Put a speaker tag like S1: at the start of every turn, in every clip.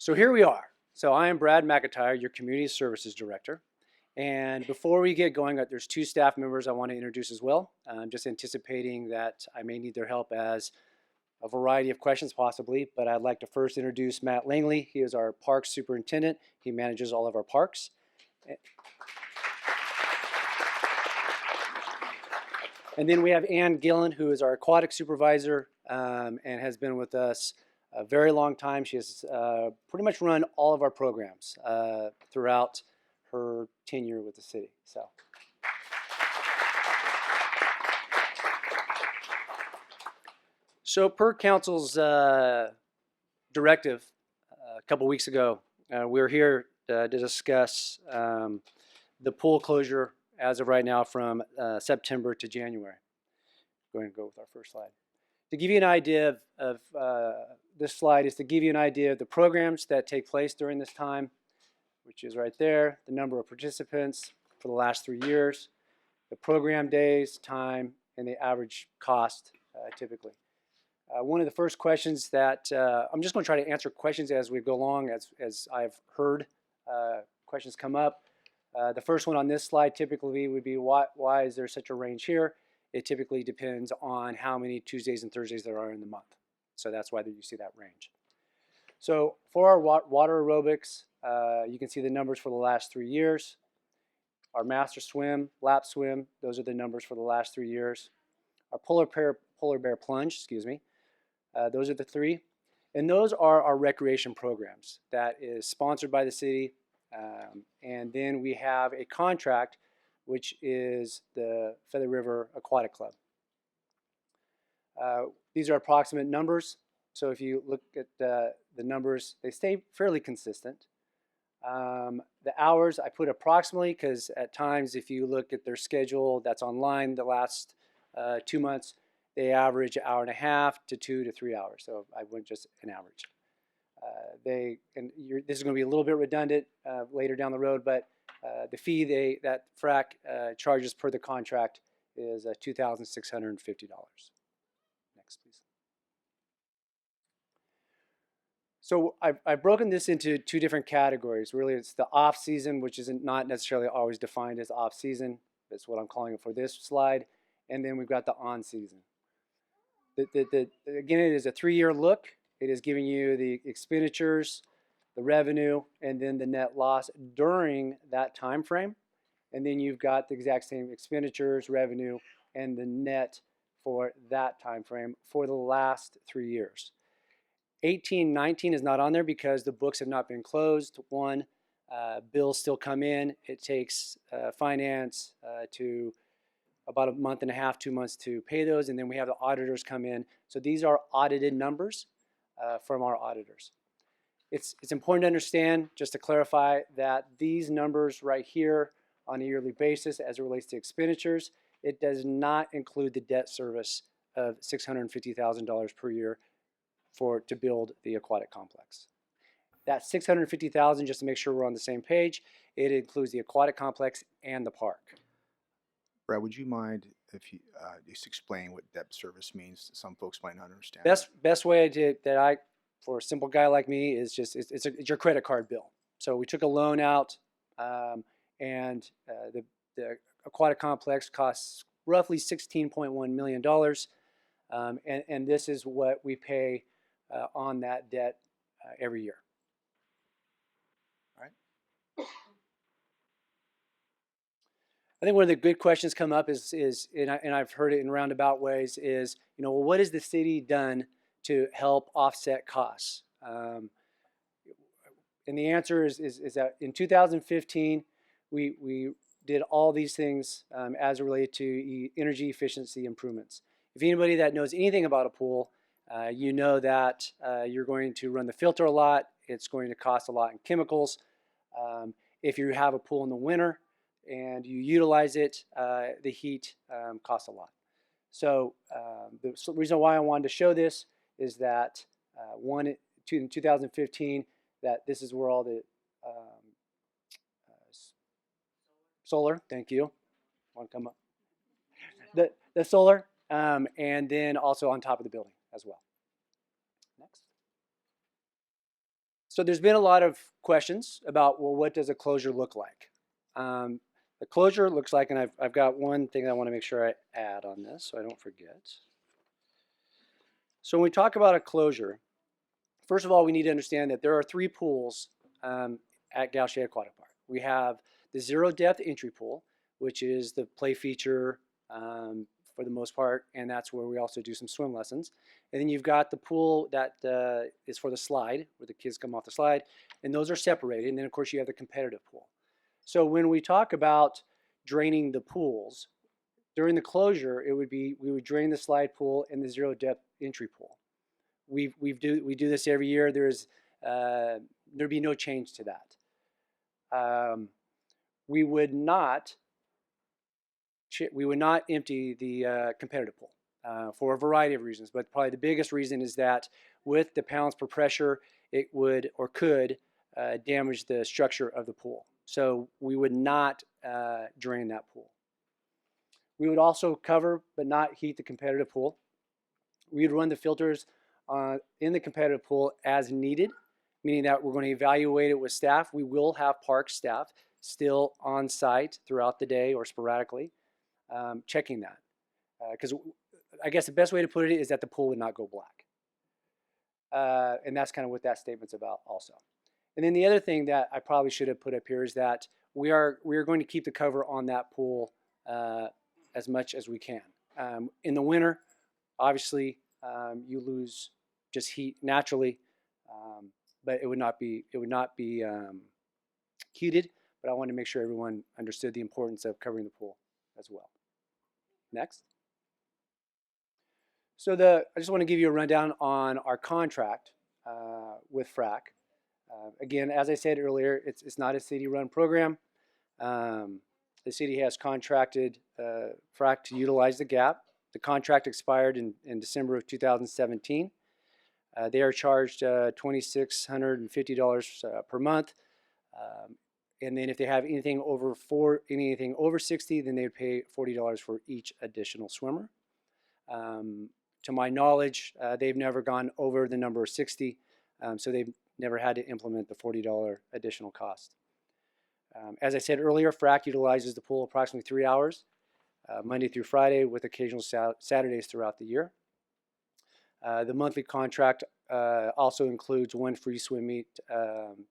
S1: So here we are. So I am Brad McIntyre, your Community Services Director. And before we get going, there's two staff members I want to introduce as well. I'm just anticipating that I may need their help as a variety of questions possibly, but I'd like to first introduce Matt Langley. He is our Parks Superintendent. He manages all of our parks. And then we have Ann Gillen, who is our Aquatic Supervisor and has been with us a very long time. She has pretty much run all of our programs throughout her tenure with the city. So per council's directive a couple weeks ago, we were here to discuss the pool closure as of right now from September to January. Go ahead and go with our first slide. To give you an idea of this slide is to give you an idea of the programs that take place during this time, which is right there, the number of participants for the last 3 years, the program days, time, and the average cost typically. One of the first questions that, I'm just going to try to answer questions as we go along as I've heard questions come up. The first one on this slide typically would be why is there such a range here? It typically depends on how many Tuesdays and Thursdays there are in the month. So that's why you see that range. So for our water aerobics, you can see the numbers for the last 3 years. Our master swim, lap swim, those are the numbers for the last 3 years. Our polar bear plunge, excuse me, those are the three. And those are our recreation programs that is sponsored by the city. And then we have a contract which is the Feather River Aquatic Club. These are approximate numbers. So if you look at the numbers, they stay fairly consistent. The hours, I put approximately because at times if you look at their schedule that's online the last 2 months, they average an hour and a half to 2 to 3 hours. So I went just an average. This is going to be a little bit redundant later down the road, but the fee that FRAC charges per the contract is $2,650. Next, please. So I've broken this into two different categories. Really, it's the off season, which isn't not necessarily always defined as off season. That's what I'm calling it for this slide. And then we've got the on season. Again, it is a 3-year look. It is giving you the expenditures, the revenue, and then the net loss during that time frame. And then you've got the exact same expenditures, revenue, and the net for that time frame for the last 3 years. 18-19 is not on there because the books have not been closed. One, bills still come in. It takes finance to about a month and a half, 2 months to pay those, and then we have the auditors come in. So these are audited numbers from our auditors. It's important to understand, just to clarify, that these numbers right here on a yearly basis as it relates to expenditures, it does not include the debt service of $650,000 per year to build the aquatic complex. That $650,000, just to make sure we're on the same page, it includes the aquatic complex and the park.
S2: Brad, would you mind if you just explain what debt service means? Some folks might not understand.
S1: Best way for a simple guy like me is just it's your credit card bill. So we took a loan out, and the aquatic complex costs roughly $16.1 million, and this is what we pay on that debt every year. All right. I think one of the good questions come up is and I've heard it in roundabout ways, is, well, what has the city done to help offset costs? And the answer is that in 2015, we did all these things as it related to energy efficiency improvements. If anybody that knows anything about a pool, you know that you're going to run the filter a lot. It's going to cost a lot in chemicals. If you have a pool in the winter and you utilize it, the heat costs a lot. So the reason why I wanted to show this is that in 2015, that this is where all the solar, thank you, want to come up, the solar, and then also on top of the building as well. Next. So there's been a lot of questions about, well, what does a closure look like? The closure looks like, and I've got one thing I want to make sure I add on this so I don't forget. So when we talk about a closure, first of all, we need to understand that there are 3 pools at Gautier Aquatic Park. We have the zero depth entry pool, which is the play feature for the most part, and that's where we also do some swim lessons. And then you've got the pool that is for the slide, where the kids come off the slide, and those are separated. And then of course you have the competitive pool. So when we talk about draining the pools, during the closure, it would be we would drain the slide pool and the zero depth entry pool. We do this every year. There'd be no change to that. We would not empty the competitive pool for a variety of reasons, but probably the biggest reason is that with the pounds per pressure, it would or could damage the structure of the pool. So we would not drain that pool. We would also cover but not heat the competitive pool. We would run the filters in the competitive pool as needed, meaning that we're going to evaluate it with staff. We will have park staff still on site throughout the day or sporadically checking that. Because I guess the best way to put it is that the pool would not go black. And that's kind of what that statement's about also. And then the other thing that I probably should have put up here is that we are going to keep the cover on that pool as much as we can. In the winter, obviously, you lose just heat naturally, but it would not be heated. But I wanted to make sure everyone understood the importance of covering the pool as well. Next. So I just want to give you a rundown on our contract with FRAC. Again, as I said earlier, it's not a city-run program. The city has contracted FRAC to utilize the gap. The contract expired in December of 2017. They are charged $2,650 per month. And then if they have anything over 60, then they would pay $40 for each additional swimmer. To my knowledge, they've never gone over the number 60, so they've never had to implement the $40 additional cost. As I said earlier, FRAC utilizes the pool approximately 3 hours, Monday through Friday, with occasional Saturdays throughout the year. The monthly contract also includes 1 free swim meet,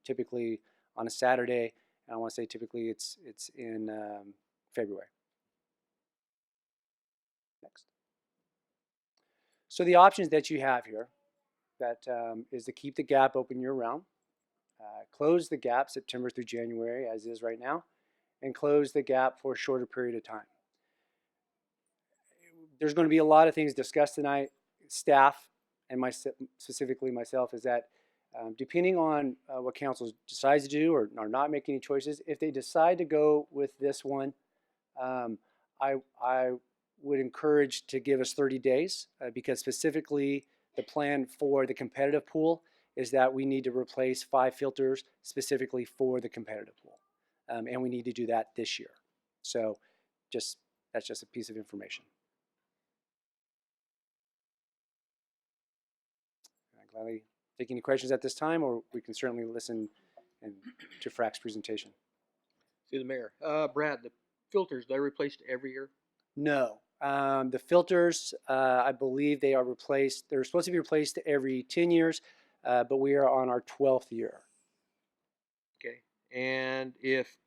S1: typically on a Saturday. And I want to say typically it's in February. Next. So the options that you have here is to keep the gap open year-round, close the gap September through January, as is right now, and close the gap for a shorter period of time. There's going to be a lot of things discussed tonight. Staff and specifically myself is that depending on what council decides to do or not make any choices, if they decide to go with this one, I would encourage to give us 30 days because specifically the plan for the competitive pool is that we need to replace 5 filters specifically for the competitive pool. And we need to do that this year. So that's just a piece of information. I'd gladly take any questions at this time, or we can certainly listen to FRAC's presentation.
S3: To the mayor. Brad, the filters, they're replaced every year?
S1: No. The filters, I believe they are replaced. They're supposed to be replaced every 10 years, but we are on our 12th year.
S3: Okay. And if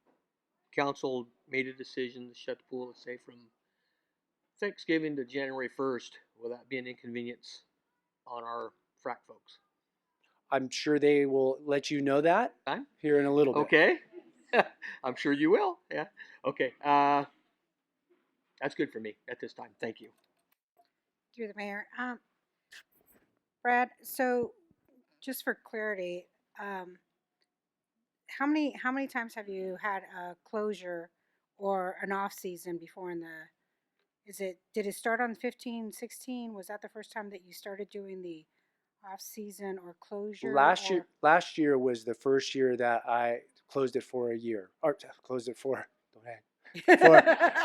S3: council made a decision to shut the pool, let's say from Thanksgiving to January 1st, will that be an inconvenience on our FRAC folks?
S1: I'm sure they will let you know that here in a little bit.
S3: Okay. I'm sure you will. Yeah. Okay. That's good for me at this time. Thank you.
S4: Through the mayor. Brad, so just for clarity, how many times have you had a closure or an off season before in the did it start on 15, 16? Was that the first time that you started doing the off season or closure?
S1: Last year was the first year that I closed it for a year, or closed it for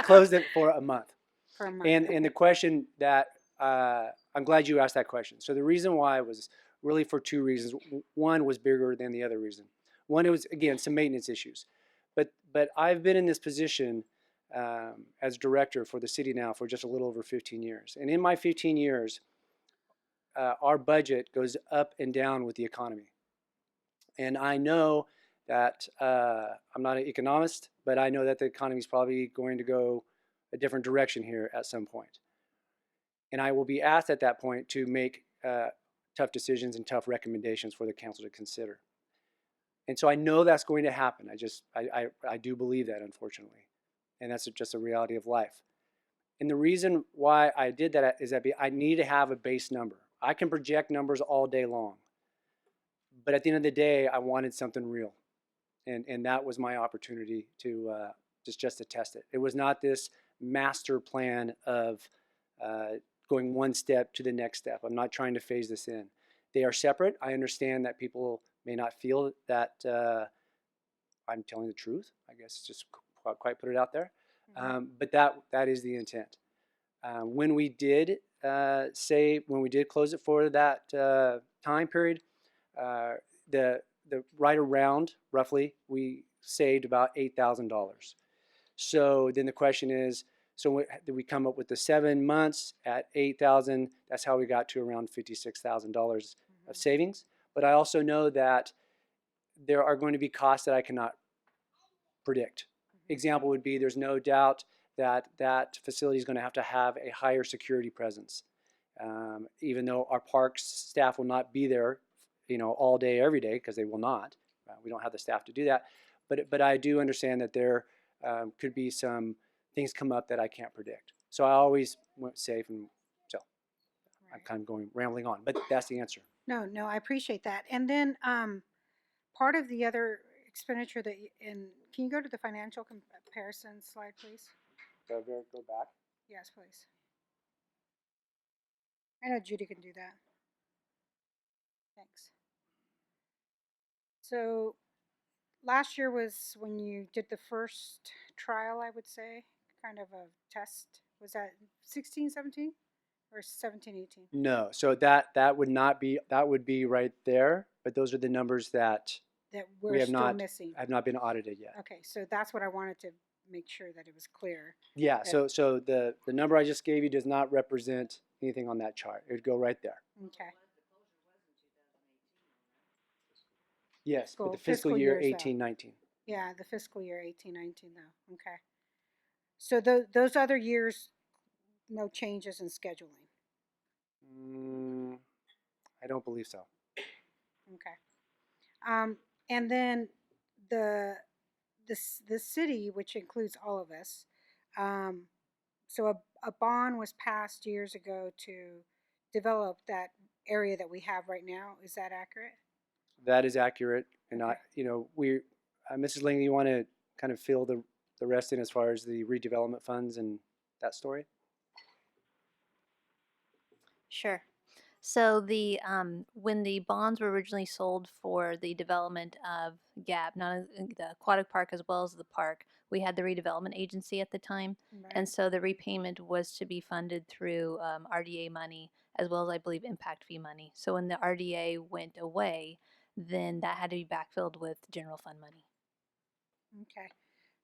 S1: closed it for a month.
S4: For a month.
S1: And the question that I'm glad you asked that question. So the reason why was really for two reasons. One was bigger than the other reason. One, it was, again, some maintenance issues. But I've been in this position as director for the city now for just a little over 15 years. And in my 15 years, our budget goes up and down with the economy. And I know that I'm not an economist, but I know that the economy is probably going to go a different direction here at some point. And I will be asked at that point to make tough decisions and tough recommendations for the council to consider. And so I know that's going to happen. I do believe that, unfortunately. And that's just a reality of life. And the reason why I did that is that I need to have a base number. I can project numbers all day long. But at the end of the day, I wanted something real. And that was my opportunity to just to test it. It was not this master plan of going one step to the next step. I'm not trying to phase this in. They are separate. I understand that people may not feel that I'm telling the truth. I guess just quite put it out there. But that is the intent. When we did close it for that time period, the right around roughly we saved about $8,000. So then the question is, so did we come up with the 7 months at $8,000? That's how we got to around $56,000 of savings. But I also know that there are going to be costs that I cannot predict. Example would be, there's no doubt that that facility is going to have a higher security presence. Even though our parks staff will not be there, all day, every day, because they will not. We don't have the staff to do that. But I do understand that there could be some things come up that I can't predict. So I always went safe, and so I'm kind of rambling on. But that's the answer.
S4: No, I appreciate that. And then part of the other expenditure can you go to the financial comparison slide, please?
S1: Go back.
S4: Yes, please. I know Judy can do that. Thanks. So last year was when you did the first trial, I would say, kind of a test. Was that 16, 17 or 17, 18?
S1: No, so that would be right there. But those are the numbers that
S4: we're
S1: we have
S4: still
S1: not
S4: missing.
S1: have not been audited yet.
S4: Okay, so that's what I wanted to make sure that it was clear.
S1: Yeah. So the number I just gave you does not represent anything on that chart. It would go right there.
S4: Okay.
S1: Yes, but the fiscal year 18-19.
S4: Yeah, the fiscal year 18-19 though. Okay. So those other years, no changes in scheduling.
S1: I don't believe so.
S4: Okay. And then the city, which includes all of us, so a bond was passed years ago to develop that area that we have right now. Is that accurate?
S1: That is accurate. And
S4: Okay.
S1: Mrs. Ling, you want to kind of fill the rest in as far as the redevelopment funds and that story?
S5: Sure. So when the bonds were originally sold for the development of GAP, not the aquatic park as well as the park, we had the redevelopment agency at the time,
S4: Right.
S5: and so the repayment was to be funded through RDA money as well as, I believe, impact fee money. So when the RDA went away, then that had to be backfilled with general fund money.
S4: Okay.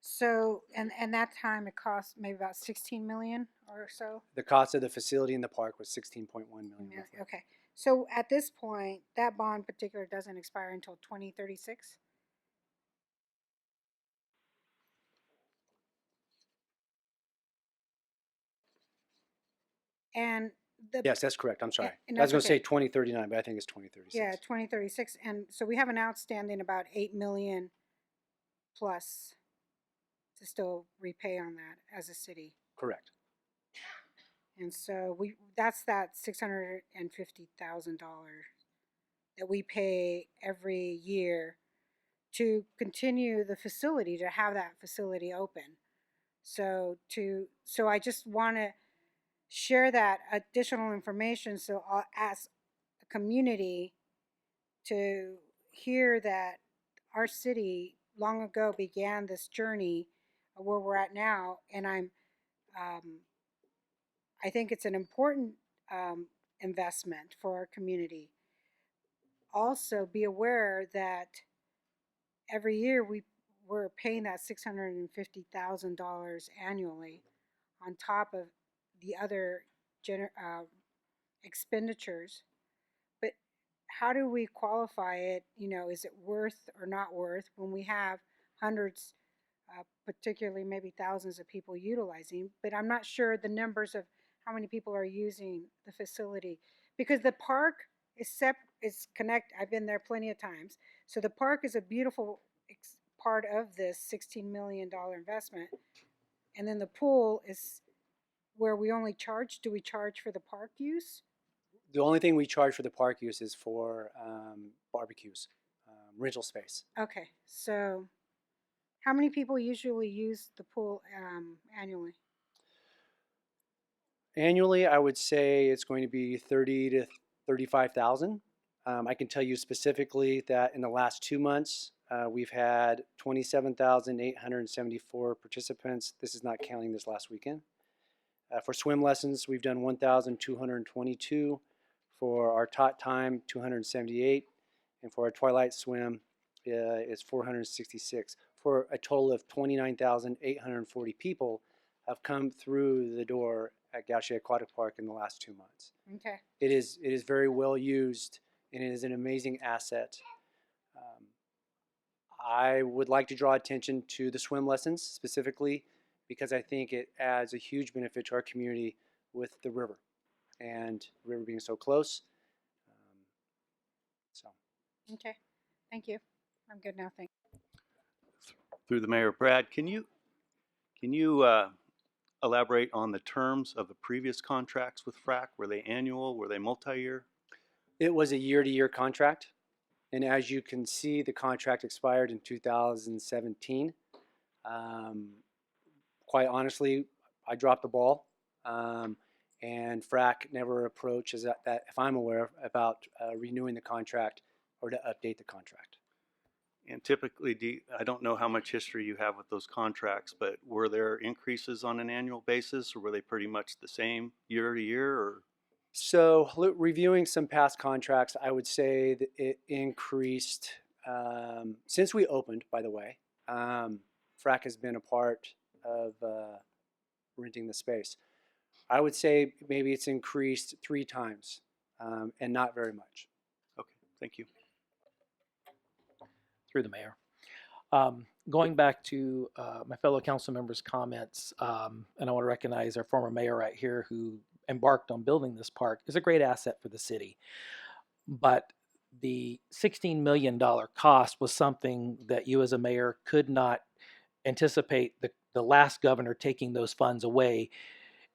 S4: So and that time it cost maybe about 16 million or so.
S1: The cost of the facility in the park was 16.1 million.
S4: Yeah, okay. So at this point, that bond in particular doesn't expire until 2036? And
S1: Yes, that's correct. I'm sorry.
S4: and
S1: I was going
S4: that's
S1: to say
S4: okay.
S1: 2039, but I think it's 2036.
S4: Yeah, 2036. And so we have an outstanding about 8 million plus to still repay on that as a city.
S1: Correct.
S4: And so that's that $650,000 that we pay every year to continue the facility, to have that facility open. So I just want to share that additional information so I'll ask the community to hear that our city long ago began this journey where we're at now, and I think it's an important investment for our community. also be aware that every year we're paying that $650,000 annually on top of the other expenditures. But how do we qualify it? You know, is it worth or not worth when we have hundreds, particularly maybe thousands of people utilizing? But I'm not sure the numbers of how many people are using the facility, because the park is connect. I've been there plenty of times. So the park is a beautiful part of this $16 million investment, and then the pool is where we only charge. Do we charge for the park use?
S1: The only thing we charge for the park use is for barbecues, rental space.
S4: Okay, so how many people usually use the pool annually?
S1: Annually, I would say it's going to be 30 to 35,000. I can tell you specifically that in the last 2 months, we've had 27,874 participants. This is not counting this last weekend. For swim lessons, we've done 1,222. For our tot time, 278. And for our twilight swim, it's 466. For a total of 29,840 people have come through the door at Gaucher Aquatic Park in the last 2 months.
S4: Okay.
S1: It is very well used, and it is an amazing asset. I would like to draw attention to the swim lessons specifically because I think it adds a huge benefit to our community with the river, and the river being so close. So
S4: Okay. Thank you. I'm good now. Thank you.
S6: Through the mayor, Brad, can you elaborate on the terms of the previous contracts with FRAC? Were they annual? Were they multi-year?
S1: it was a year-to-year contract, and as you can see, the contract expired in 2017. Quite honestly, I dropped the ball, and FRAC never approaches that, if I'm aware, about renewing the contract or to update the contract.
S6: And typically, I don't know how much history you have with those contracts, but were there increases on an annual basis, or were they pretty much the same year to year? Or
S1: So reviewing some past contracts, I would say that it increased since we opened, by the way. FRAC has been a part of renting the space. I would say maybe it's increased 3 times and not very much.
S6: okay, thank you.
S7: Through the mayor. Going back to my fellow council members' comments, and I want to recognize our former mayor right here who embarked on building this park, is a great asset for the city. But the $16 million cost was something that you as a mayor could not anticipate the last governor taking those funds away.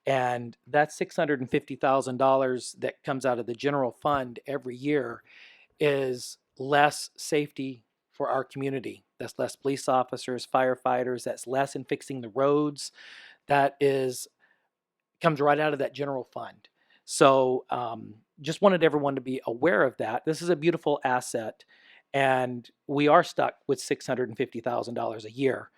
S7: And that $650,000 that comes out of the general fund every year is less safety for our community. That's less police officers, firefighters, that's less in fixing the roads. That comes right out of that general fund. So just wanted everyone to be aware of that. This is a beautiful asset, and we are stuck with $650,000 a year.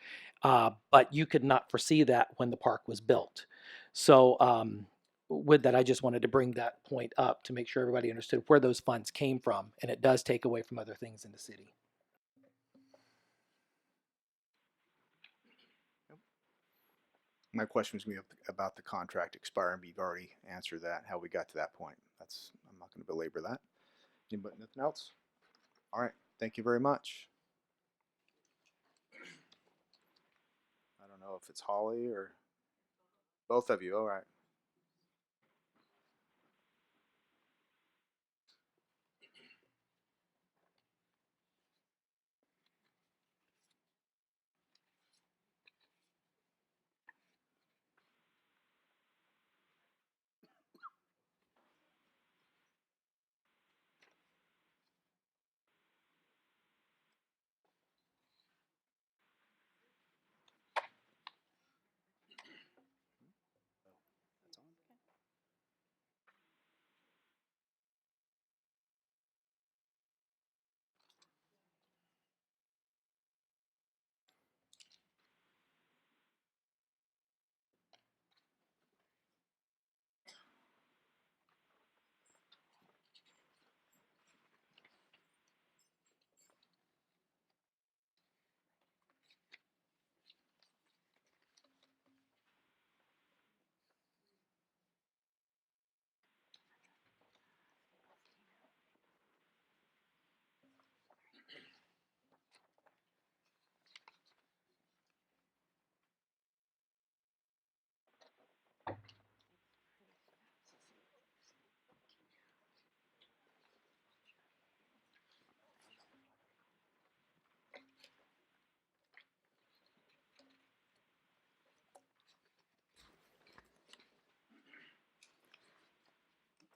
S7: But you could not foresee that when the park was built. So with that, I just wanted to bring that point up to make sure everybody understood where those funds came from, and it does take away from other things in the city.
S2: My question was going to be about the contract expiring, but you've already answered that, how we got to that point. I'm not going to belabor that. Anybody, nothing else? All right, thank you very much. I don't know if it's Holly or both of you. All right.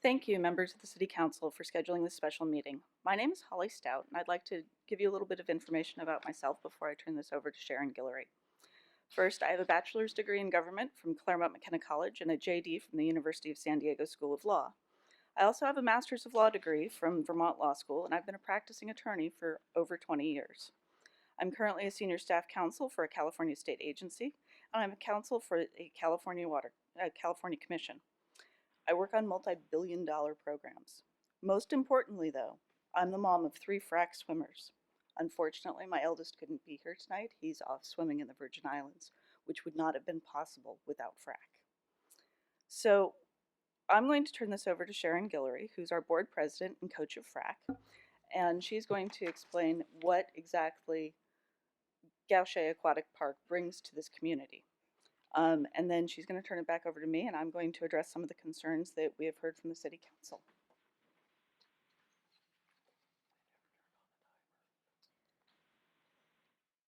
S8: Thank you, members of the City Council, for scheduling this special meeting. My name is Holly Stout, and I'd like to give you a little bit of information about myself before I turn this over to Sharon Guillory. First, I have a bachelor's degree in government from Claremont McKenna College and a JD from the University of San Diego School of Law. I also have a master's of law degree from Vermont Law School, and I've been a practicing attorney for over 20 years. I'm currently a senior staff counsel for a California state agency, and I'm a counsel for a California Commission. I work on multi-billion-dollar programs. Most importantly, though, I'm the mom of 3 frac swimmers. Unfortunately, my eldest couldn't be here tonight. He's off swimming in the Virgin Islands, which would not have been possible without frac. So I'm going to turn this over to Sharon Guillory, who's our board president and coach of frac, and she's going to explain what exactly Gaucher Aquatic Park brings to this community. And then she's going to turn it back over to me, and I'm going to address some of the concerns that we have heard from the City Council.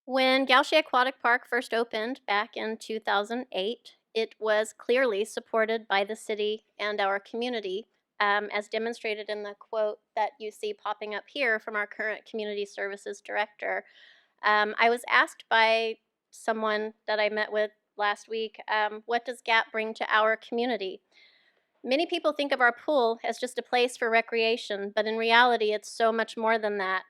S9: When Gaucher Aquatic Park first opened back in 2008, it was clearly supported by the city and our community, as demonstrated in the quote that you see popping up here from our current Community Services Director. I was asked by someone that I met with last week, what does GAP bring to our community? Many people think of our pool as just a place for recreation, but in reality, it's so much more than that.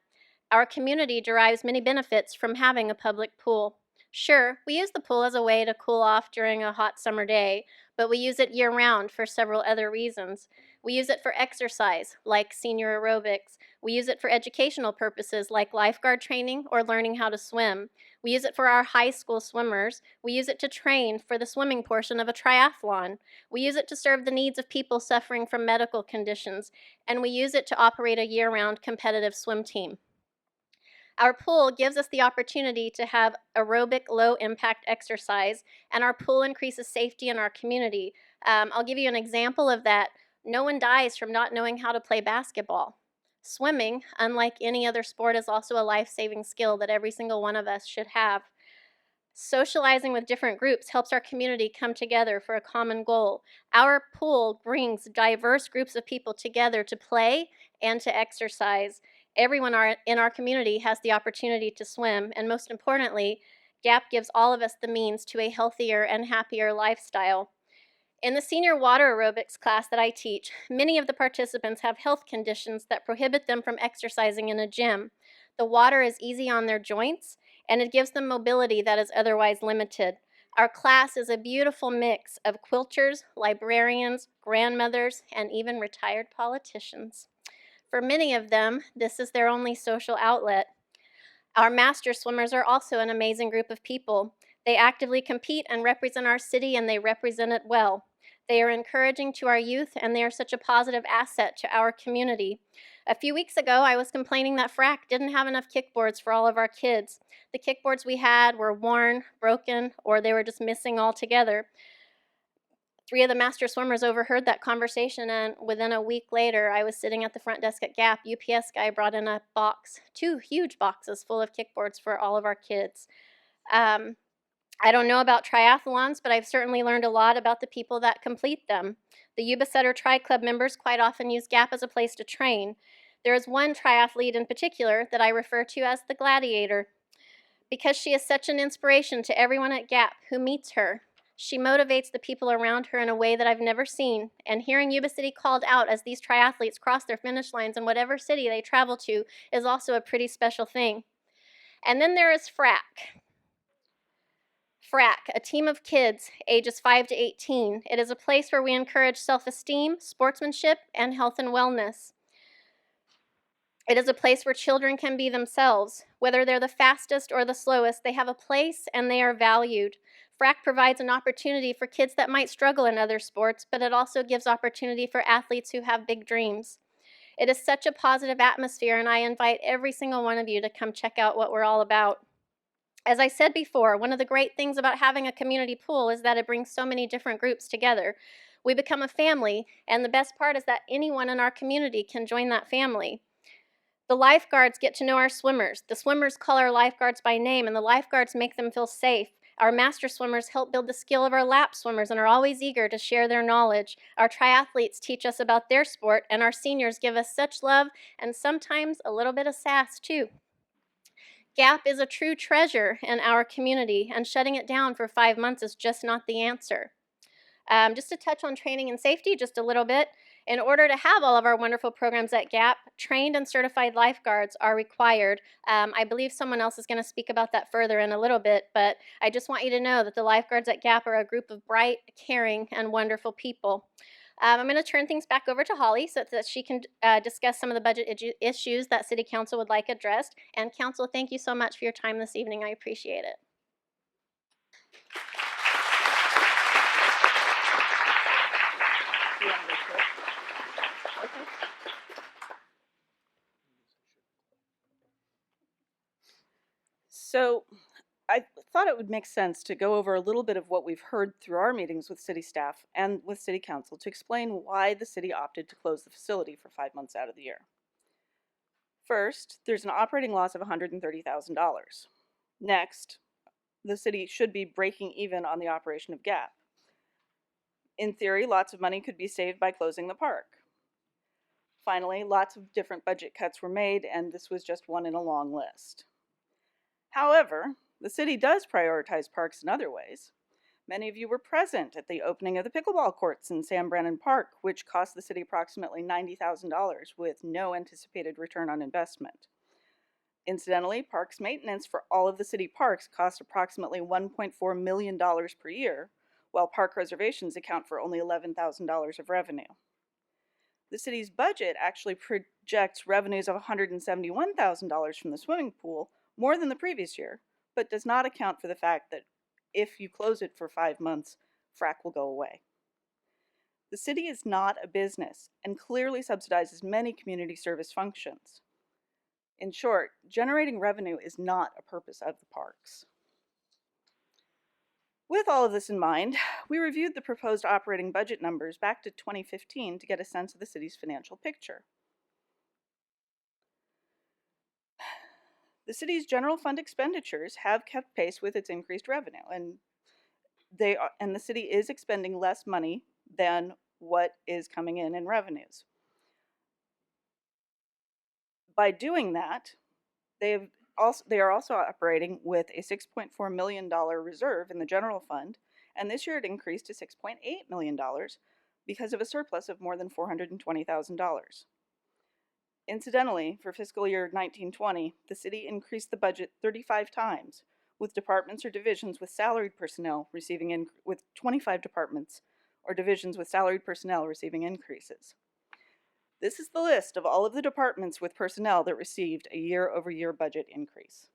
S9: Our community derives many benefits from having a public pool. Sure, we use the pool as a way to cool off during a hot summer day, but we use it year-round for several other reasons. We use it for exercise, like senior aerobics. We use it for educational purposes, like lifeguard training or learning how to swim. We use it for our high school swimmers. We use it to train for the swimming portion of a triathlon. We use it to serve the needs of people suffering from medical conditions, and we use it to operate a year-round competitive swim team. Our pool gives us the opportunity to have aerobic, low-impact exercise, and our pool increases safety in our community. I'll give you an example of that. No one dies from not knowing how to play basketball. Swimming, unlike any other sport, is also a life-saving skill that every single one of us should have. Socializing with different groups helps our community come together for a common goal. Our pool brings diverse groups of people together to play and to exercise. Everyone in our community has the opportunity to swim, and most importantly, GAP gives all of us the means to a healthier and happier lifestyle. In the senior water aerobics class that I teach, many of the participants have health conditions that prohibit them from exercising in a gym. The water is easy on their joints, and it gives them mobility that is otherwise limited. Our class is a beautiful mix of quilters, librarians, grandmothers, and even retired politicians. For many of them, this is their only social outlet. Our master swimmers are also an amazing group of people. They actively compete and represent our city, and they represent it well. They are encouraging to our youth, and they are such a positive asset to our community. A few weeks ago, I was complaining that frac didn't have enough kickboards for all of our kids. The kickboards we had were worn, broken, or they were just missing altogether. 3 of the master swimmers overheard that conversation, and within a week later, I was sitting at the front desk at GAP. UPS guy brought in a box, 2 huge boxes full of kickboards for all of our kids. I don't know about triathlons, but I've certainly learned a lot about the people that complete them. The Yuba City Tri Club members quite often use GAP as a place to train. There is one triathlete in particular that I refer to as the Gladiator, because she is such an inspiration to everyone at GAP who meets her. She motivates the people around her in a way that I've never seen, and hearing Yuba City called out as these triathletes cross their finish lines in whatever city they travel to is also a pretty special thing. And then there is FRAC. FRAC, a team of kids ages 5 to 18. It is a place where we encourage self-esteem, sportsmanship, and health and wellness. It is a place where children can be themselves. Whether they're the fastest or the slowest, they have a place and they are valued. FRAC provides an opportunity for kids that might struggle in other sports, but it also gives opportunity for athletes who have big dreams. It is such a positive atmosphere, and I invite every single one of you to come check out what we're all about. As I said before, one of the great things about having a community pool is that it brings so many different groups together. We become a family, and the best part is that anyone in our community can join that family. The lifeguards get to know our swimmers. The swimmers call our lifeguards by name, and the lifeguards make them feel safe. Our master swimmers help build the skill of our lap swimmers and are always eager to share their knowledge. Our triathletes teach us about their sport, and our seniors give us such love and sometimes a little bit of sass too. GAP is a true treasure in our community, and shutting it down for 5 months is just not the answer. Just to touch on training and safety just a little bit, in order to have all of our wonderful programs at GAP, trained and certified lifeguards are required. I believe someone else is going to speak about that further in a little bit, but I just want you to know that the lifeguards at GAP are a group of bright, caring, and wonderful people. I'm going to turn things back over to Holly so that she can discuss some of the budget issues that City Council would like addressed. And Council, thank you so much for your time this evening. I appreciate it.
S8: So I thought it would make sense to go over a little bit of what we've heard through our meetings with city staff and with city council to explain why the city opted to close the facility for 5 months out of the year. First, there's an operating loss of $130,000. Next, the city should be breaking even on the operation of GAP. In theory, lots of money could be saved by closing the park. Finally, lots of different budget cuts were made, and this was just one in a long list. However, the city does prioritize parks in other ways. Many of you were present at the opening of the pickleball courts in Sam Brannan Park, which cost the city approximately $90,000 with no anticipated return on investment. Incidentally, parks maintenance for all of the city parks cost approximately $1.4 million per year, while park reservations account for only $11,000 of revenue. The city's budget actually projects revenues of $171,000 from the swimming pool, more than the previous year, but does not account for the fact that if you close it for 5 months, frac will go away. The city is not a business and clearly subsidizes many community service functions. In short, generating revenue is not a purpose of the parks. With all of this in mind, we reviewed the proposed operating budget numbers back to 2015 to get a sense of the city's financial picture. The city's general fund expenditures have kept pace with its increased revenue, and the city is expending less money than what is coming in revenues. By doing that, they are also operating with a $6.4 million reserve in the general fund, and this year it increased to $6.8 million because of a surplus of more than $420,000. Incidentally, for fiscal year 1920, the city increased the budget 35 times, with departments or divisions with salaried personnel with 25 departments or divisions with salaried personnel receiving increases. This is the list of all of the departments with personnel that received a year-over-year budget increase.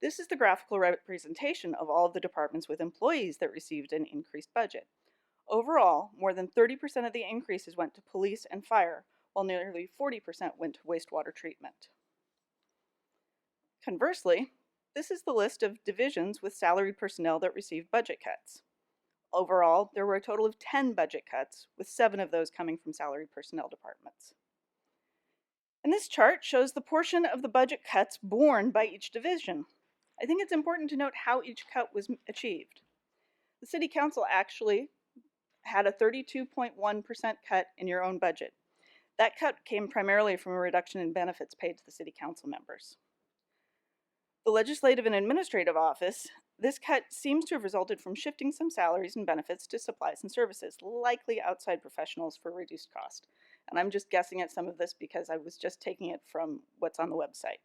S8: This is the graphical representation of all of the departments with employees that received an increased budget. Overall, more than 30% of the increases went to police and fire, while nearly 40% went to wastewater treatment. Conversely, this is the list of divisions with salaried personnel that received budget cuts. Overall, there were a total of 10 budget cuts, with 7 of those coming from salaried personnel departments. And this chart shows the portion of the budget cuts borne by each division. I think it's important to note how each cut was achieved. The City Council actually had a 32.1% cut in your own budget. That cut came primarily from a reduction in benefits paid to the City Council members. The Legislative and Administrative Office, this cut seems to have resulted from shifting some salaries and benefits to supplies and services, likely outside professionals for reduced cost. And I'm just guessing at some of this because I was just taking it from what's on the website.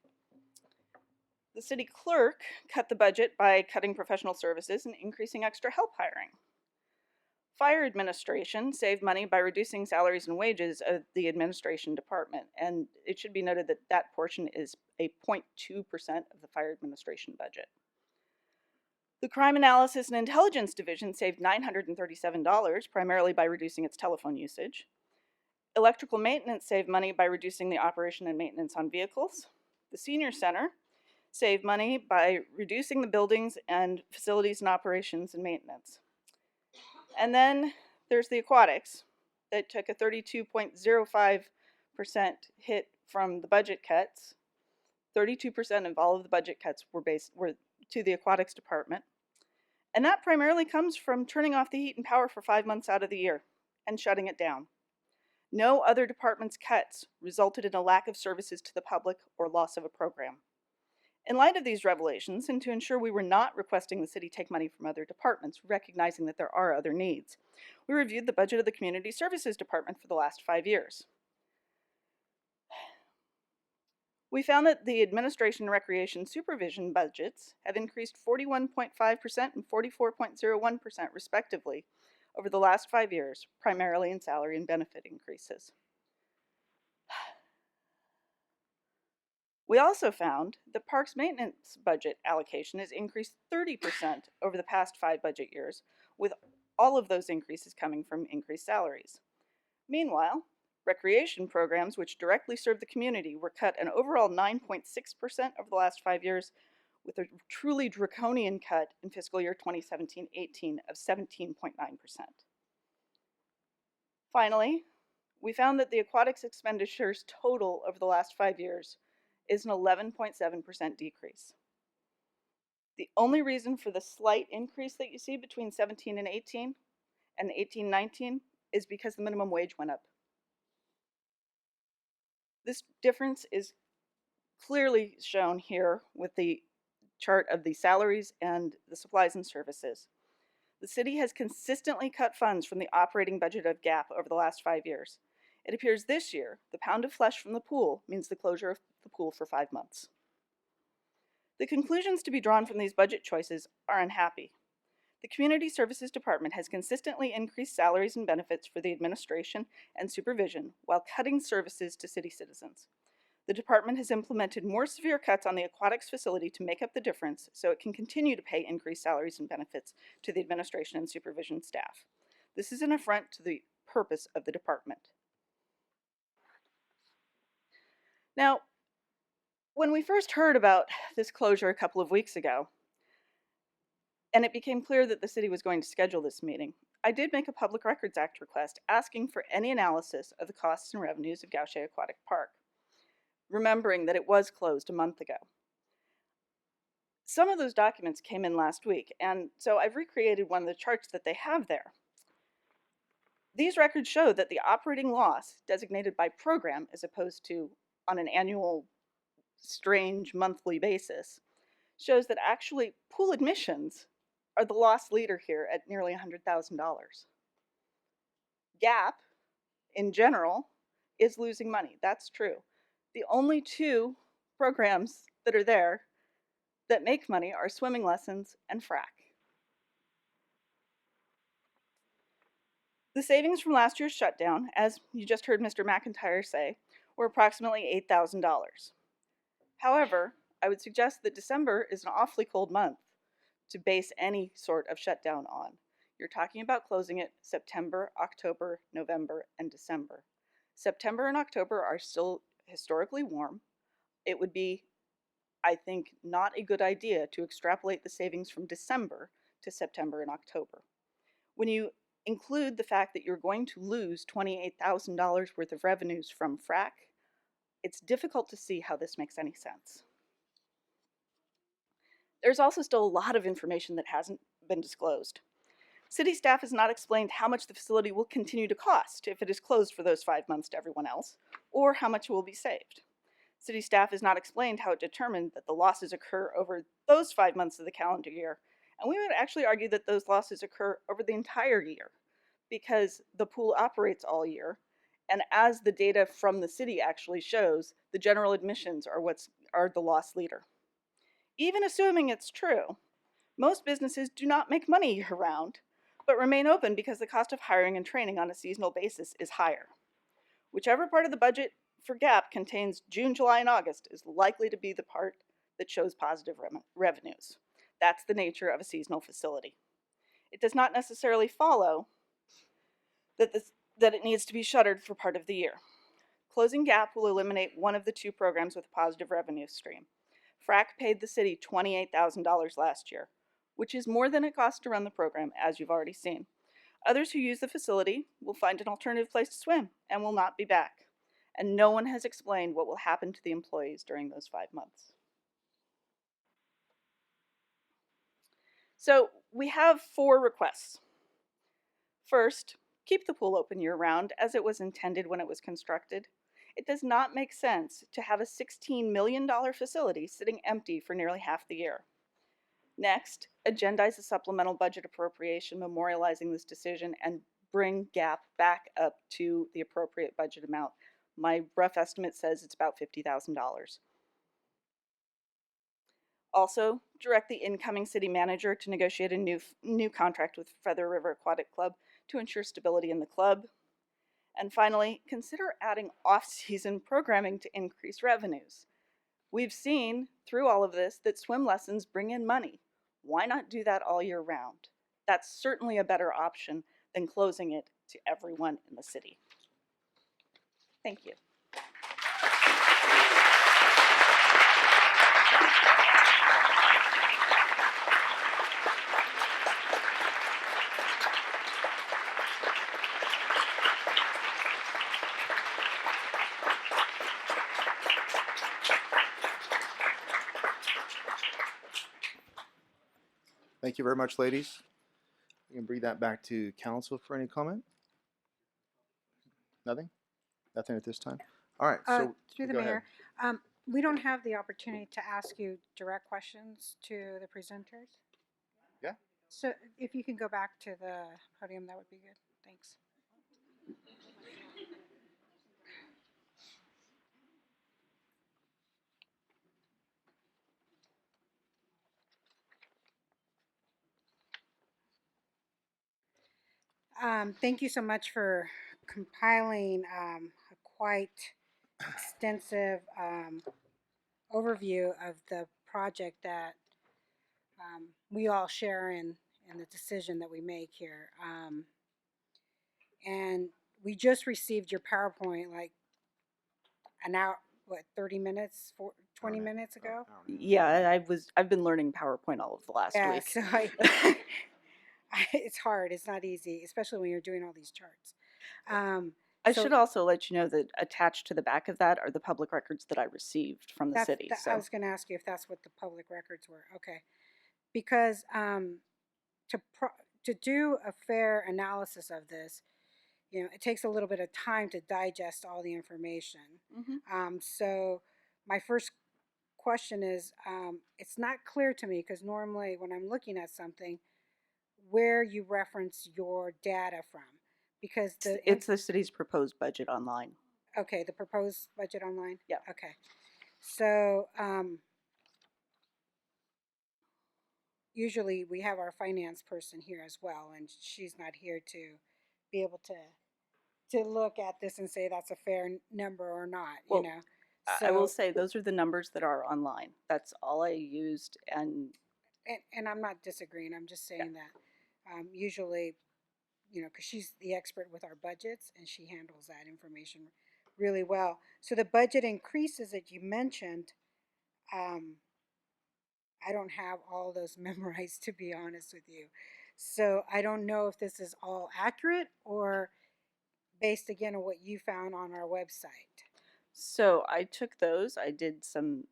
S8: The City Clerk cut the budget by cutting professional services and increasing extra help hiring. Fire administration saved money by reducing salaries and wages of the administration department, and it should be noted that that portion is a 0.2% of the fire administration budget. The Crime Analysis and Intelligence Division saved $937, primarily by reducing its telephone usage. Electrical maintenance saved money by reducing the operation and maintenance on vehicles. The Senior Center saved money by reducing the buildings and facilities and operations and maintenance. And then there's the aquatics that took a 32.05% hit from the budget cuts 32% of all of the budget cuts were to the aquatics department. And that primarily comes from turning off the heat and power for 5 months out of the year and shutting it down. No other department's cuts resulted in a lack of services to the public or loss of a program. In light of these revelations, and to ensure we were not requesting the city take money from other departments, recognizing that there are other needs, we reviewed the budget of the Community Services Department for the last 5 years. We found that the Administration and Recreation Supervision budgets have increased 41.5% and 44.01% respectively over the last 5 years, primarily in salary and benefit increases. We also found that Parks maintenance budget allocation has increased 30% over the past 5 budget years, with all of those increases coming from increased salaries. Meanwhile, recreation programs which directly serve the community were cut an overall 9.6% over the last 5 years, with a truly draconian cut in fiscal year 2017-18 of 17.9%. Finally, we found that the aquatics expenditures total over the last 5 years is an 11.7% decrease. The only reason for the slight increase that you see between 17 and 18 and 18-19 is because the minimum wage went up. This difference is clearly shown here with the chart of the salaries and the supplies and services. The city has consistently cut funds from the operating budget of GAP over the last 5 years. It appears this year, the pound of flesh from the pool means the closure of the pool for 5 months. The conclusions to be drawn from these budget choices are unhappy. The Community Services Department has consistently increased salaries and benefits for the administration and supervision while cutting services to city citizens. The department has implemented more severe cuts on the aquatics facility to make up the difference so it can continue to pay increased salaries and benefits to the administration and supervision staff. This is an affront to the purpose of the department. Now, when we first heard about this closure a couple of weeks ago, and it became clear that the city was going to schedule this meeting, I did make a Public Records Act request asking for any analysis of the costs and revenues of Gaucher Aquatic Park, remembering that it was closed a month ago. Some of those documents came in last week, and so I've recreated one of the charts that they have there. These records show that the operating loss designated by program, as opposed to on an annual, strange monthly basis, shows that actually pool admissions are the loss leader here at nearly $100,000. GAP, in general, is losing money. That's true. The only 2 programs that are there that make money are swimming lessons and frac. The savings from last year's shutdown, as you just heard Mr. McIntyre say, were approximately $8,000. However, I would suggest that December is an awfully cold month to base any sort of shutdown on. You're talking about closing it September, October, November, and December. September and October are still historically warm. It would be, I think, not a good idea to extrapolate the savings from December to September and October. When you include the fact that you're going to lose $28,000 worth of revenues from frac, it's difficult to see how this makes any sense. There's also still a lot of information that hasn't been disclosed. City staff has not explained how much the facility will continue to cost if it is closed for those 5 months to everyone else, or how much will be saved. City staff has not explained how it determined that the losses occur over those 5 months of the calendar year, and we would actually argue that those losses occur over the entire year, because the pool operates all year, and as the data from the city actually shows, the general admissions are the loss leader. Even assuming it's true, most businesses do not make money year-round, but remain open because the cost of hiring and training on a seasonal basis is higher. Whichever part of the budget for GAP contains June, July, and August is likely to be the part that shows positive revenues. That's the nature of a seasonal facility. It does not necessarily follow that it needs to be shuttered for part of the year. Closing GAP will eliminate one of the 2 programs with a positive revenue stream. FRAC paid the city $28,000 last year, which is more than it costs to run the program, as you've already seen. Others who use the facility will find an alternative place to swim and will not be back. and no one has explained what will happen to the employees during those 5 months. So we have 4 requests. First, keep the pool open year-round as it was intended when it was constructed. It does not make sense to have a $16 million facility sitting empty for nearly half the year. Next, agendize a supplemental budget appropriation memorializing this decision and bring GAP back up to the appropriate budget amount. My rough estimate says it's about $50,000. Also, direct the incoming city manager to negotiate a new contract with Feather River Aquatic Club to ensure stability in the club. And finally, consider adding off-season programming to increase revenues. We've seen through all of this that swim lessons bring in money. Why not do that all year round? That's certainly a better option than closing it to everyone in the city. Thank you.
S2: Thank you very much, ladies. We can bring that back to council for any comment. Nothing? Nothing at this time? All right, so
S4: Through the
S2: go ahead.
S4: mayor, we don't have the opportunity to ask you direct questions to the presenters.
S2: Yeah.
S4: So if you can go back to the podium, that would be good. Thanks. Thank you so much for compiling a quite extensive overview of the project that we all share in the decision that we make here. And we just received your PowerPoint like an hour, 30 minutes, 20 minutes ago?
S8: Yeah, I've been learning PowerPoint all of the last
S4: Yeah,
S8: week.
S4: so it's hard. It's not easy, especially when you're doing all these charts.
S8: I
S4: So
S8: should also let you know that attached to the back of that are the public records that I received from the city.
S4: I was going to ask you if that's what the public records were. Okay, because to do a fair analysis of this, it takes a little bit of time to digest all the information. So my first question is, it's not clear to me because normally when I'm looking at something, where you reference your data from, because
S8: it's the city's proposed budget online.
S4: Okay, the proposed budget online?
S8: Yeah.
S4: Okay. So usually we have our finance person here as well, and she's not here to be able to look at this and say that's a fair number or not,
S8: Well,
S4: So,
S8: I will say those are the numbers that are online. That's all I used, and
S4: I'm not disagreeing. I'm just saying that usually, because she's the expert with our budgets and she handles that information really well. So the budget increases that you mentioned, I don't have all those memorized, to be honest with you. So I don't know if this is all accurate or based again on what you found on our website.
S8: So I took those. I did some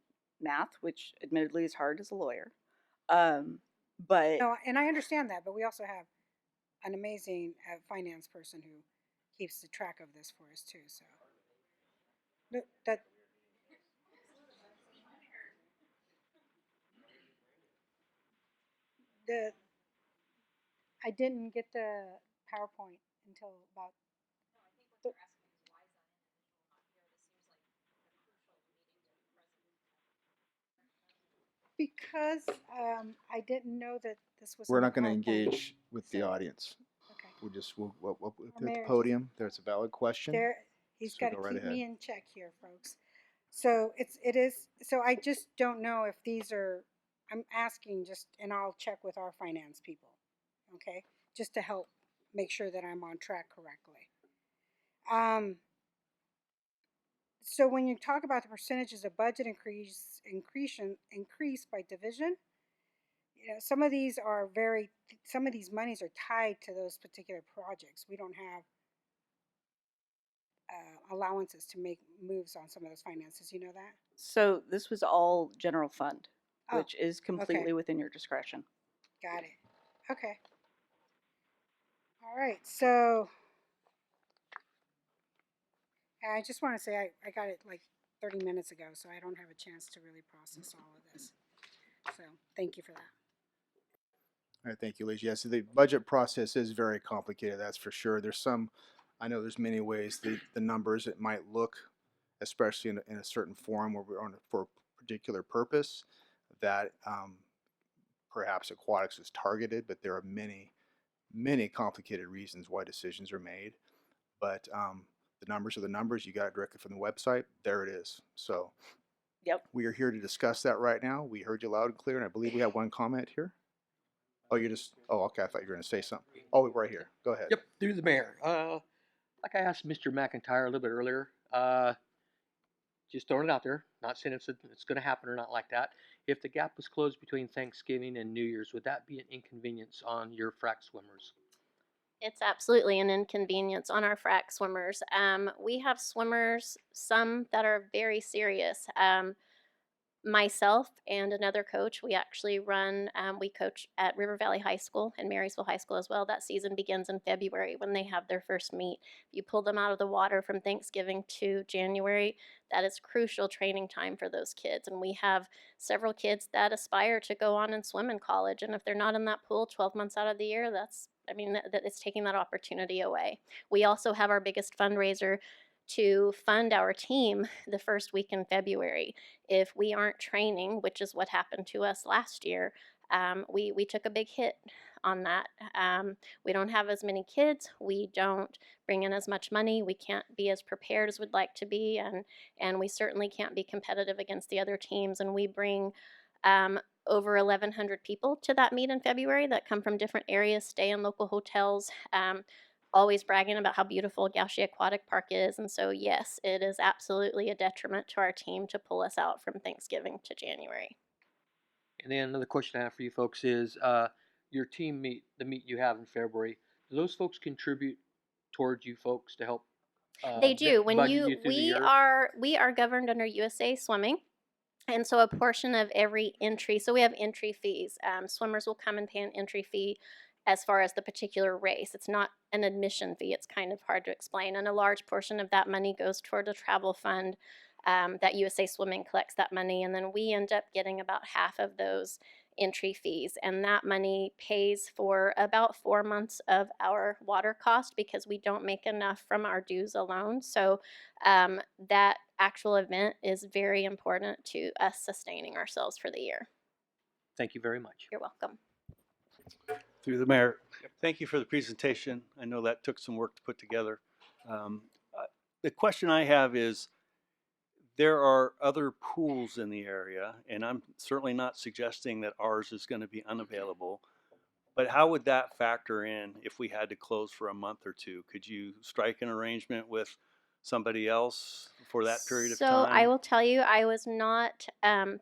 S8: math, which admittedly is hard as a lawyer. But
S4: No, and I understand that, but we also have an amazing finance person who keeps the track of this for us too. So that I didn't get the PowerPoint until about. Because I didn't know that this was.
S2: We're
S4: in the
S2: not going to
S4: PowerPoint.
S2: engage with the
S4: So-
S2: audience.
S4: Okay.
S2: We'll put at the
S4: Mayor,
S2: podium. There's a valid question.
S4: He's
S2: So
S4: got to
S2: go right
S4: keep me
S2: ahead.
S4: in check here, folks. So it is. So I just don't know if these are. I'm asking just, and I'll check with our finance people. Okay, just to help make sure that I'm on track correctly. So when you talk about the percentages of budget increase by division, some of these monies are tied to those particular projects. We don't have allowances to make moves on some of those finances. You know that?
S8: So this was all general fund,
S4: Oh,
S8: which is completely within your discretion.
S4: got it. Okay. All right. So I just want to say I got it like 30 minutes ago, so I don't have a chance to really process all of this. So thank you for that.
S2: All right, thank you, Liz. Yes, the budget process is very complicated, that's for sure. I know there's many ways the numbers it might look, especially in a certain form where we're on it for a particular purpose, that perhaps aquatics is targeted, but there are many complicated reasons why decisions are made. But the numbers are the numbers. You got it directly from the website. There it is. So
S8: Yep.
S2: we are here to discuss that right now. We heard you loud and clear, and I believe we have one comment here. Oh, okay. I thought you were going to say something. Oh, right here. Go ahead.
S3: Yep, through the mayor. Like I asked Mr. McIntyre a little bit earlier, just throwing it out there, not saying it's going to happen or not like that. If the gap was closed between Thanksgiving and New Year's, would that be an inconvenience on your frac swimmers?
S9: It's absolutely an inconvenience on our frac swimmers. We have swimmers, some that are very serious. Myself and another coach, we actually we coach at River Valley High School and Marysville High School as well. That season begins in February when they have their first meet. If you pull them out of the water from Thanksgiving to January, that is crucial training time for those kids. And we have several kids that aspire to go on and swim in college. And if they're not in that pool 12 months out of the year, it's taking that opportunity away. We also have our biggest fundraiser to fund our team the first week in February. If we aren't training, which is what happened to us last year, we took a big hit on that. We don't have as many kids. We don't bring in as much money. We can't be as prepared as we'd like to be, and we certainly can't be competitive against the other teams. And we bring over 1,100 people to that meet in February that come from different areas, stay in local hotels. Always bragging about how beautiful Gaucher Aquatic Park is. And so, yes, it is absolutely a detriment to our team to pull us out from Thanksgiving to January.
S3: And then another question I have for you folks is your team meet, the meet you have in February, do those folks contribute towards you folks to help?
S9: They do.
S3: We
S9: We are governed under USA Swimming. And so a portion of every entry, so we have entry fees. Swimmers will come and pay an entry fee as far as the particular race. It's not an admission fee. It's kind of hard to explain. And a large portion of that money goes toward a travel fund that USA Swimming collects that money. And then we end up getting about half of those entry fees. And that money pays for about 4 months of our water cost because we don't make enough from our dues alone. So that actual event is very important to us sustaining ourselves for the year.
S3: Thank you very much.
S9: You're welcome.
S6: Through the mayor. Thank you for the presentation. I know that took some work to put together. The question I have is, there are other pools in the area, and I'm certainly not suggesting that ours is going to be unavailable, but how would that factor in if we had to close for a month or two? Could you strike an arrangement with somebody else for that period of time?
S9: So I will tell you, I was not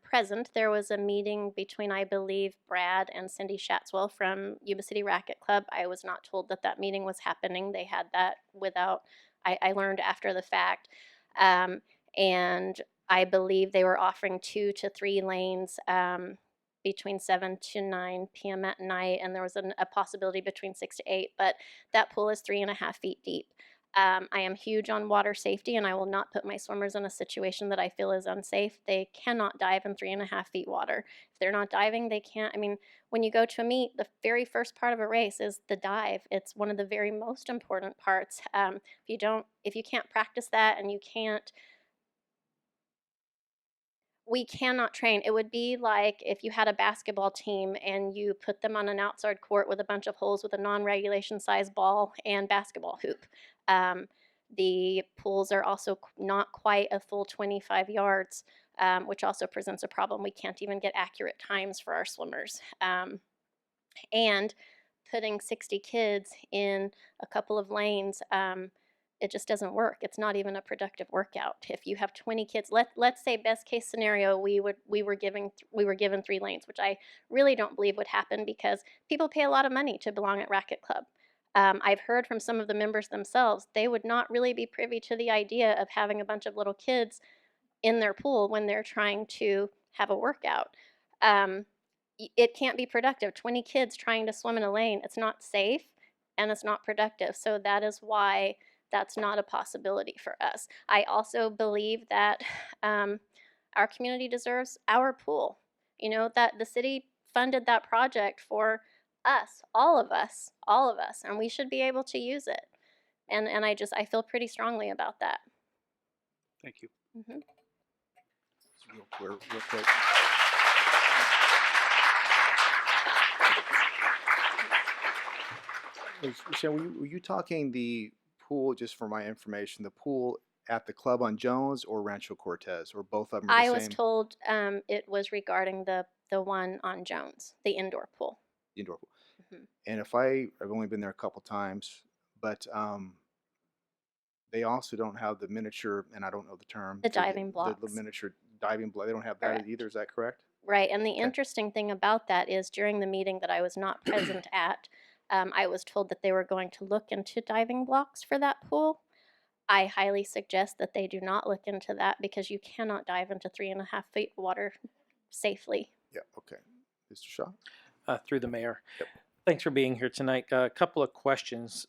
S9: present. There was a meeting between, I believe, Brad and Cindy Shatswell from Yuba City Racket Club. I was not told that that meeting was happening. They had that I learned after the fact. And I believe they were offering 2 to 3 lanes between 7 to 9 p.m. at night, and there was a possibility between 6 to 8, but that pool is 3.5 feet deep. I am huge on water safety, and I will not put my swimmers in a situation that I feel is unsafe. They cannot dive in 3.5 feet water. If they're not diving, they can't. I mean, when you go to a meet, the very first part of a race is the dive. It's one of the very most important parts. If you can't practice that and we cannot train. It would be like if you had a basketball team and you put them on an outside court with a bunch of holes with a non-regulation size ball and basketball hoop. The pools are also not quite a full 25 yards, which also presents a problem. We can't even get accurate times for our swimmers. And putting 60 kids in a couple of lanes, it just doesn't work. It's not even a productive workout. If you have 20 kids, let's say best case scenario, we were given 3 lanes, which I really don't believe would happen because people pay a lot of money to belong at Racket Club. I've heard from some of the members themselves, they would not really be privy to the idea of having a bunch of little kids in their pool when they're trying to have a workout. It can't be productive. 20 kids trying to swim in a lane, it's not safe and it's not productive. So that is why that's not a possibility for us. I also believe that our community deserves our pool. You know, that the city funded that project for us, all of us, and we should be able to use it. And I feel pretty strongly about that.
S6: Thank you.
S9: Mm-hmm.
S2: Real quick. Michelle, were you talking the pool, just for my information, the pool at the club on Jones or Rancho Cortez, or both of them are the
S9: I
S2: same?
S9: was told it was regarding the one on Jones, the indoor pool.
S2: Indoor pool.
S9: Mm-hmm.
S2: And I've only been there a couple times, but they also don't have the miniature, and I don't know the term.
S9: The diving blocks.
S2: The miniature diving block. They don't have that
S9: Correct.
S2: either. Is that correct?
S9: Right, and the
S2: Okay.
S9: interesting thing about that is during the meeting that I was not present at, I was told that they were going to look into diving blocks for that pool. I highly suggest that they do not look into that because you cannot dive into 3.5 feet water safely.
S2: Yeah. Okay. Mr. Shaw.
S7: Through the mayor.
S2: Yep.
S7: Thanks for being here tonight. A couple of questions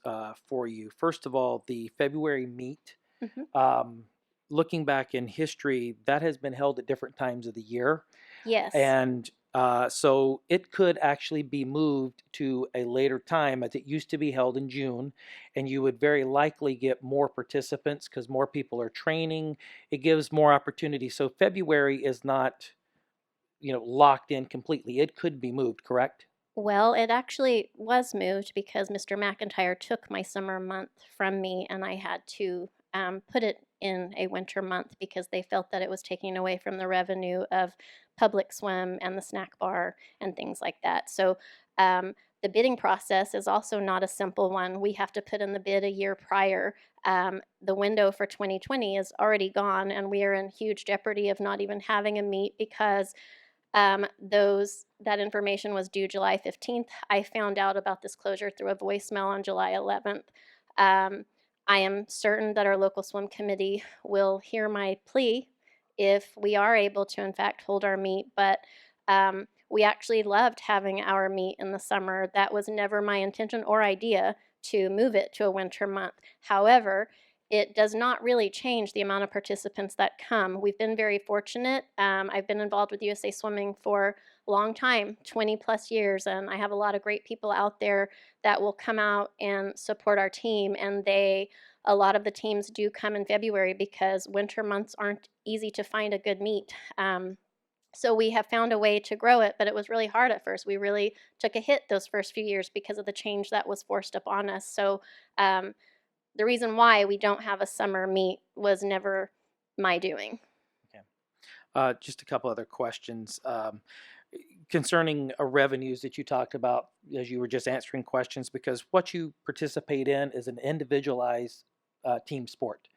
S7: for you. First of all, the February meet,
S9: Mm-hmm.
S7: looking back in history, that has been held at different times of the year.
S9: Yes.
S7: And so it could actually be moved to a later time, as it used to be held in June, and you would very likely get more participants because more people are training. It gives more opportunity. So February is not, locked in completely. It could be moved, correct?
S9: Well, it actually was moved because Mr. McIntyre took my summer month from me, and I had to put it in a winter month because they felt that it was taking away from the revenue of Public Swim and the snack bar and things like that. So the bidding process is also not a simple one. We have to put in the bid a year prior. The window for 2020 is already gone, and we are in huge jeopardy of not even having a meet because that information was due July 15th. I found out about this closure through a voicemail on July 11th. I am certain that our local swim committee will hear my plea if we are able to, in fact, hold our meet. But we actually loved having our meet in the summer. That was never my intention or idea to move it to a winter month. However, it does not really change the amount of participants that come. We've been very fortunate. I've been involved with USA Swimming for a long time, 20 plus years, and I have a lot of great people out there that will come out and support our team. And a lot of the teams do come in February because winter months aren't easy to find a good meet. So we have found a way to grow it, but it was really hard at first. We really took a hit those first few years because of the change that was forced upon us. So the reason why we don't have a summer meet was never my doing.
S7: Okay. Just a couple other questions. Concerning revenues that you talked about as you were just answering questions, because what you participate in is an individualized team sport.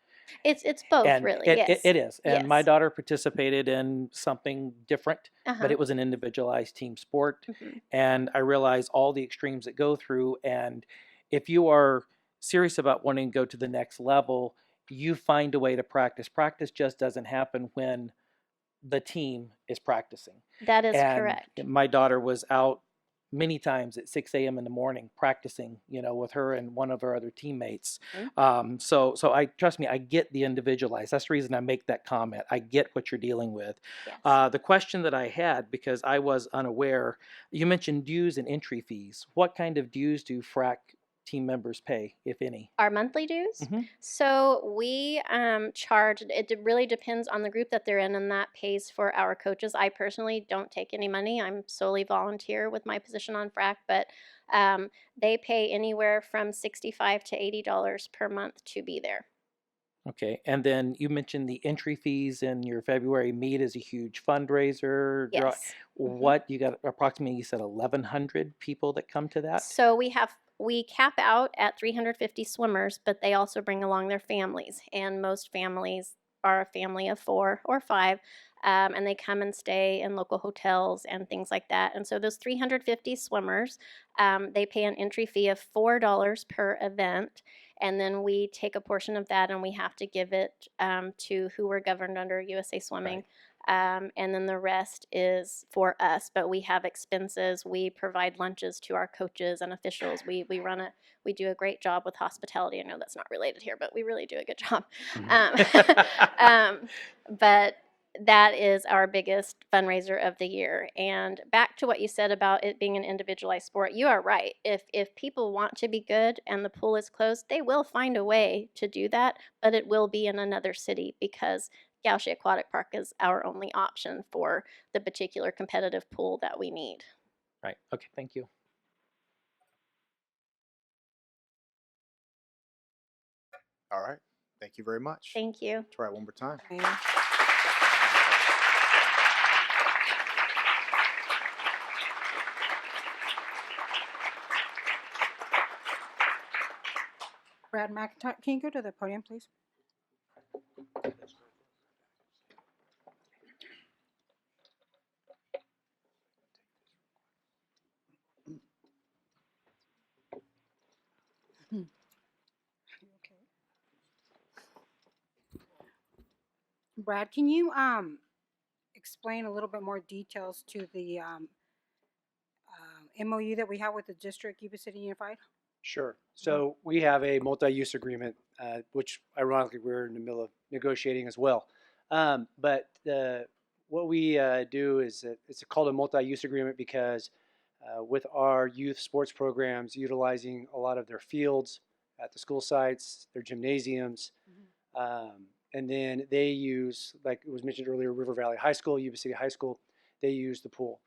S9: It's both,
S7: And
S9: really.
S7: it
S9: Yes.
S7: is. And my
S9: Yes.
S7: daughter participated in something different, but
S9: Uh-huh.
S7: it was an individualized team sport.
S9: Mhm.
S7: And I realize all the extremes that go through. And if you are serious about wanting to go to the next level, you find a way to practice. Practice just doesn't happen when the team is practicing.
S9: That is
S7: And
S9: correct.
S7: my daughter was out many times at 6 a.m. in the morning practicing, with her and one of her other teammates.
S9: Mhm.
S7: So I trust me, I get the individualized. That's the reason I make that comment. I get what you're dealing with.
S9: Yes.
S7: The question that I had, because I was unaware, you mentioned dues and entry fees. What kind of dues do FRAC team members pay, if any?
S9: Our monthly dues?
S7: Mhm.
S9: So we charge, really depends on the group that they're in, and that pays for our coaches. I personally don't take any money. I'm solely volunteer with my position on FRAC, but they pay anywhere from $65 to $80 per month to be there.
S7: Okay, and then you mentioned the entry fees in your February meet is a huge fundraiser.
S9: Yes. Mhm.
S7: What, you got approximately, you said 1,100 people that come to that?
S9: So we cap out at 350 swimmers, but they also bring along their families, and most families are a family of 4 or 5. and they come and stay in local hotels and things like that. And so those 350 swimmers, they pay an entry fee of $4 per event, and then we take a portion of that and we have to give it to who we're governed under, USA Swimming. And then the rest is for us, but we have expenses. We provide lunches to our coaches and officials. We do a great job with hospitality. I know that's not related here, but we really do a good job. But that is our biggest fundraiser of the year. And back to what you said about it being an individualized sport, you are right. If people want to be good and the pool is closed, they will find a way to do that, but it will be in another city because Gaucher Aquatic Park is our only option for the particular competitive pool that we need.
S7: Right. Okay. Thank you.
S2: All right. Thank you very much.
S9: Thank you.
S2: Try it one more time.
S4: Okay. Brad McIntyre, can you go to the podium, please? Okay. Brad, can you explain a little bit more details to the MOU that we have with the district, Yuba City Unified?
S1: Sure. So we have a multi-use agreement, which ironically we're in the middle of negotiating as well. But what we do is it's called a multi-use agreement because with our youth sports programs utilizing a lot of their fields at the school sites, their gymnasiums, and then they use, like it was mentioned earlier, River Valley High School, Yuba City High School, they use the pool.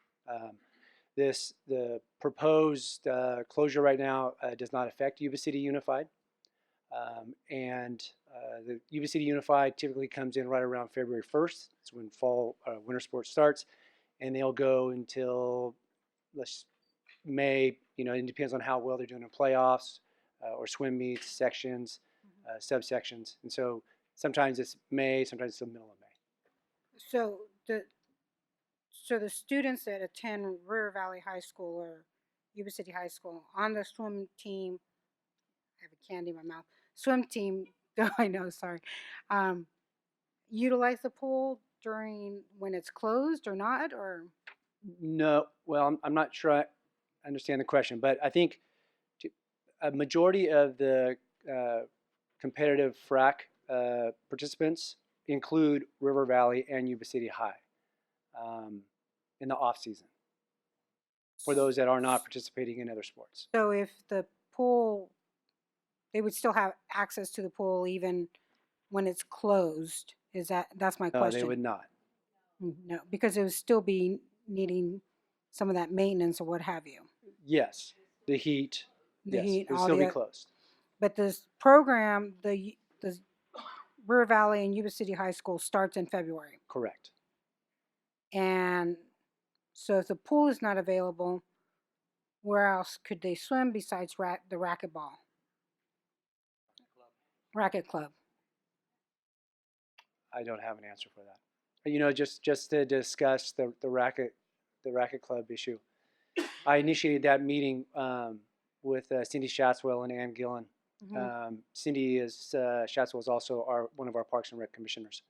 S1: The proposed closure right now does not affect Yuba City Unified, and the Yuba City Unified typically comes in right around February 1st. That's when fall winter sports starts, and they'll go until May. You know, it depends on how well they're doing in playoffs or swim meets, sections, subsections, and so sometimes it's May, sometimes it's the middle of May.
S4: So the students that attend River Valley High School or Yuba City High School on the swim team, I have a candy in my mouth, swim team, I know, sorry, utilize the pool during when it's closed or not, or?
S1: No, well, I'm not sure I understand the question, but I think a majority of the competitive frac participants include River Valley and Yuba City High in the off season for those that are not participating in other sports.
S4: So if the pool, they would still have access to the pool even when it's closed? That's my
S1: No,
S4: question?
S1: they would not.
S4: No, because it would still be needing some of that maintenance or what have you.
S1: Yes, the heat.
S4: The
S1: yes,
S4: heat,
S1: it would
S4: all
S1: still be
S4: the-
S1: closed.
S4: But this program, the River Valley and Yuba City High School starts in February.
S1: Correct.
S4: And so if the pool is not available, where else could they swim besides the racquetball? Racket club.
S1: I don't have an answer for that. You know, just to discuss the racket club issue. I initiated that meeting with Cindy Shatswell and Ann Gillen. Cindy Shatswell is also one of our Parks and Rec commissioners.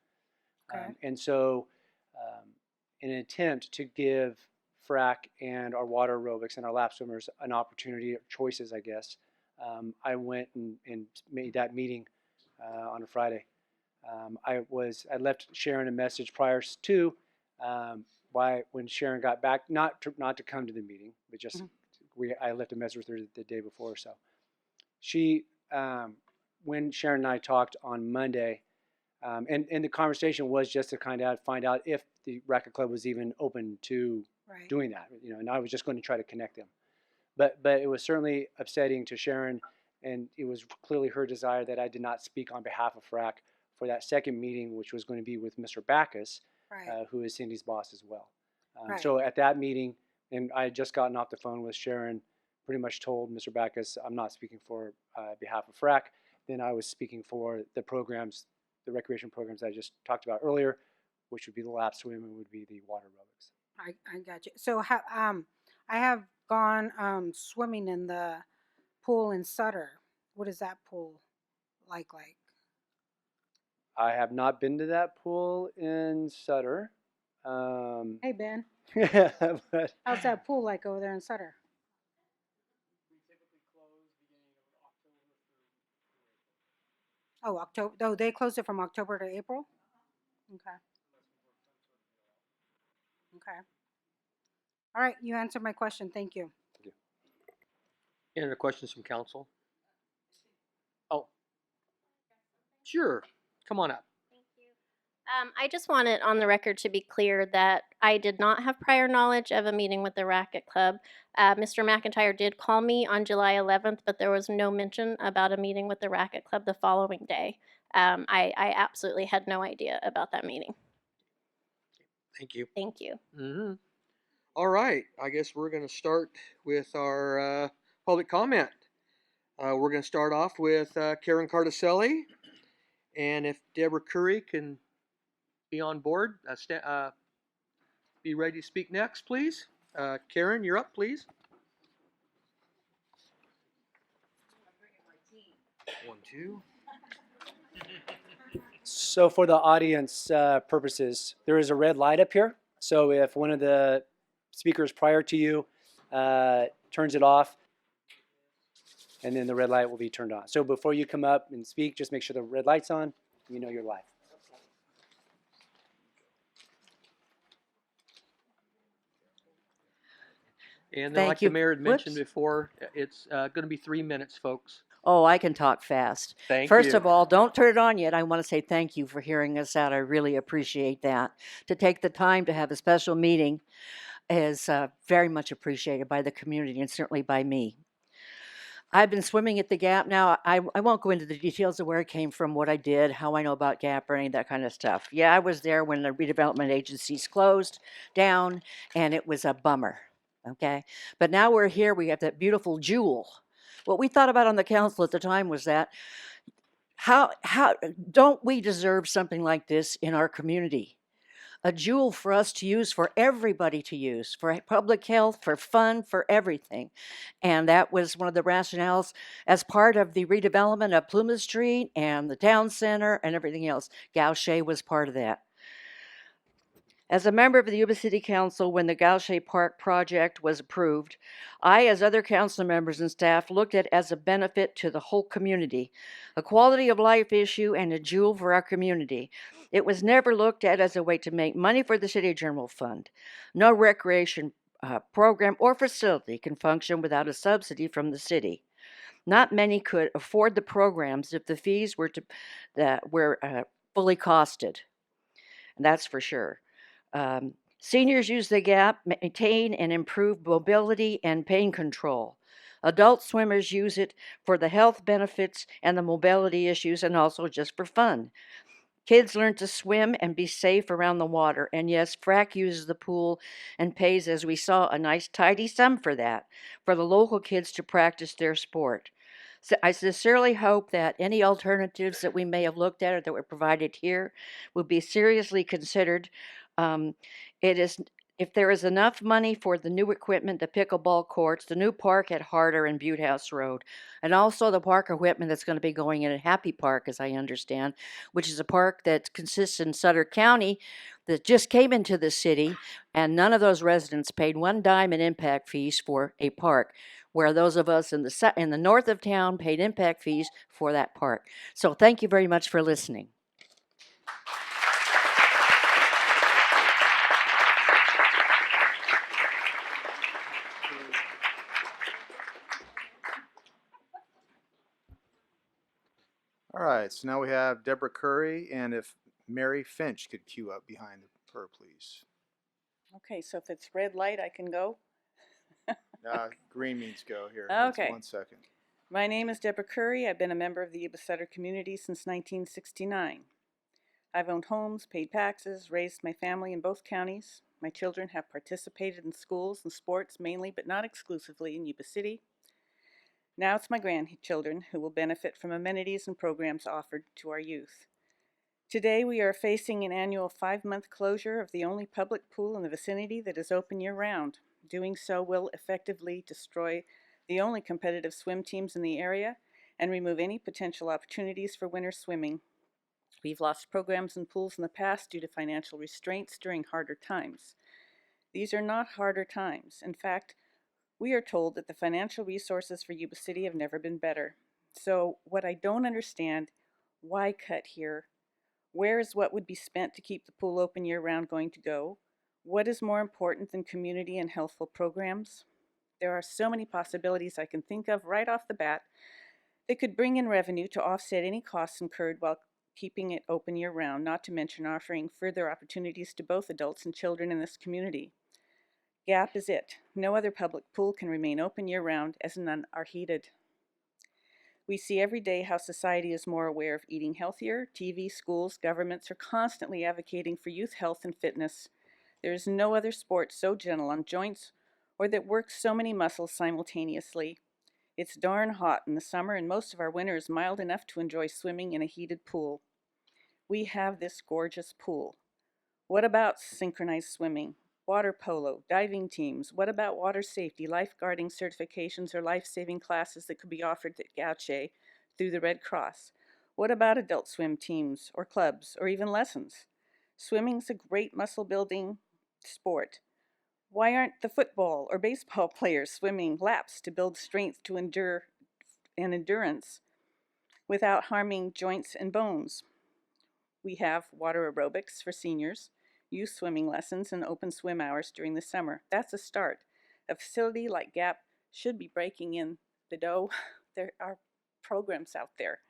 S4: Okay.
S1: And so in an attempt to give frac and our water aerobics and our lap swimmers an opportunity, or choices, I guess, I went and made that meeting on a Friday. I left Sharon a message prior to when Sharon got back, not to come to the meeting, but just I left a message with her the day before or so. She, when Sharon and I talked on Monday, and the conversation was just to kind of find out if the racket club was even open to doing that, you know, and I was just going to try to connect them. But it was certainly upsetting to Sharon, and it was clearly her desire that I did not speak on behalf of FRAC for that second meeting, which was going to be with Mr. Backus, who is Cindy's boss as well. So at that meeting, and I had just gotten off the phone with Sharon, pretty much told Mr. Backus I'm not speaking for behalf of FRAC. Then I was speaking for the programs, the recreation programs I just talked about earlier, which would be the lap swim and would be the water aerobics.
S4: I got you. So I have gone swimming in the pool in Sutter. What is that pool like?
S1: I have not been to that pool in Sutter.
S4: Hey Ben,
S1: But
S4: how's that pool like over there in Sutter? Oh, October. Oh, they closed it from October to April. Okay. Okay. All right, you answered my question. Thank you.
S3: Any other questions from council? Oh, sure. Come on up.
S9: Thank you. I just want it on the record to be clear that I did not have prior knowledge of a meeting with the Racket Club. Mr. McIntyre did call me on July 11th, but there was no mention about a meeting with the Racket Club the following day. I absolutely had no idea about that meeting.
S3: Thank you.
S9: Thank you.
S3: Mm-hmm. All right. I guess we're going to start with our public comment. We're going to start off with Karen Cardacelli. And if Deborah Curry can be on board, be ready to speak next, please. Karen, you're up, please. 1, 2.
S1: So for the audience purposes, there is a red light up here. So if one of the speakers prior to you turns it off, and then the red light will be turned on. So before you come up and speak, just make sure the red light's on. You know you're live.
S3: And then,
S10: Thank
S3: like
S10: you.
S3: the mayor had mentioned
S10: Whoops.
S3: before, it's going to be 3 minutes, folks.
S10: Oh, I can talk fast.
S3: Thank
S10: First
S3: you.
S10: of all, don't turn it on yet. I want to say thank you for hearing us out. I really appreciate that. To take the time to have a special meeting is very much appreciated by the community and certainly by me. I've been swimming at the Gap now. I won't go into the details of where it came from, what I did, how I know about Gap or any of that kind of stuff. Yeah, I was there when the redevelopment agencies closed down, and it was a bummer. Okay, but now we're here. We have that beautiful jewel. What we thought about on the council at the time was that how don't we deserve something like this in our community? A jewel for us to use, for everybody to use, for public health, for fun, for everything. And that was one of the rationales as part of the redevelopment of Plymouth Street and the town center and everything else. Gaucher was part of that. As a member of the Yuba City Council, when the Gaucher Park project was approved, I, as other council members and staff, looked at it as a benefit to the whole community, a quality of life issue and a jewel for our community. It was never looked at as a way to make money for the city general fund. No recreation program or facility can function without a subsidy from the city. Not many could afford the programs if the fees were fully costed. And that's for sure. Seniors use the Gap, maintain and improve mobility and pain control. Adult swimmers use it for the health benefits and the mobility issues and also just for fun. Kids learn to swim and be safe around the water. And yes, FRAC uses the pool and pays, as we saw, a nice tidy sum for that, for the local kids to practice their sport. So I sincerely hope that any alternatives that we may have looked at or that were provided here will be seriously considered. If there is enough money for the new equipment, the pickleball courts, the new park at Harder and Butte House Road, and also the park equipment that's going to be going in at Happy Park, as I understand, which is a park that consists in Sutter County that just came into the city, and none of those residents paid one dime in impact fees for a park, where those of us in the north of town paid impact fees for that park. So thank you very much for listening.
S2: All right, so now we have Deborah Curry, and if Mary Finch could queue up behind her, please.
S8: Okay, so if it's red light, I can go.
S2: Green means go here.
S8: Okay.
S2: 1 second.
S8: My name is Deborah Curry. I've been a member of the Yuba City community since 1969. I've owned homes, paid taxes, raised my family in both counties. My children have participated in schools and sports mainly, but not exclusively, in Yuba City. Now it's my grandchildren who will benefit from amenities and programs offered to our youth. Today, we are facing an annual 5-month closure of the only public pool in the vicinity that is open year-round. Doing so will effectively destroy the only competitive swim teams in the area and remove any potential opportunities for winter swimming. We've lost programs and pools in the past due to financial restraints during harder times. These are not harder times. In fact, we are told that the financial resources for Yuba City have never been better. So what I don't understand, why cut here? Where is what would be spent to keep the pool open year-round going to go? What is more important than community and healthful programs? There are so many possibilities I can think of right off the bat that could bring in revenue to offset any costs incurred while keeping it open year-round, not to mention offering further opportunities to both adults and children in this community. Gap is it. No other public pool can remain open year-round, as none are heated. We see every day how society is more aware of eating healthier. TV, schools, governments are constantly advocating for youth health and fitness. There is no other sport so gentle on joints or that works so many muscles simultaneously. It's darn hot in the summer, and most of our winter is mild enough to enjoy swimming in a heated pool. We have this gorgeous pool. What about synchronized swimming, water polo, diving teams? What about water safety, lifeguarding certifications, or life-saving classes that could be offered at Gauche through the Red Cross? What about adult swim teams or clubs or even lessons? Swimming's a great muscle-building sport. Why aren't the football or baseball players swimming laps to build strength to endure and endurance without harming joints and bones? We have water aerobics for seniors, youth swimming lessons, and open swim hours during the summer. That's a start. A facility like GAP should be breaking in the dough. There are programs out there.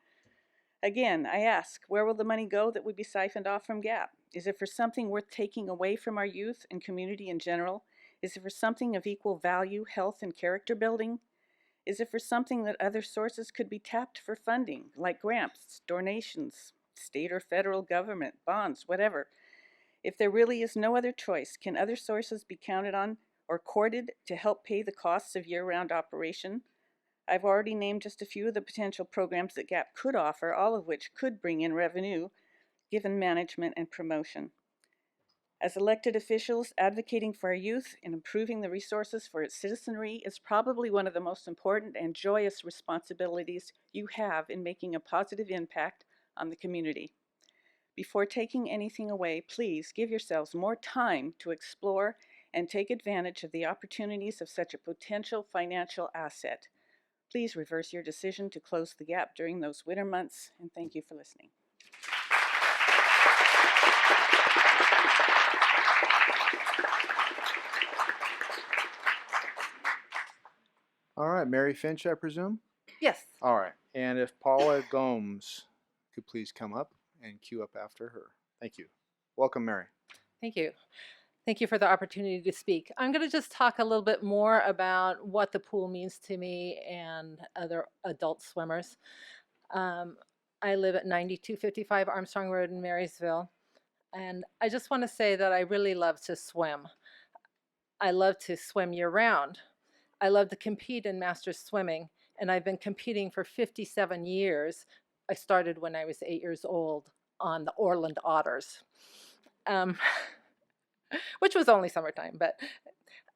S8: Again, I ask, where will the money go that would be siphoned off from GAP? Is it for something worth taking away from our youth and community in general? Is it for something of equal value, health, and character building? Is it for something that other sources could be tapped for funding, like grants, donations, state or federal government, bonds, whatever? If there really is no other choice, can other sources be counted on or courted to help pay the costs of year-round operation? I've already named just a few of the potential programs that GAP could offer, all of which could bring in revenue, given management and promotion. As elected officials, advocating for our youth and improving the resources for its citizenry is probably one of the most important and joyous responsibilities you have in making a positive impact on the community. Before taking anything away, please give yourselves more time to explore and take advantage of the opportunities of such a potential financial asset. Please reverse your decision to close the gap during those winter months, and thank you for listening.
S2: All right, Mary Finch, I presume?
S11: Yes.
S2: All right, and if Paula Gomes could please come up and queue up after her. Thank you. Welcome, Mary.
S11: Thank you. Thank you for the opportunity to speak. I'm going to just talk a little bit more about what the pool means to me and other adult swimmers. I live at 9255 Armstrong Road in Marysville, and I just want to say that I really love to swim. I love to swim year-round. I love to compete in masters swimming, and I've been competing for 57 years. I started when I was 8 years old on the Orland Otters, which was only summertime. But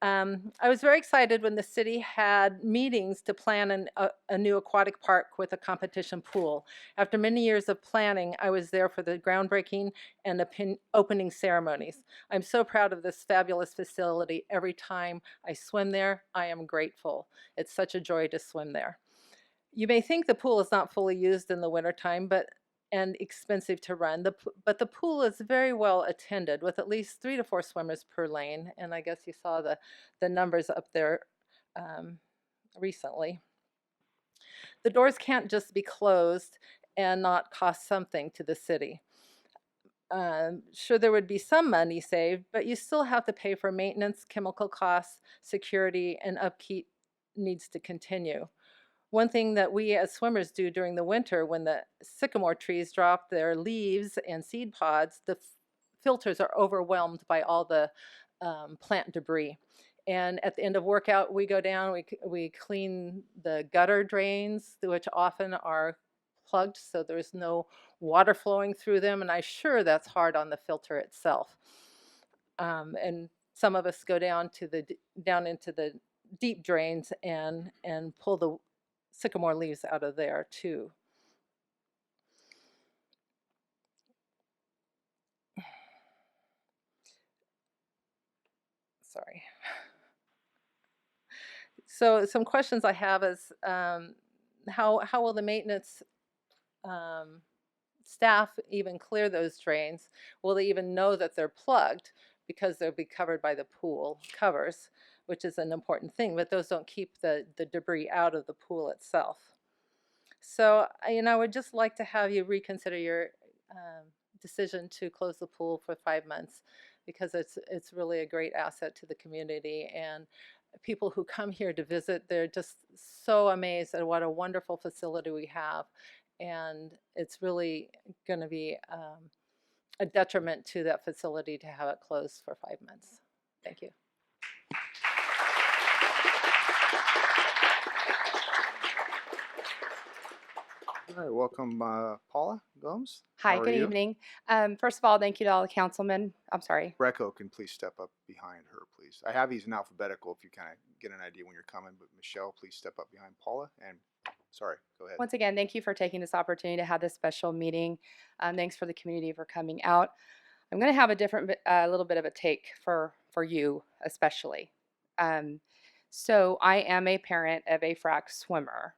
S11: I was very excited when the city had meetings to plan a new aquatic park with a competition pool. After many years of planning, I was there for the groundbreaking and opening ceremonies. I'm so proud of this fabulous facility. Every time I swim there, I am grateful. It's such a joy to swim there. You may think the pool is not fully used in the wintertime, and expensive to run, but the pool is very well attended with at least 3 to 4 swimmers per lane, and I guess you saw the numbers up there recently. The doors can't just be closed and not cost something to the city. Sure, there would be some money saved, but you still have to pay for maintenance, chemical costs, security, and upkeep needs to continue. One thing that we as swimmers do during the winter when the sycamore trees drop their leaves and seed pods, the filters are overwhelmed by all the plant debris. And at the end of workout, we go down, we clean the gutter drains, which often are plugged, so there's no water flowing through them, and I'm sure that's hard on the filter itself. And some of us go down into the deep drains and pull the sycamore leaves out of there too. Sorry. So some questions I have is how will the maintenance staff even clear those drains? Will they even know that they're plugged because they'll be covered by the pool covers, which is an important thing, but those don't keep the debris out of the pool itself. So, I would just like to have you reconsider your decision to close the pool for 5 months, because it's really a great asset to the community, and people who come here to visit, they're just so amazed at what a wonderful facility we have, and it's really going to be a detriment to that facility to have it closed for 5 months. Thank you.
S2: All right, welcome, Paula Gomes.
S12: Hi,
S2: How are
S12: good
S2: you?
S12: evening. First of all, thank you to all the councilmen. I'm sorry.
S2: Greco can please step up behind her, please. I have these in alphabetical if you kind of get an idea when you're coming, but Michelle, please step up behind Paula. And sorry, go ahead.
S12: Once again, thank you for taking this opportunity to have this special meeting. Thanks for the community for coming out. I'm going to have a different, little bit of a take for you, especially. So I am a parent of a frac swimmer.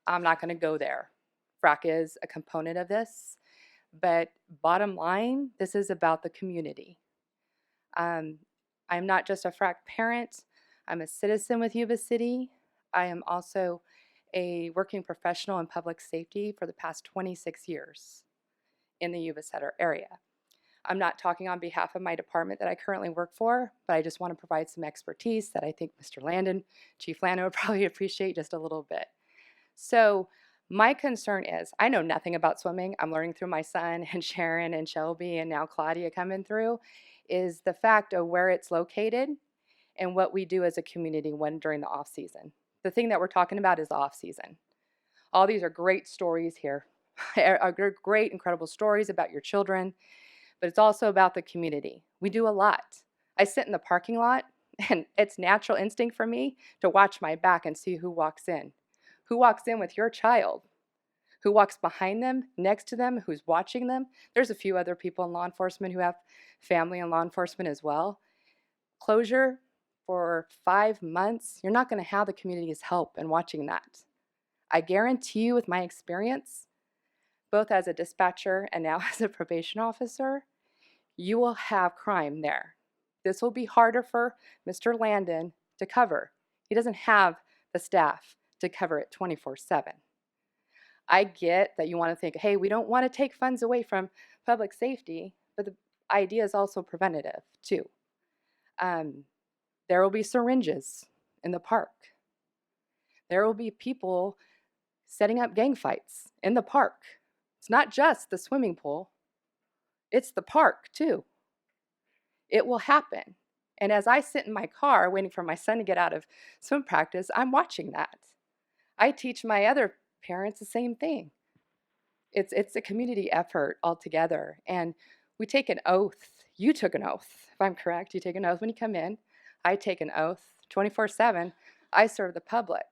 S12: I'm not going to go there. Frac is a component of this, but bottom line, this is about the community. I'm not just a frac parent. I'm a citizen with Yuba City. I am also a working professional in public safety for the past 26 years in the Yuba City area. I'm not talking on behalf of my department that I currently work for, but I just want to provide some expertise that I think Mr. Landon, Chief Landon, would probably appreciate just a little bit. So my concern is, I know nothing about swimming. I'm learning through my son and Sharon and Shelby and now Claudia coming through, is the fact of where it's located and what we do as a community when during the off season. The thing that we're talking about is the off season. All these are great stories here, are great, incredible stories about your children, but it's also about the community. We do a lot. I sit in the parking lot, and it's natural instinct for me to watch my back and see who walks in. Who walks in with your child? Who walks behind them, next to them, who's watching them? There's a few other people in law enforcement who have family in law enforcement as well. Closure for 5 months, you're not going to have the community's help in watching that. I guarantee you, with my experience, both as a dispatcher and now as a probation officer, you will have crime there. This will be harder for Mr. Landon to cover. He doesn't have the staff to cover it 24/7. I get that you want to think, hey, we don't want to take funds away from public safety, but the idea is also preventative too. There will be syringes in the park. There will be people setting up gang fights in the park. It's not just the swimming pool, it's the park too. It will happen. And as I sit in my car waiting for my son to get out of swim practice, I'm watching that. I teach my other parents the same thing. It's a community effort altogether. And we take an oath. You took an oath, if I'm correct. You take an oath when you come in. I take an oath 24/7. I serve the public.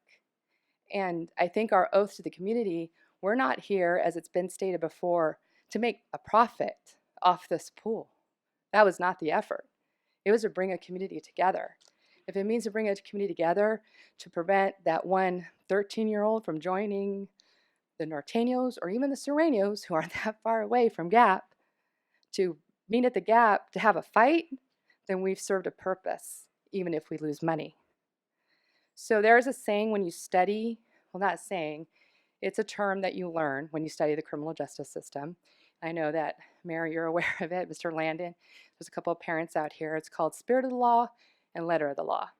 S12: And I think our oath to the community, we're not here, as it's been stated before, to make a profit off this pool. That was not the effort. It was to bring a community together. If it means to bring a community together to prevent that one 13-year-old from joining the Norteños or even the Sureños, who aren't that far away from Gap, to meet at the Gap to have a fight, then we've served a purpose, even if we lose money. So there's a saying when you study, well, not a saying, it's a term that you learn when you study the criminal justice system. I know that, Mary, you're aware of it, Mr. Landon. There's a couple of parents out here. It's called spirit of the law and letter of the law.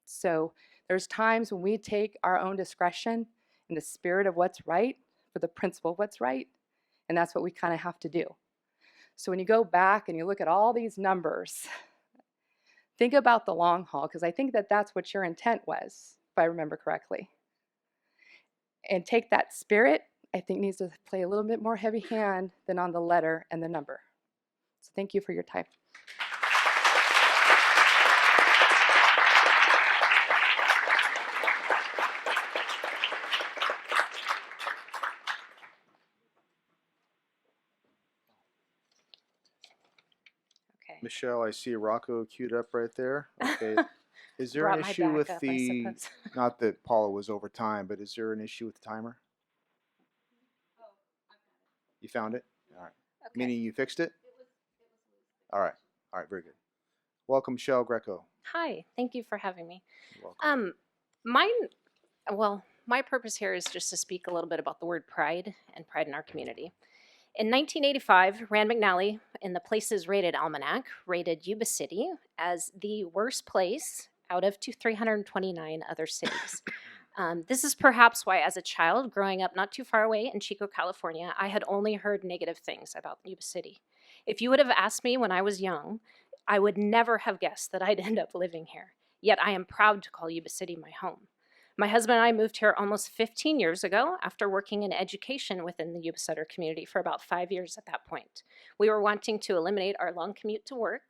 S12: So there's times when we take our own discretion in the spirit of what's right for the principle of what's right, and that's what we kind of have to do. So when you go back and you look at all these numbers, think about the long haul, because I think that that's what your intent was, if I remember correctly. And take that spirit I think needs to play a little bit more heavy hand than on the letter and the number. So thank you for your time.
S13: Okay.
S2: Michelle, I see Rocco queued up right there. Okay. Is there
S13: Brought
S2: an
S13: my
S2: issue with
S13: backup, I
S2: the,
S13: suppose.
S2: not that Paula was over time, but is there an issue with the timer? You found it? All right.
S13: Okay.
S2: Meaning you fixed it? All right. All right. Very good. Welcome, Michelle Greco.
S13: Hi, thank you for having me.
S2: You're welcome.
S13: My purpose here is just to speak a little bit about the word pride and pride in our community. In 1985, Rand McNally, in the Places Rated Almanac, rated Yuba City as the worst place out of 329 other cities. This is perhaps why, as a child growing up not too far away in Chico, California, I had only heard negative things about Yuba City. If you would have asked me when I was young, I would never have guessed that I'd end up living here. Yet I am proud to call Yuba City my home. My husband and I moved here almost 15 years ago after working in education within the Yuba Sutter community for about 5 years at that point. We were wanting to eliminate our long commute to work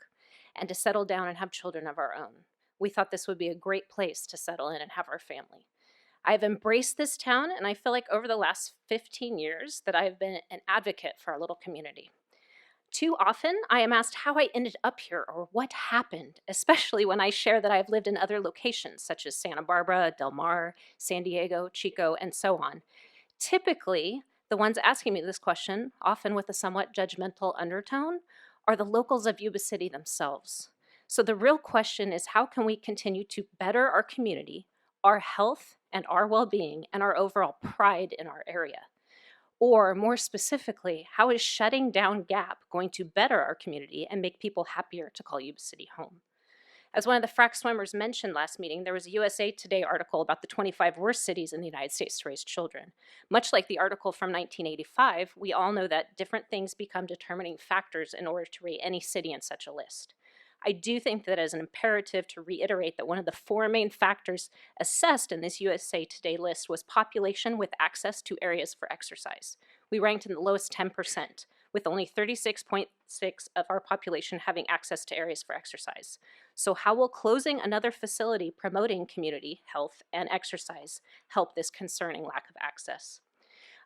S13: and to settle down and have children of our own. We thought this would be a great place to settle in and have our family. I've embraced this town, and I feel like over the last 15 years that I've been an advocate for our little community. Too often, I am asked how I ended up here or what happened, especially when I share that I've lived in other locations such as Santa Barbara, Del Mar, San Diego, Chico, and so on. Typically, the ones asking me this question, often with a somewhat judgmental undertone, are the locals of Yuba City themselves. So the real question is, how can we continue to better our community, our health and our well-being, and our overall pride in our area? Or more specifically, how is shutting down Gap going to better our community and make people happier to call Yuba City home? As one of the frac swimmers mentioned last meeting, there was a USA Today article about the 25 worst cities in the United States to raise children. Much like the article from 1985, we all know that different things become determining factors in order to rate any city in such a list. I do think that it is an imperative to reiterate that one of the 4 main factors assessed in this USA Today list was population with access to areas for exercise. We ranked in the lowest 10%, with only 36.6% of our population having access to areas for exercise. So how will closing another facility promoting community health and exercise help this concerning lack of access?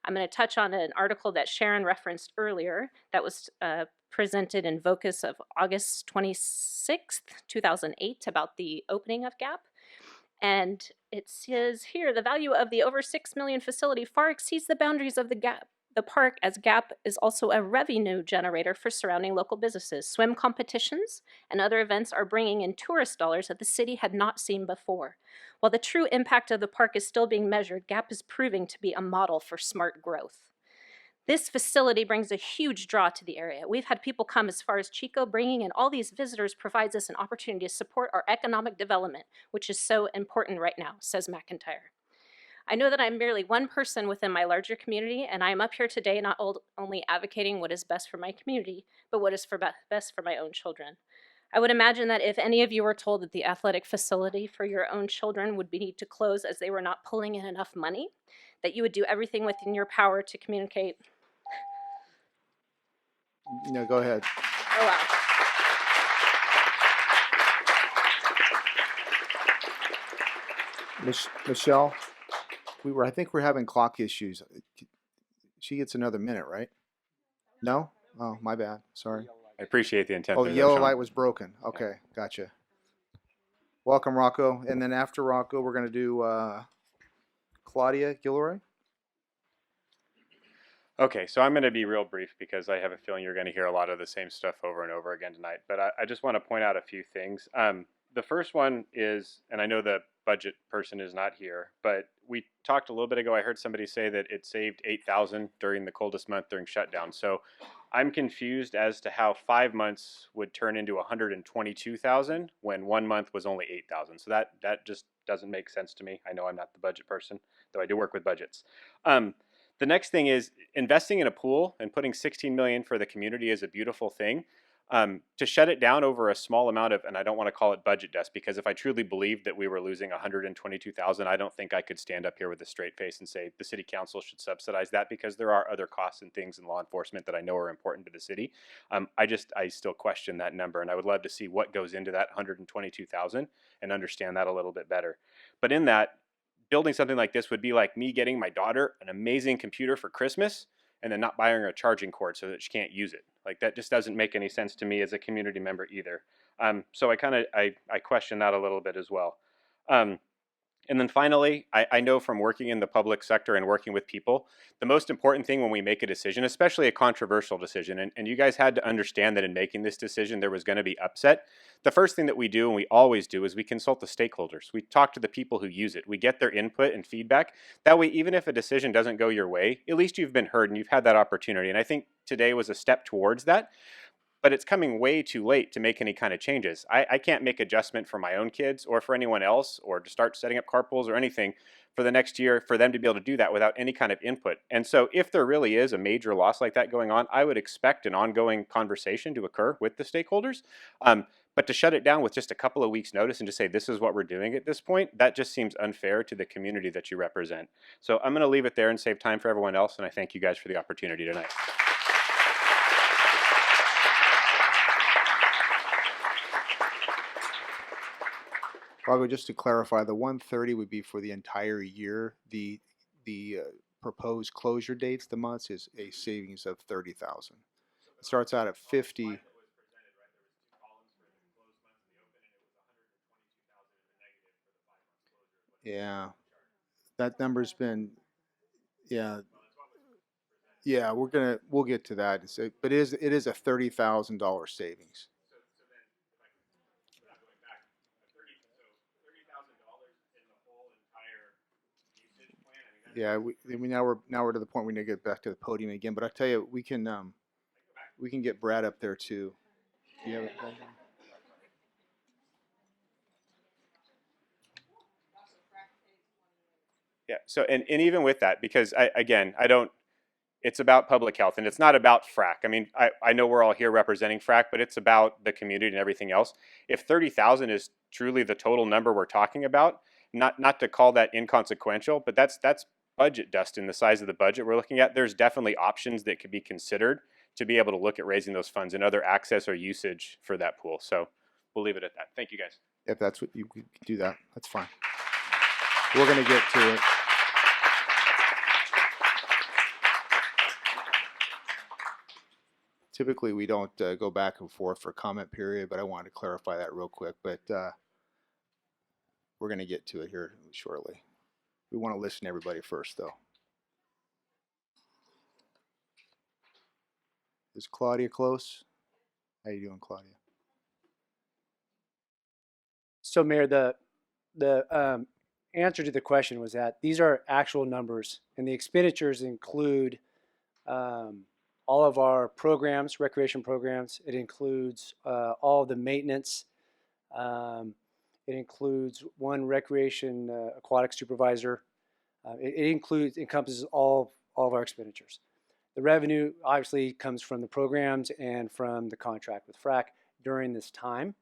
S13: I'm going to touch on an article that Sharon referenced earlier that was presented in Vocus of August 26th, 2008 about the opening of Gap. And it says here, the value of the over 6 million facility far exceeds the boundaries of the park, as Gap is also a revenue generator for surrounding local businesses. Swim competitions and other events are bringing in tourist dollars that the city had not seen before. While the true impact of the park is still being measured, Gap is proving to be a model for smart growth. This facility brings a huge draw to the area. We've had people come as far as Chico. Bringing in all these visitors provides us an opportunity to support our economic development, which is so important right now, says McIntyre. I know that I'm merely one person within my larger community, and I am up here today not only advocating what is best for my community, but what is best for my own children. I would imagine that if any of you were told that the athletic facility for your own children would need to close as they were not pulling in enough money, that you would do everything within your power to communicate.
S2: No, go ahead.
S13: Oh, wow.
S2: Michelle, I think we're having clock issues. She gets another minute, right? No? Oh, my bad. Sorry.
S14: I appreciate the intent.
S2: Oh,
S14: there,
S2: the yellow
S14: Sean.
S2: light was broken. Okay, gotcha. Welcome, Rocco. And then after Rocco, we're going to do Claudia Gilroy.
S14: Okay, so I'm going to be real brief because I have a feeling you're going to hear a lot of the same stuff over and over again tonight. But I just want to point out a few things. The first one is, and I know the budget person is not here, but we talked a little bit ago. I heard somebody say that it saved $8,000 during the coldest month during shutdown. So I'm confused as to how 5 months would turn into $122,000 when 1 month was only $8,000. So that just doesn't make sense to me. I know I'm not the budget person, though I do work with budgets. The next thing is investing in a pool and putting $16 million for the community is a beautiful thing. To shut it down over a small amount of, and I don't want to call it budget dust, because if I truly believed that we were losing 122,000, I don't think I could stand up here with a straight face and say the city council should subsidize that, because there are other costs and things in law enforcement that I know are important to the city. I still question that number, and I would love to see what goes into that 122,000 and understand that a little bit better. But in that, building something like this would be like me getting my daughter an amazing computer for Christmas and then not buying her a charging cord so that she can't use it. Like, that just doesn't make any sense to me as a community member either. So I question that a little bit as well. And then finally, I know from working in the public sector and working with people, the most important thing when we make a decision, especially a controversial decision, and you guys had to understand that in making this decision, there was going to be upset. The first thing that we do, and we always do, is we consult the stakeholders. We talk to the people who use it. We get their input and feedback. That way, even if a decision doesn't go your way, at least you've been heard and you've had that opportunity. And I think today was a step towards that. But it's coming way too late to make any kind of changes. I can't make adjustment for my own kids or for anyone else, or to start setting up carpools or anything for the next year for them to be able to do that without any kind of input. And so if there really is a major loss like that going on, I would expect an ongoing conversation to occur with the stakeholders. But to shut it down with just a couple of weeks notice and just say, this is what we're doing at this point, that just seems unfair to the community that you represent. So I'm going to leave it there and save time for everyone else. And I thank you guys for the opportunity tonight.
S2: Rago, just to clarify, the 130 would be for the entire year. The proposed closure dates, the months, is a savings of 30,000. It starts out at 50. Yeah, that number's been, yeah, we'll get to that. But it is a $30,000 savings. Yeah, now we're to the point we need to get back to the podium again. But I tell you, we can get Brad up there too. Do you have it, Brad?
S14: Yeah. So, and even with that, because it's about public health and it's not about frack. I mean, I know we're all here representing frack, but it's about the community and everything else. If 30,000 is truly the total number we're talking about, not to call that inconsequential, but that's budget dust in the size of the budget we're looking at. There's definitely options that could be considered to be able to look at raising those funds and other access or usage for that pool. So we'll leave it at that. Thank you, guys.
S2: If that's what you can do, that that's fine. We're going to get to it. Typically, we don't go back and forth for comment period, but I wanted to clarify that real quick. But we're going to get to it here shortly. We want to listen to everybody first, though. Is Claudia close? How you doing, Claudia?
S1: So, Mayor, the answer to the question was that these are actual numbers, and the expenditures include all of our programs, recreation programs. It includes all of the maintenance. It includes one recreation aquatic supervisor. It encompasses all of our expenditures. The revenue obviously comes from the programs and from the contract with FRAC during this time.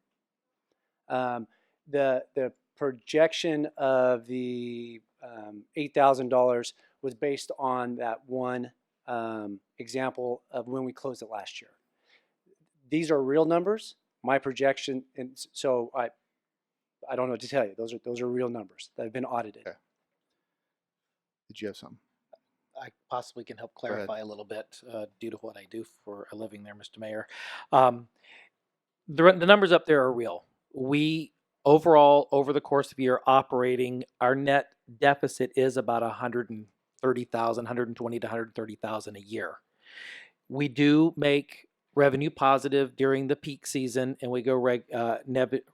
S1: The projection of the $8,000 was based on that one example of when we closed it last year. These are real numbers. My projection, and so I don't know what to tell you. Those are real numbers that have been audited.
S2: Okay. Did you have something?
S7: I possibly can help clarify a little bit due to what I do for a living there, Mr. Mayor. The numbers up there are real. We overall, over the course of the year operating, our net deficit is about 130,000, 120 to 130,000 a year. We do make revenue positive during the peak season, and we go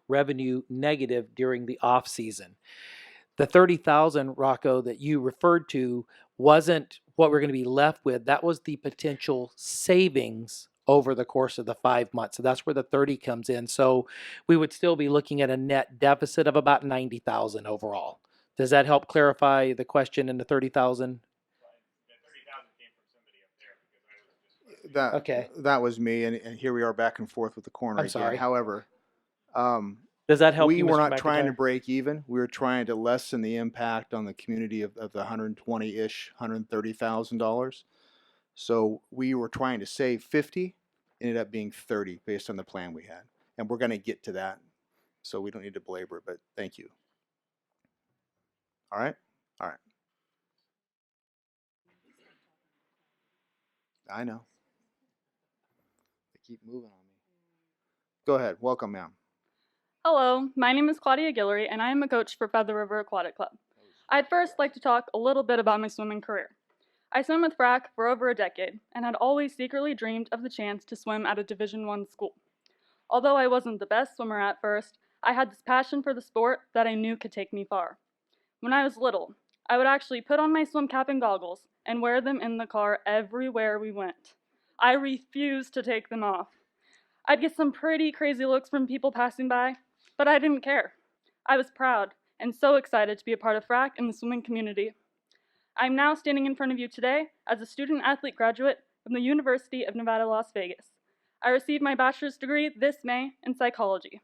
S7: revenue negative during the off season. The 30,000, Rocco, that you referred to wasn't what we're going to be left with. That was the potential savings over the course of the 5 months. So that's where the 30 comes in. So we would still be looking at a net deficit of about 90,000 overall. Does that help clarify the question in the 30,000? Okay.
S2: That was me, and here we are back and forth with the corner
S7: I'm
S2: again.
S7: sorry.
S2: However,
S7: Does that help
S2: we
S7: you,
S2: were
S7: Mr.
S2: not trying to
S7: McIntyre?
S2: break even. We were trying to lessen the impact on the community of the $120-ish, $130,000. So we were trying to save 50, ended up being 30 based on the plan we had. And we're going to get to that. So we don't need to belabor it, but thank you. All right? All right. I know. They keep moving on me. Go ahead. Welcome, ma'am.
S15: Hello, my name is Claudia Guillory, and I am a coach for Feather River Aquatic Club. I'd first like to talk a little bit about my swimming career. I swam with FRAC for over a decade, and had always secretly dreamed of the chance to swim at a Division I school. Although I wasn't the best swimmer at first, I had this passion for the sport that I knew could take me far. When I was little, I would actually put on my swim cap and goggles and wear them in the car everywhere we went. I refused to take them off. I'd get some pretty crazy looks from people passing by, but I didn't care. I was proud and so excited to be a part of FRAC and the swimming community. I'm now standing in front of you today as a student-athlete graduate from the University of Nevada, Las Vegas. I received my bachelor's degree this May in psychology.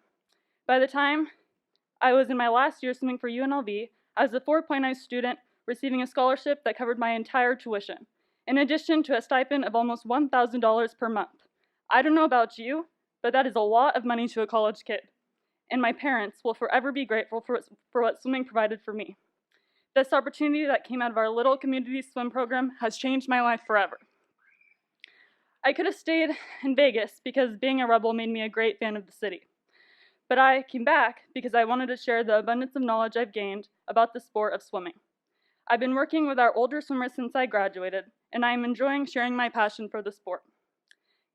S15: By the time I was in my last year swimming for UNLV, I was a 4.0 student receiving a scholarship that covered my entire tuition, in addition to a stipend of almost $1,000 per month. I don't know about you, but that is a lot of money to a college kid, and my parents will forever be grateful for what swimming provided for me. This opportunity that came out of our little community swim program has changed my life forever. I could have stayed in Vegas because being a rebel made me a great fan of the city. But I came back because I wanted to share the abundance of knowledge I've gained about the sport of swimming. I've been working with our older swimmers since I graduated, and I am enjoying sharing my passion for the sport.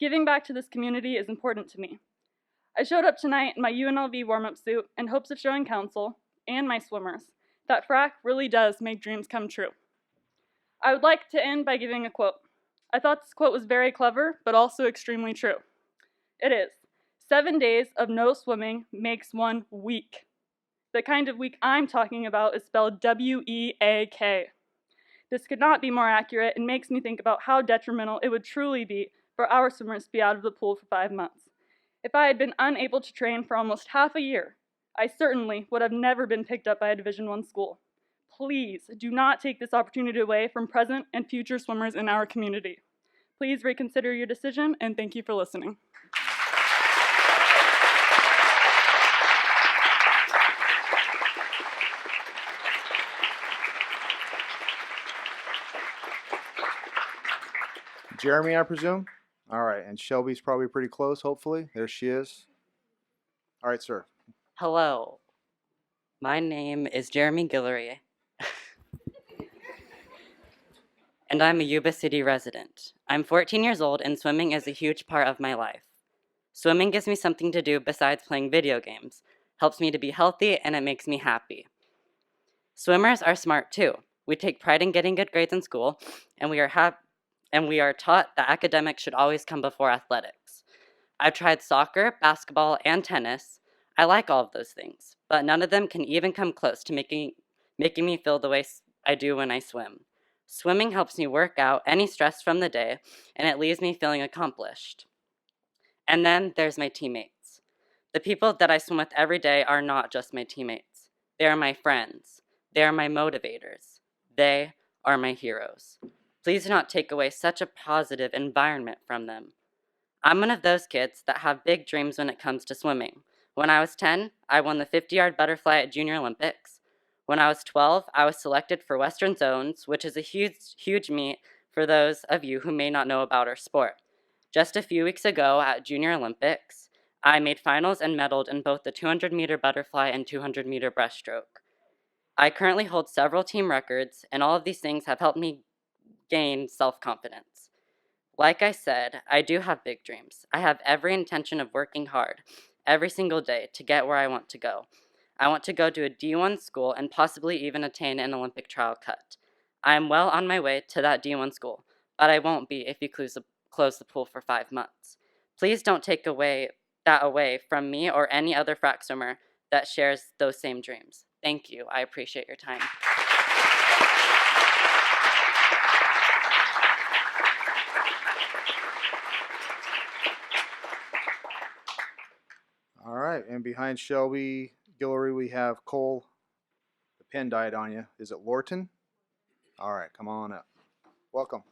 S15: Giving back to this community is important to me. I showed up tonight in my UNLV warm-up suit in hopes of showing council, and my swimmers, that FRAC really does make dreams come true. I would like to end by giving a quote. I thought this quote was very clever, but also extremely true. It is, 7 days of no swimming makes one weak. The kind of weak I'm talking about is spelled W-E-A-K. This could not be more accurate and makes me think about how detrimental it would truly be for our swimmers to be out of the pool for 5 months. If I had been unable to train for almost half a year, I certainly would have never been picked up by a Division I school. Please do not take this opportunity away from present and future swimmers in our community. Please reconsider your decision, and thank you for listening.
S2: Jeremy, I presume? All right, and Shelby's probably pretty close, hopefully. There she is. All right, sir.
S16: Hello, my name is Jeremy Guillory, and I'm a Yuba City resident. I'm 14 years old, and swimming is a huge part of my life. Swimming gives me something to do besides playing video games, helps me to be healthy, and it makes me happy. Swimmers are smart too. We take pride in getting good grades in school, and we are taught that academics should always come before athletics. I've tried soccer, basketball, and tennis. I like all of those things, but none of them can even come close to making me feel the way I do when I swim. Swimming helps me work out any stress from the day, and it leaves me feeling accomplished. And then there's my teammates. The people that I swim with every day are not just my teammates. They are my friends. They are my motivators. They are my heroes. Please do not take away such a positive environment from them. I'm one of those kids that have big dreams when it comes to swimming. When I was 10, I won the 50-yard butterfly at Junior Olympics. When I was 12, I was selected for Western Zones, which is a huge meet for those of you who may not know about our sport. Just a few weeks ago at Junior Olympics, I made finals and medaled in both the 200-meter butterfly and 200-meter breaststroke. I currently hold several team records, and all of these things have helped me gain self-confidence. Like I said, I do have big dreams. I have every intention of working hard every single day to get where I want to go. I want to go to a D1 school and possibly even attain an Olympic trial cut. I am well on my way to that D1 school, but I won't be if you close the pool for 5 months. Please don't take that away from me or any other FRAC swimmer that shares those same dreams. Thank you. I appreciate your time.
S2: right, and behind Shelby Guillory, we have Cole. The pen died on you. Is it Lorton? All right, come on up. Welcome.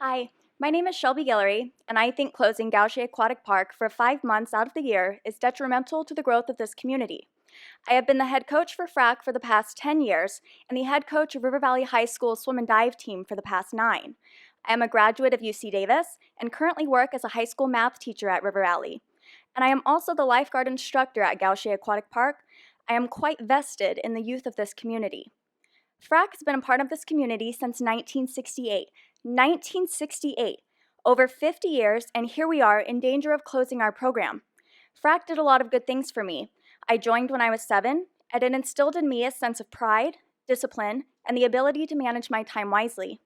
S17: Hi, my name is Shelby Guillory, and I think closing Gaucher Aquatic Park for 5 months out of the year is detrimental to the growth of this community. I have been the head coach for FRAC for the past 10 years and the head coach of River Valley High School swim and dive team for the past 9. I am a graduate of UC Davis and currently work as a high school math teacher at River Valley. And I am also the lifeguard instructor at Gaucher Aquatic Park. I am quite vested in the youth of this community. FRAC has been a part of this community since 1968. 1968. Over 50 years, and here we are in danger of closing our program. FRAC did a lot of good things for me. I joined when I was 7, and it instilled in me a sense of pride, discipline, and the ability to manage my time wisely.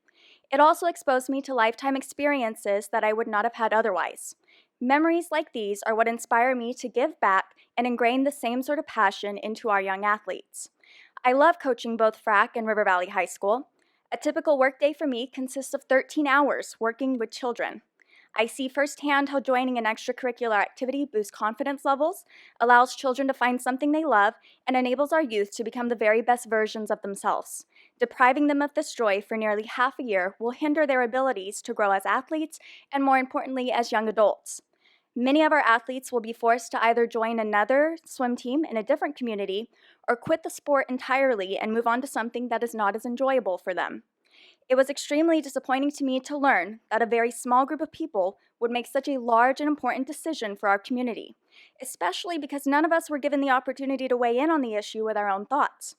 S17: It also exposed me to lifetime experiences that I would not have had otherwise. Memories like these are what inspire me to give back and ingrain the same sort of passion into our young athletes. I love coaching both FRAC and River Valley High School. A typical workday for me consists of 13 hours working with children. I see firsthand how joining an extracurricular activity boosts confidence levels, allows children to find something they love, and enables our youth to become the very best versions of themselves. Depriving them of this joy for nearly half a year will hinder their abilities to grow as athletes and, more importantly, as young adults. Many of our athletes will be forced to either join another swim team in a different community or quit the sport entirely and move on to something that is not as enjoyable for them. It was extremely disappointing to me to learn that a very small group of people would make such a large and important decision for our community, especially because none of us were given the opportunity to weigh in on the issue with our own thoughts.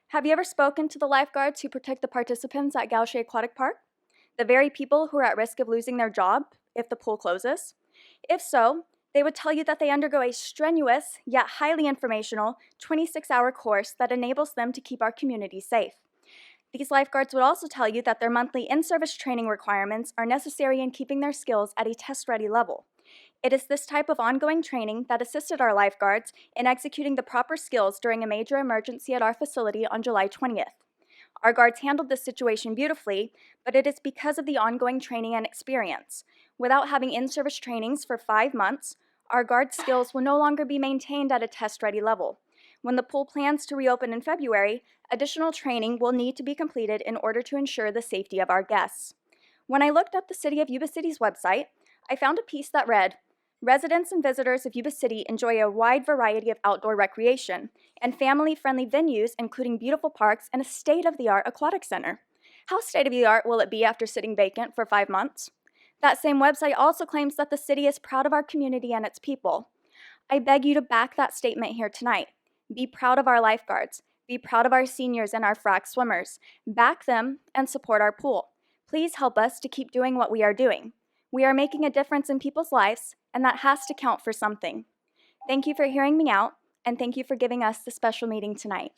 S17: Have you ever spoken to the lifeguards who protect the participants at Gaucher Aquatic Park? The very people who are at risk of losing their job if the pool closes? If so, they would tell you that they undergo a strenuous, yet highly informational, 26-hour course that enables them to keep our community safe. These lifeguards would also tell you that their monthly in-service training requirements are necessary in keeping their skills at a test-ready level. It is this type of ongoing training that assisted our lifeguards in executing the proper skills during a major emergency at our facility on July 20th. Our guards handled this situation beautifully, but it is because of the ongoing training and experience. Without having in-service trainings for 5 months, our guard skills will no longer be maintained at a test-ready level. When the pool plans to reopen in February, additional training will need to be completed in order to ensure the safety of our guests. When I looked up the City of Yuba City's website, I found a piece that read, "Residents and visitors of Yuba City enjoy a wide variety of outdoor recreation and family-friendly venues, including beautiful parks and a state-of-the-art aquatic center." How state-of-the-art will it be after sitting vacant for 5 months? That same website also claims that the city is proud of our community and its people. I beg you to back that statement here tonight. Be proud of our lifeguards. Be proud of our seniors and our FRAC swimmers. Back them and support our pool. Please help us to keep doing what we are doing. We are making a difference in people's lives, and that has to count for something. Thank you for hearing me out, and thank you for giving us the special meeting tonight.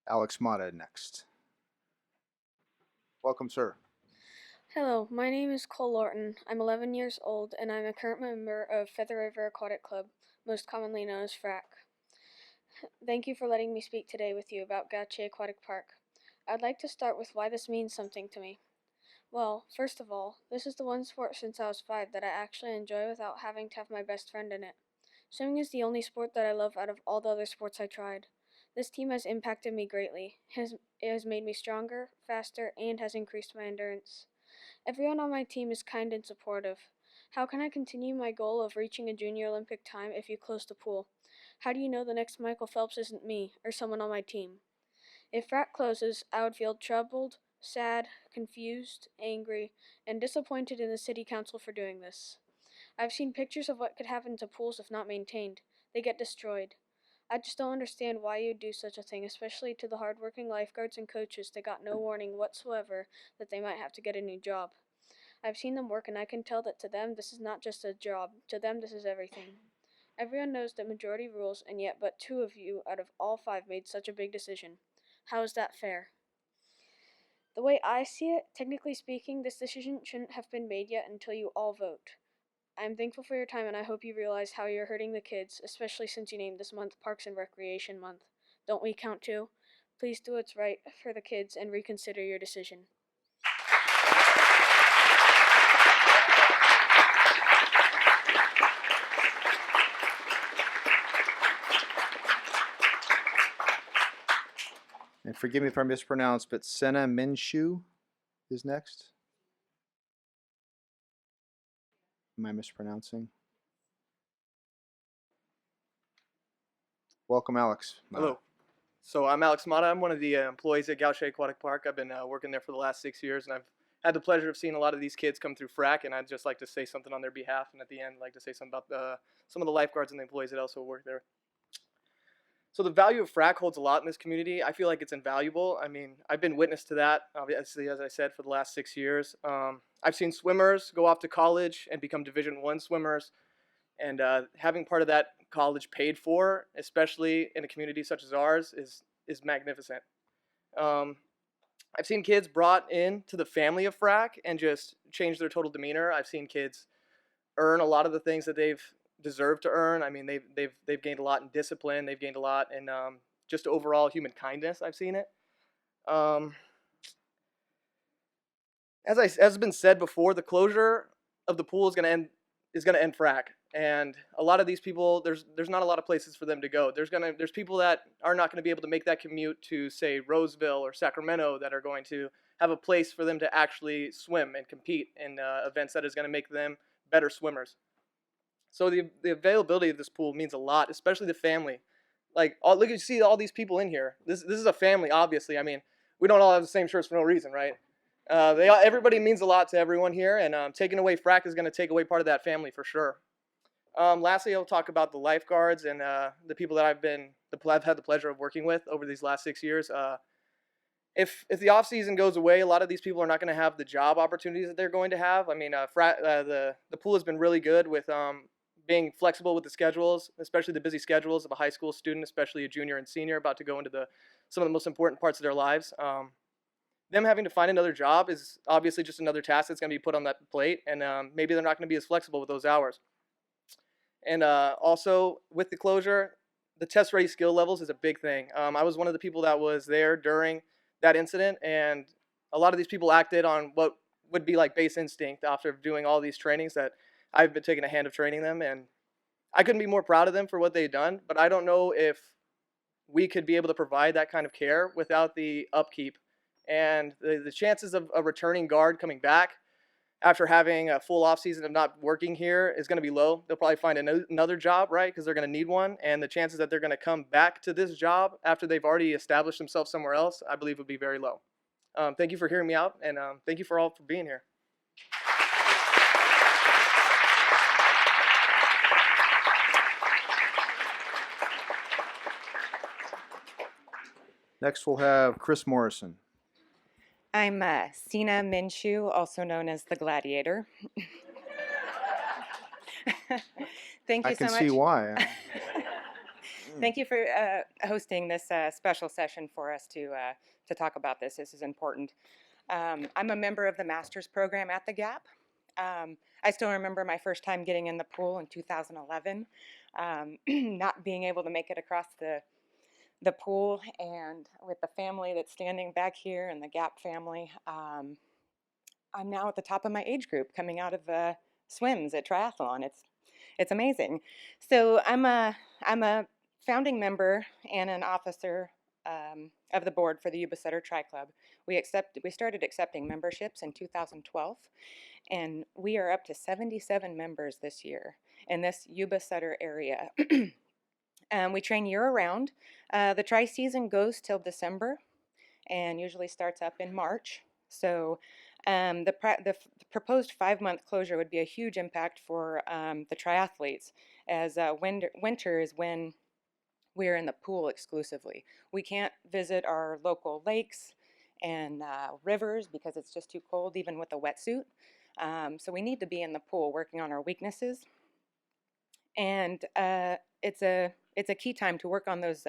S2: Alex Mata next. Welcome, sir.
S18: Hello, my name is Cole Lorton. I'm 11 years old, and I'm a current member of Feather River Aquatic Club, most commonly known as FRAC. Thank you for letting me speak today with you about Gaucher Aquatic Park. I'd like to start with why this means something to me. Well, first of all, this is the one sport since I was 5 that I actually enjoy without having to have my best friend in it. Swimming is the only sport that I love out of all the other sports I tried. This team has impacted me greatly. It has made me stronger, faster, and has increased my endurance. Everyone on my team is kind and supportive. How can I continue my goal of reaching a junior Olympic time if you close the pool? How do you know the next Michael Phelps isn't me or someone on my team? If FRAC closes, I would feel troubled, sad, confused, angry, and disappointed in the city council for doing this. I've seen pictures of what could happen to pools if not maintained. They get destroyed. I just don't understand why you'd do such a thing, especially to the hardworking lifeguards and coaches that got no warning whatsoever that they might have to get a new job. I've seen them work, and I can tell that to them this is not just a job. To them this is everything. Everyone knows that majority rules, and yet but 2 of you out of all 5 made such a big decision. How is that fair? The way I see it, technically speaking, this decision shouldn't have been made yet until you all vote. I am thankful for your time, and I hope you realize how you're hurting the kids, especially since you named this month Parks and Recreation Month. Don't we count too? Please do what's right for the kids and reconsider your decision.
S2: And forgive me if I mispronounce, but Sena Minshu is next. Am I mispronouncing? Welcome, Alex.
S19: Hello. So I'm Alex Mata. I'm one of the employees at Gaucher Aquatic Park. I've been working there for the last 6 years, and I've had the pleasure of seeing a lot of these kids come through FRAC, and I'd just like to say something on their behalf, and at the end, I'd like to say something about some of the lifeguards and the employees that also work there. So the value of FRAC holds a lot in this community. I feel like it's invaluable. I mean, I've been witness to that, obviously, as I said, for the last 6 years. I've seen swimmers go off to college and become Division I swimmers, and having part of that college paid for, especially in a community such as ours, is magnificent. I've seen kids brought in to the family of FRAC and just change their total demeanor. I've seen kids earn a lot of the things that they've deserved to earn. I mean, they've gained a lot in discipline. They've gained a lot in just overall human kindness. I've seen it. As has been said before, the closure of the pool is going to end FRAC. And a lot of these people, there's not a lot of places for them to go. There's people that are not going to be able to make that commute to, say, Roseville or Sacramento, that are going to have a place for them to actually swim and compete in events that is going to make them better swimmers. So the availability of this pool means a lot, especially the family. Like, look, you see all these people in here. This is a family, obviously. I mean, we don't all have the same shirts for no reason, right? Everybody means a lot to everyone here, and taking away FRAC is going to take away part of that family for sure. Lastly, I'll talk about the lifeguards and the people that I've had the pleasure of working with over these last 6 years. If the off season goes away, a lot of these people are not going to have the job opportunities that they're going to have. I mean, the pool has been really good with being flexible with the schedules, especially the busy schedules of a high school student, especially a junior and senior about to go into some of the most important parts of their lives. Them having to find another job is obviously just another task that's going to be put on that plate, and maybe they're not going to be as flexible with those hours. And also, with the closure, the test-ready skill levels is a big thing. I was one of the people that was there during that incident, and a lot of these people acted on what would be like base instinct after doing all these trainings that I've been taking a hand of training them, and I couldn't be more proud of them for what they've done, but I don't know if we could be able to provide that kind of care without the upkeep. And the chances of a returning guard coming back after having a full off season of not working here is going to be low. They'll probably find another job, right? Because they're going to need one. And the chances that they're going to come back to this job after they've already established themselves somewhere else, I believe would be very low. Thank you for hearing me out, and thank you for all for being here.
S2: Next, we'll have Chris Morrison.
S20: I'm Sina Minshu, also known as the Gladiator. Thank you so much.
S2: I can see why.
S20: Thank you for hosting this special session for us to talk about this. This is important. I'm a member of the master's program at the Gap. I still remember my first time getting in the pool in 2011, not being able to make it across the pool, and with the family that's standing back here and the Gap family, I'm now at the top of my age group coming out of swims at triathlon. It's amazing. So I'm a founding member and an officer of the board for the Yuba City Tri Club. We started accepting memberships in 2012, and we are up to 77 members this year in this Yuba City area. We train year-round. The tri-season goes till December and usually starts up in March. So the proposed 5-month closure would be a huge impact for the triathletes, as winter is when we're in the pool exclusively. We can't visit our local lakes and rivers because it's just too cold, even with a wetsuit. So we need to be in the pool working on our weaknesses. And it's a key time to work on those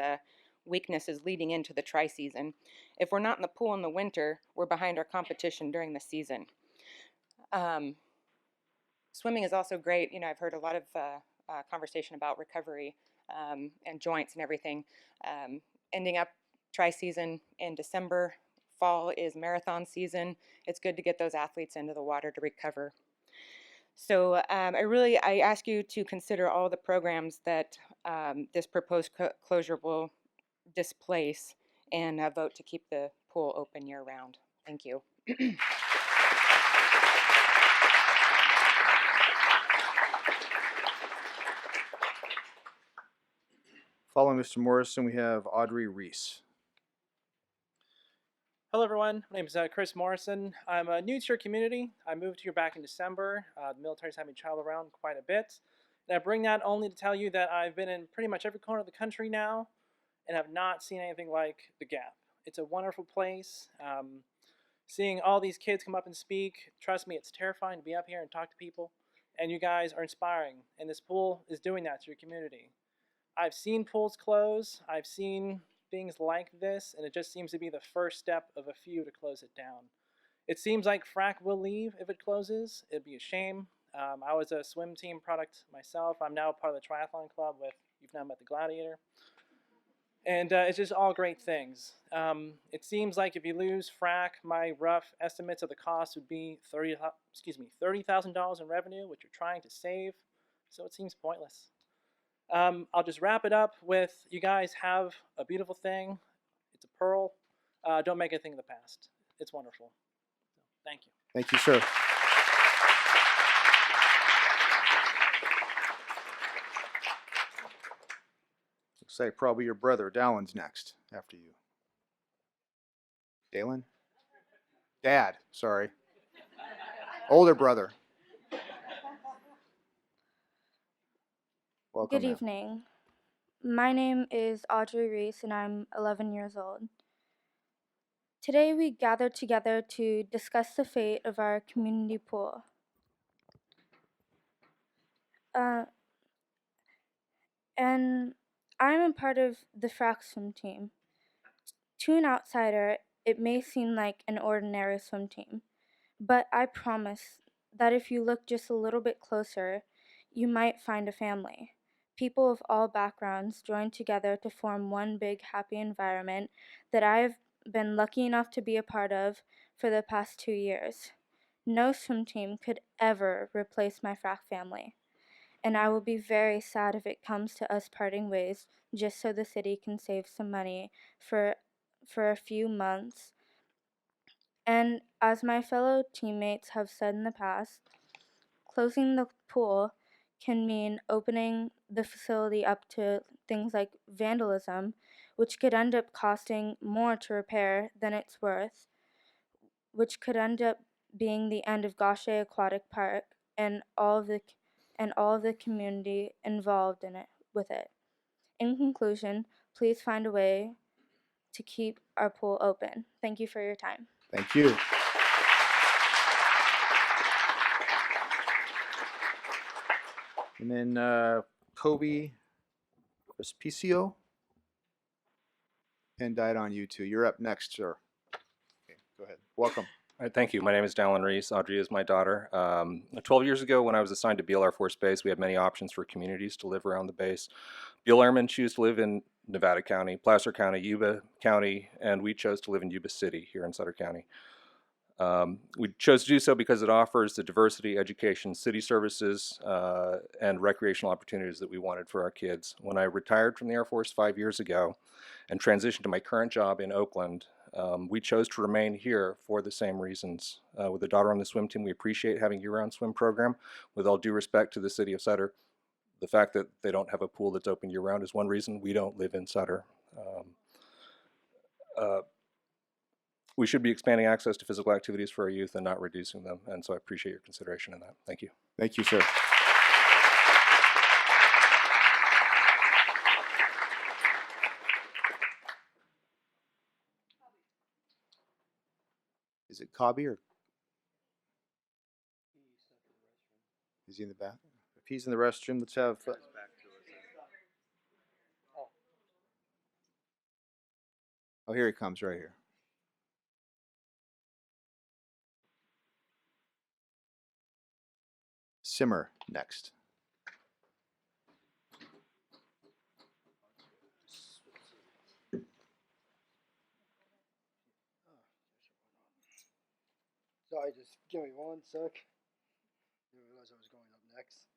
S20: weaknesses leading into the tri-season. If we're not in the pool in the winter, we're behind our competition during the season. Swimming is also great. You know, I've heard a lot of conversation about recovery and joints and everything. Ending up tri-season in December. Fall is marathon season. It's good to get those athletes into the water to recover. So I ask you to consider all the programs that this proposed closure will displace and vote to keep the pool open year-round. Thank you.
S2: Following Mr. Morrison, we have Audrey Reese.
S21: Hello everyone, my name is Chris Morrison. I'm new to your community. I moved here back in December. The military's had me travel around quite a bit. And I bring that only to tell you that I've been in pretty much every corner of the country now and have not seen anything like the Gap. It's a wonderful place. Seeing all these kids come up and speak, trust me, it's terrifying to be up here and talk to people. And you guys are inspiring, and this pool is doing that to your community. I've seen pools close. I've seen things like this, and it just seems to be the first step of a few to close it down. It seems like FRAC will leave if it closes. It'd be a shame. I was a swim team product myself. I'm now part of the triathlon club with, you've now met the Gladiator. And it's just all great things. It seems like if you lose FRAC, my rough estimates of the cost would be $30,000 in revenue, which you're trying to save. So it seems pointless. I'll just wrap it up with, you guys have a beautiful thing. It's a pearl. Don't make it a thing of the past. It's wonderful. Thank you.
S2: Thank you, sir. Looks like probably your brother, Dallin's next after you. Dalen? Dad, sorry. Older brother. Welcome.
S22: Good evening. My name is Audrey Reese and I'm 11 years old. Today we gathered together to discuss the fate of our community pool. And I'm a part of the FRAC swim team. To an outsider, it may seem like an ordinary swim team, but I promise that if you look just a little bit closer, you might find a family. People of all backgrounds join together to form one big happy environment that I've been lucky enough to be a part of for the past 2 years. No swim team could ever replace my FRAC family, and I will be very sad if it comes to us parting ways just so the city can save some money for a few months. And as my fellow teammates have said in the past, closing the pool can mean opening the facility up to things like vandalism, which could end up costing more to repair than it's worth, which could end up being the end of Gaucher Aquatic Park and all of the community involved in it with it. In conclusion, please find a way to keep our pool open. Thank you for your time.
S2: Thank you. And then Kobe Respicio. Pen died on you too. You're up next, sir. Okay, go ahead. Welcome.
S23: All right, thank you. My name is Dallin Reese. Audrey is my daughter. 12 years ago, when I was assigned to Beale Air Force Base, we had many options for communities to live around the base. Beale Airmen choose to live in Nevada County, Placer County, Yuba County, and we chose to live in Yuba City here in Sutter County. We chose to do so because it offers the diversity, education, city services, and recreational opportunities that we wanted for our kids. When I retired from the Air Force 5 years ago and transitioned to my current job in Oakland, we chose to remain here for the same reasons. With a daughter on the swim team, we appreciate having a year-round swim program. With all due respect to the city of Sutter, the fact that they don't have a pool that's open year-round is one reason we don't live in Sutter. We should be expanding access to physical activities for our youth and not reducing them, and so I appreciate your consideration in that. Thank you.
S2: Thank you, sir. Is it Cobby or is he in the bathroom? If he's in the restroom, let's have. Oh, here he comes right here. Simmer next.
S4: Sorry, just give me one sec. Didn't realize I was going up next.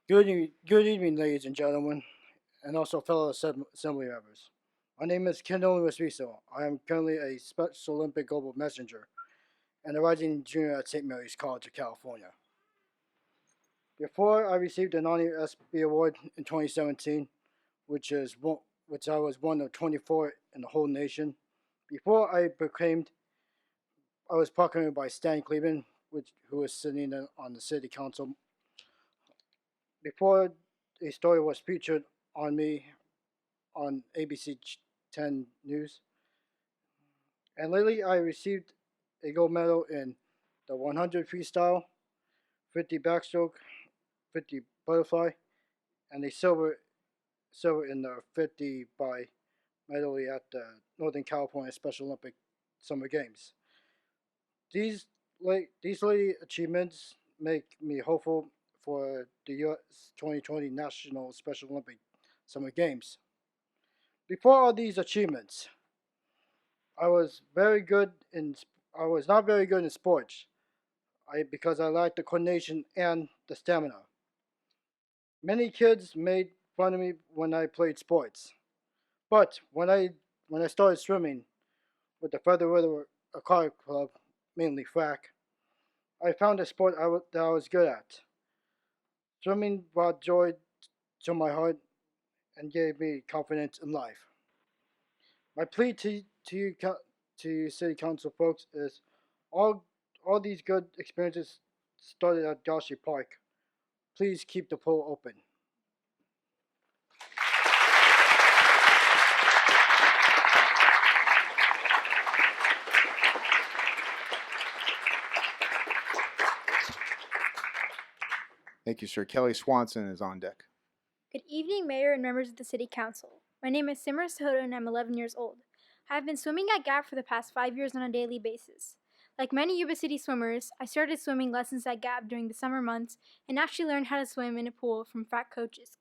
S4: Good evening, ladies and gentlemen, and also fellow assembly members. My name is Kendall Resviso. I am currently a Special Olympic Global Messenger and a rising junior at St. Mary's College of California. Before I received an honorary SB award in 2017, which I was one of 24 in the whole nation, before I was proclaimed by Stan Cleveland, who was sitting on the city council. Before a story was featured on me on ABC 10 News. And lately I received a gold medal in the 100 freestyle, 50 backstroke, 50 butterfly, and a silver in the 50 by medley at the Northern California Special Olympic Summer Games. These late achievements make me hopeful for the U.S. 2020 National Special Olympic Summer Games. Before all these achievements, I was not very good in sports because I lacked the coordination and the stamina. Many kids made fun of me when I played sports, but when I started swimming with the Feather River Aquatic Club, mainly frac, I found a sport that I was good at. Swimming brought joy to my heart and gave me confidence in life. My plea to you City Council folks is all these good experiences started at Gaucher Park. Please keep the pool open.
S2: Thank you, sir. Kelly Swanson is on deck.
S5: Good evening, Mayor and members of the City Council. My name is Simra Soto and I'm 11 years old. I have been swimming at Gap for the past 5 years on a daily basis. Like many Yuba City swimmers, I started swimming lessons at Gap during the summer months and actually learned how to swim in a pool from frac coaches.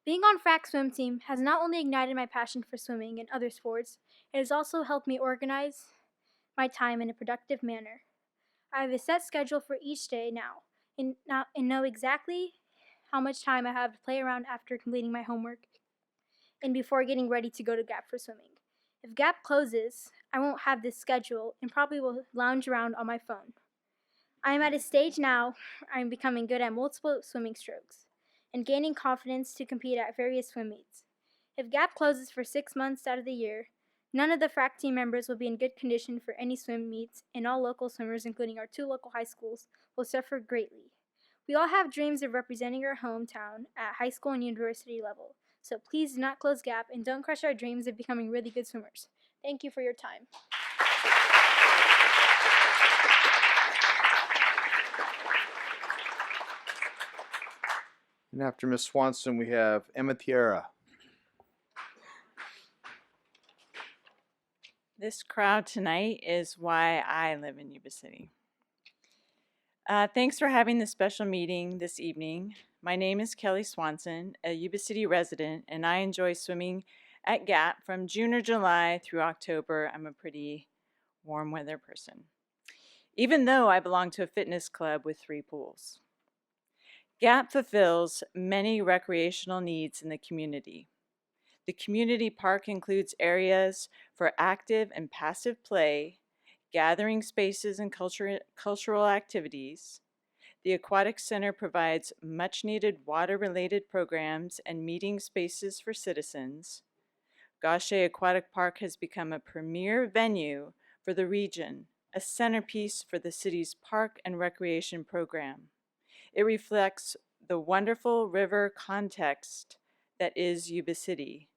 S5: Being on frac swim team has not only ignited my passion for swimming and other sports, it has also helped me organize my time in a productive manner. I have a set schedule for each day now and know exactly how much time I have to play around after completing my homework and before getting ready to go to Gap for swimming. If Gap closes, I won't have this schedule and probably will lounge around on my phone. I am at a stage now I am becoming good at multiple swimming strokes and gaining confidence to compete at various swim meets. If Gap closes for 6 months out of the year, none of the frac team members will be in good condition for any swim meets, and all local swimmers, including our 2 local high schools, will suffer greatly. We all have dreams of representing our hometown at high school and university level, so please do not close Gap and don't crush our dreams of becoming really good swimmers. Thank you for your time.
S2: And after Ms. Swanson, we have Emma Tierra.
S6: This crowd tonight is why I live in Yuba City. Thanks for having this special meeting this evening. My name is Kelly Swanson, a Yuba City resident, and I enjoy swimming at Gap from June or July through October. I'm a pretty warm weather person, even though I belong to a fitness club with 3 pools. Gap fulfills many recreational needs in the community. The community park includes areas for active and passive play, gathering spaces and cultural activities. The Aquatic Center provides much-needed water-related programs and meeting spaces for citizens. Gaucher Aquatic Park has become a premier venue for the region, a centerpiece for the city's park and recreation program. It reflects the wonderful river context that is Yuba City,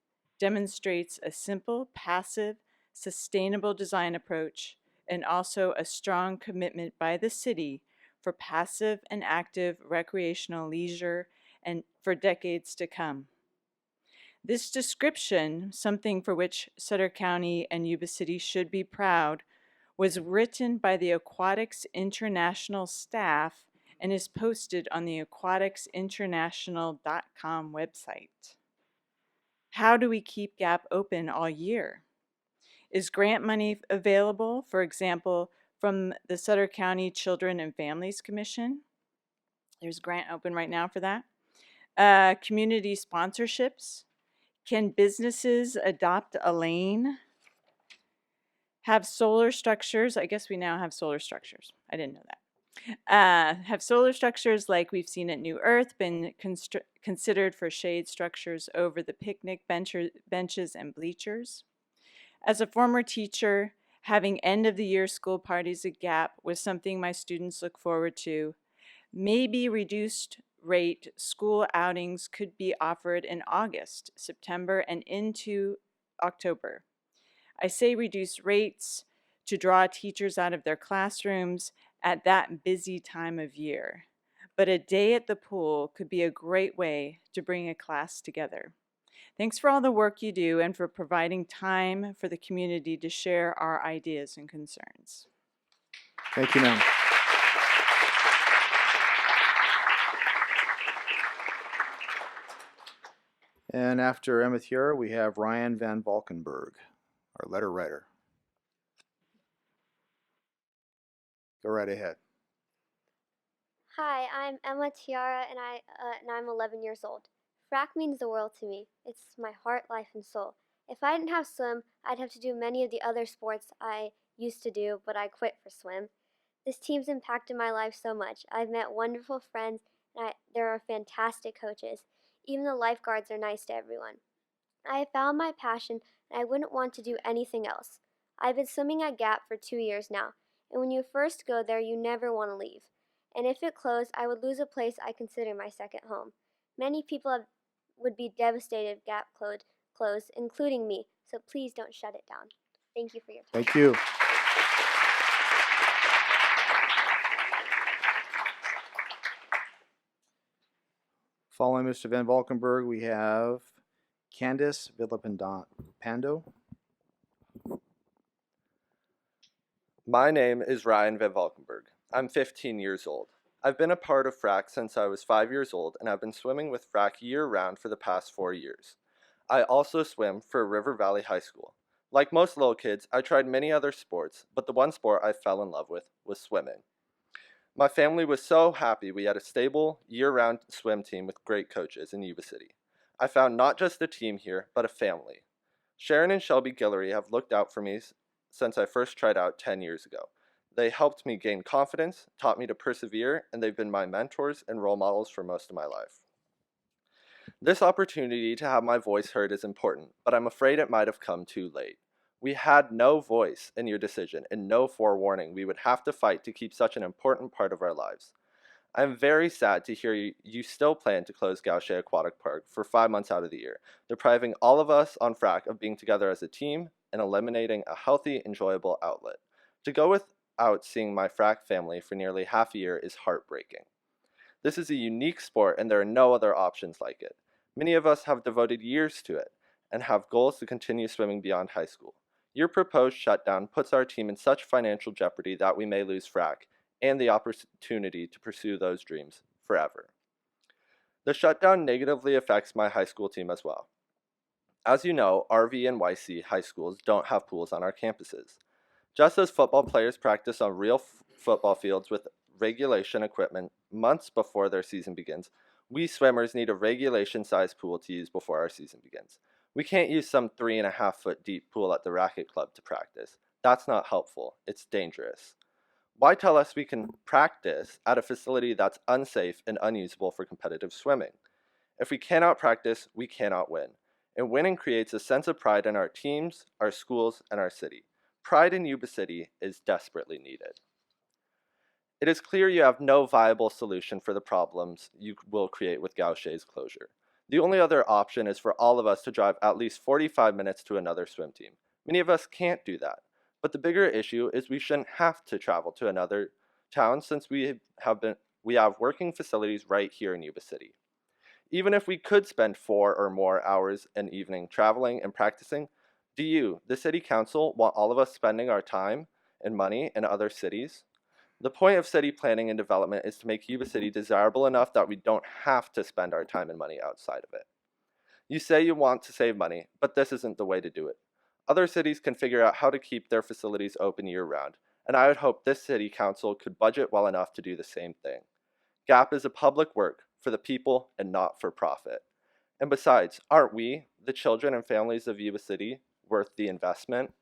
S6: demonstrates a simple, passive, sustainable design approach, and also a strong commitment by the city for passive and active recreational leisure and for decades to come. This description, something for which Sutter County and Yuba City should be proud, was written by the Aquatics International staff and is posted on the aquaticsinternational.com website. How do we keep GAP open all year? Is grant money available, for example, from the Sutter County Children and Families Commission? There's a grant open right now for that. Community sponsorships. Can businesses adopt a lane? Have solar structures. I guess we now have solar structures. I didn't know that. Have solar structures like we've seen at New Earth been considered for shade structures over the picnic benches and bleachers? As a former teacher, having end-of-the-year school parties at GAP was something my students look forward to. Maybe reduced rate school outings could be offered in August, September, and into October. I say reduced rates to draw teachers out of their classrooms at that busy time of year. But a day at the pool could be a great way to bring a class together. Thanks for all the work you do and for providing time for the community to share our ideas and concerns.
S2: Thank you, ma'am. And after Emmett here, we have Ryan Van Valkenburg, our letter writer. Go right ahead.
S3: Hi, I'm Emma Tiara, and I'm 11 years old. Frac means the world to me. It's my heart, life, and soul. If I didn't have swim, I'd have to do many of the other sports I used to do, but I quit for swim. This team's impacted my life so much. I've met wonderful friends, and there are fantastic coaches. Even the lifeguards are nice to everyone. I have found my passion, and I wouldn't want to do anything else. I've been swimming at Gap for 2 years now, and when you first go there, you never want to leave. And if it closed, I would lose a place I consider my second home. Many people would be devastated if Gap closed, including me, so please don't shut it down. Thank you for your time.
S2: Thank you. Following Mr. Van Valkenburg, we have Candice Villapando.
S9: My name is Ryan Van Valkenburg. I'm 15 years old. I've been a part of FRAC since I was 5 years old, and I've been swimming with FRAC year-round for the past 4 years. I also swim for River Valley High School. Like most little kids, I tried many other sports, but the one sport I fell in love with was swimming. My family was so happy we had a stable, year-round swim team with great coaches in Yuba City. I found not just a team here, but a family. Sharon and Shelby Guillory have looked out for me since I first tried out 10 years ago. They helped me gain confidence, taught me to persevere, and they've been my mentors and role models for most of my life. This opportunity to have my voice heard is important, but I'm afraid it might have come too late. We had no voice in your decision and no forewarning we would have to fight to keep such an important part of our lives. I'm very sad to hear you still plan to close Gaucher Aquatic Park for 5 months out of the year, depriving all of us on FRAC of being together as a team and eliminating a healthy, enjoyable outlet. To go without seeing my FRAC family for nearly half a year is heartbreaking. This is a unique sport and there are no other options like it. Many of us have devoted years to it and have goals to continue swimming beyond high school. Your proposed shutdown puts our team in such financial jeopardy that we may lose FRAC and the opportunity to pursue those dreams forever. The shutdown negatively affects my high school team as well. As you know, RV and YC high schools don't have pools on our campuses. Just as football players practice on real football fields with regulation equipment months before their season begins, we swimmers need a regulation-sized pool to use before our season begins. We can't use some 3.5-foot deep pool at the racket club to practice. That's not helpful. It's dangerous. Why tell us we can practice at a facility that's unsafe and unusable for competitive swimming? If we cannot practice, we cannot win. And winning creates a sense of pride in our teams, our schools, and our city. Pride in Yuba City is desperately needed. It is clear you have no viable solution for the problems you will create with Gaucher's closure. The only other option is for all of us to drive at least 45 minutes to another swim team. Many of us can't do that. But the bigger issue is we shouldn't have to travel to another town since we have working facilities right here in Yuba City. Even if we could spend 4 or more hours an evening traveling and practicing, do you, the City Council, want all of us spending our time and money in other cities? The point of city planning and development is to make Yuba City desirable enough that we don't have to spend our time and money outside of it. You say you want to save money, but this isn't the way to do it. Other cities can figure out how to keep their facilities open year-round, and I would hope this City Council could budget well enough to do the same thing. GAP is a public work for the people and not for profit. And besides, aren't we, the children and families of Yuba City, worth the investment?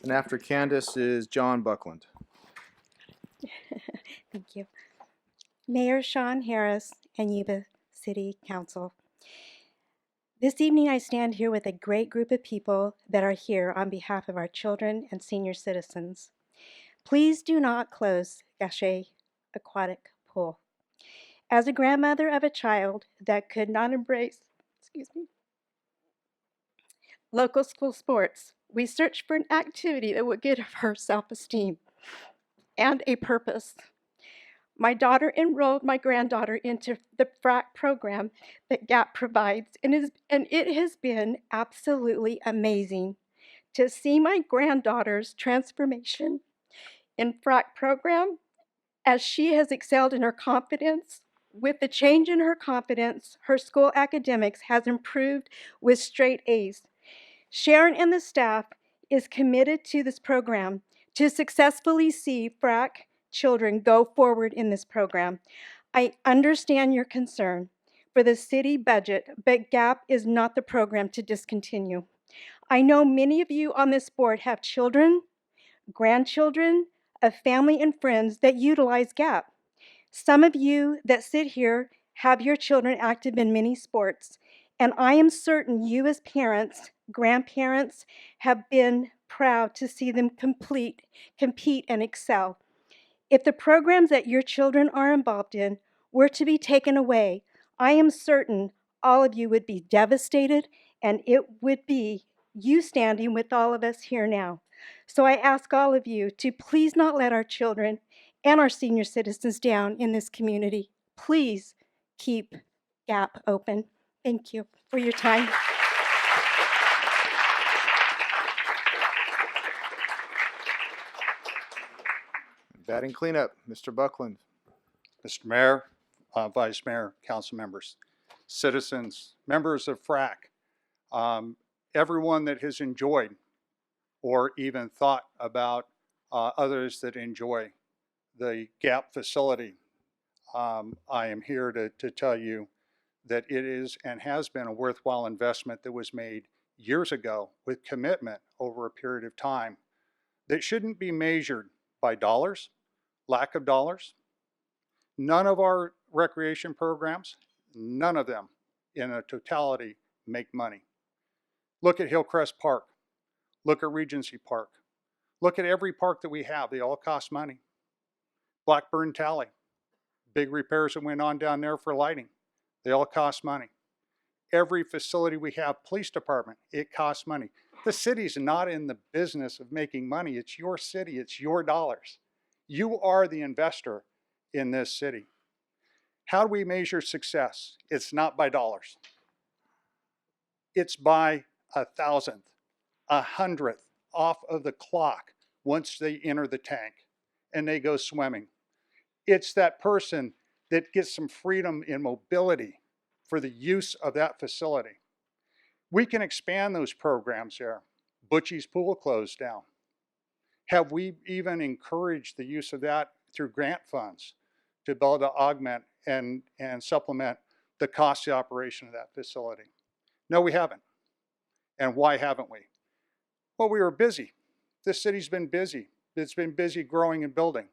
S2: And after Candace is John Buckland.
S8: Thank you. Mayor Sean Harris and Yuba City Council. This evening I stand here with a great group of people that are here on behalf of our children and senior citizens. Please do not close Gaucher Aquatic Pool. As a grandmother of a child that could not embrace, local school sports, we searched for an activity that would give her self-esteem and a purpose. My daughter enrolled my granddaughter into the FRAC program that GAP provides, and it has been absolutely amazing to see my granddaughter's transformation in FRAC program as she has excelled in her confidence. With the change in her confidence, her school academics has improved with straight A's. Sharon and the staff is committed to this program to successfully see FRAC children go forward in this program. I understand your concern for the city budget, but GAP is not the program to discontinue. I know many of you on this board have children, grandchildren, a family and friends that utilize GAP. Some of you that sit here have your children active in many sports, and I am certain you as parents, grandparents, have been proud to see them compete and excel. If the programs that your children are involved in were to be taken away, I am certain all of you would be devastated, and it would be you standing with all of us here now. So I ask all of you to please not let our children and our senior citizens down in this community. Please keep GAP open. Thank you for your time.
S2: Batting cleanup, Mr. Buckland.
S10: Mr. Mayor, Vice Mayor, council members, citizens, members of FRAC, everyone that has enjoyed or even thought about others that enjoy the GAP facility. I am here to tell you that it is and has been a worthwhile investment that was made years ago with commitment over a period of time that shouldn't be measured by dollars, lack of dollars. None of our recreation programs, none of them in a totality make money. Look at Hillcrest Park. Look at Regency Park. Look at every park that we have. They all cost money. Blackburn Tally. Big repairs that went on down there for lighting. They all cost money. Every facility we have, police department, it costs money. The city's not in the business of making money. It's your city. It's your dollars. You are the investor in this city. How do we measure success? It's not by dollars. It's by 1,000th, 100th off of the clock once they enter the tank and they go swimming. It's that person that gets some freedom in mobility for the use of that facility. We can expand those programs there. Butchie's Pool closed down. Have we even encouraged the use of that through grant funds to be able to augment and supplement the cost of operation of that facility? No, we haven't. And why haven't we? Well, we were busy. This city's been busy. It's been busy growing and building.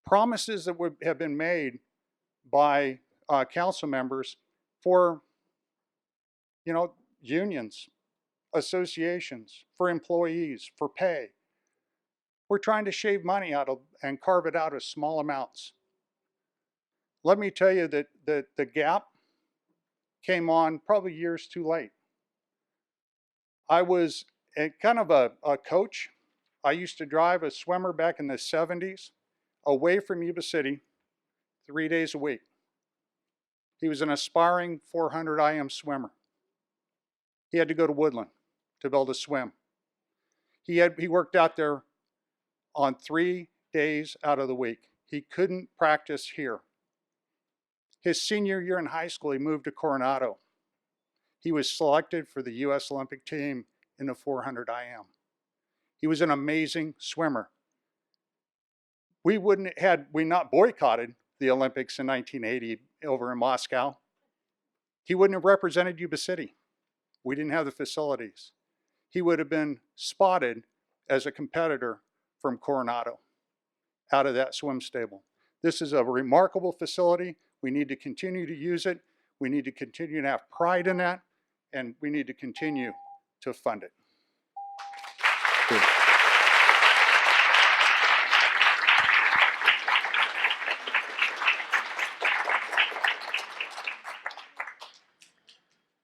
S10: Promises that have been made by council members for, unions, associations, for employees, for pay. We're trying to shave money out of and carve it out of small amounts. Let me tell you that the GAP came on probably years too late. I was kind of a coach. I used to drive a swimmer back in the 70s away from Yuba City 3 days a week. He was an aspiring 400 IM swimmer. He had to go to Woodland to be able to swim. He worked out there on 3 days out of the week. He couldn't practice here. His senior year in high school, he moved to Coronado. He was selected for the U.S. Olympic team in the 400 IM. He was an amazing swimmer. Had we not boycotted the Olympics in 1980 over in Moscow, he wouldn't have represented Yuba City. We didn't have the facilities. He would have been spotted as a competitor from Coronado out of that swim stable. This is a remarkable facility. We need to continue to use it. We need to continue to have pride in that, and we need to continue to fund it.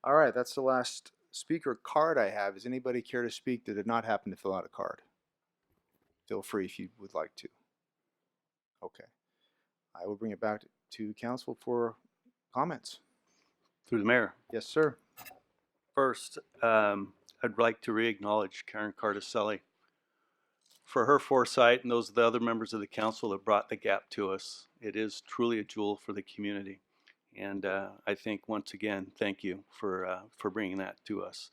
S2: All right, that's the last speaker card I have. Does anybody care to speak that did not happen to fill out a card? Feel free if you would like to. Okay. I will bring it back to council for comments.
S11: Through the mayor.
S2: Yes, sir.
S11: First, I'd like to re-acknowledge Karen Cardicelli for her foresight, and those are the other members of the council that brought the gap to us. It is truly a jewel for the community. And I think, once again, thank you for bringing that to us.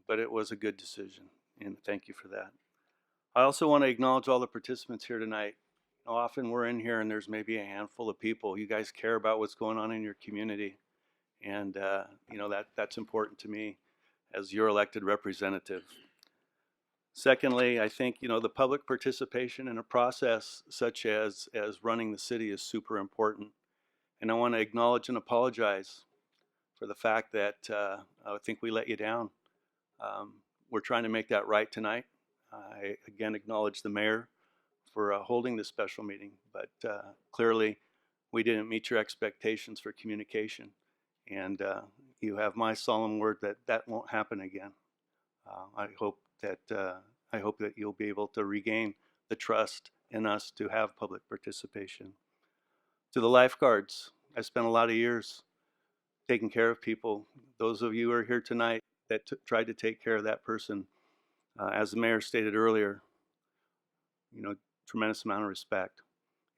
S11: But it was a good decision, and thank you for that. I also want to acknowledge all the participants here tonight. Often we're in here and there's maybe a handful of people. You guys care about what's going on in your community, and you know, that's important to me as your elected representative. Secondly, I think, you know, the public participation in a process such as running the city is super important. And I want to acknowledge and apologize for the fact that I think we let you down. We're trying to make that right tonight. I again acknowledge the mayor for holding this special meeting, but clearly we didn't meet your expectations for communication. And you have my solemn word that that won't happen again. I hope that you'll be able to regain the trust in us to have public participation. To the lifeguards, I spent a lot of years taking care of people. Those of you who are here tonight that tried to take care of that person, as the mayor stated earlier, you know, tremendous amount of respect.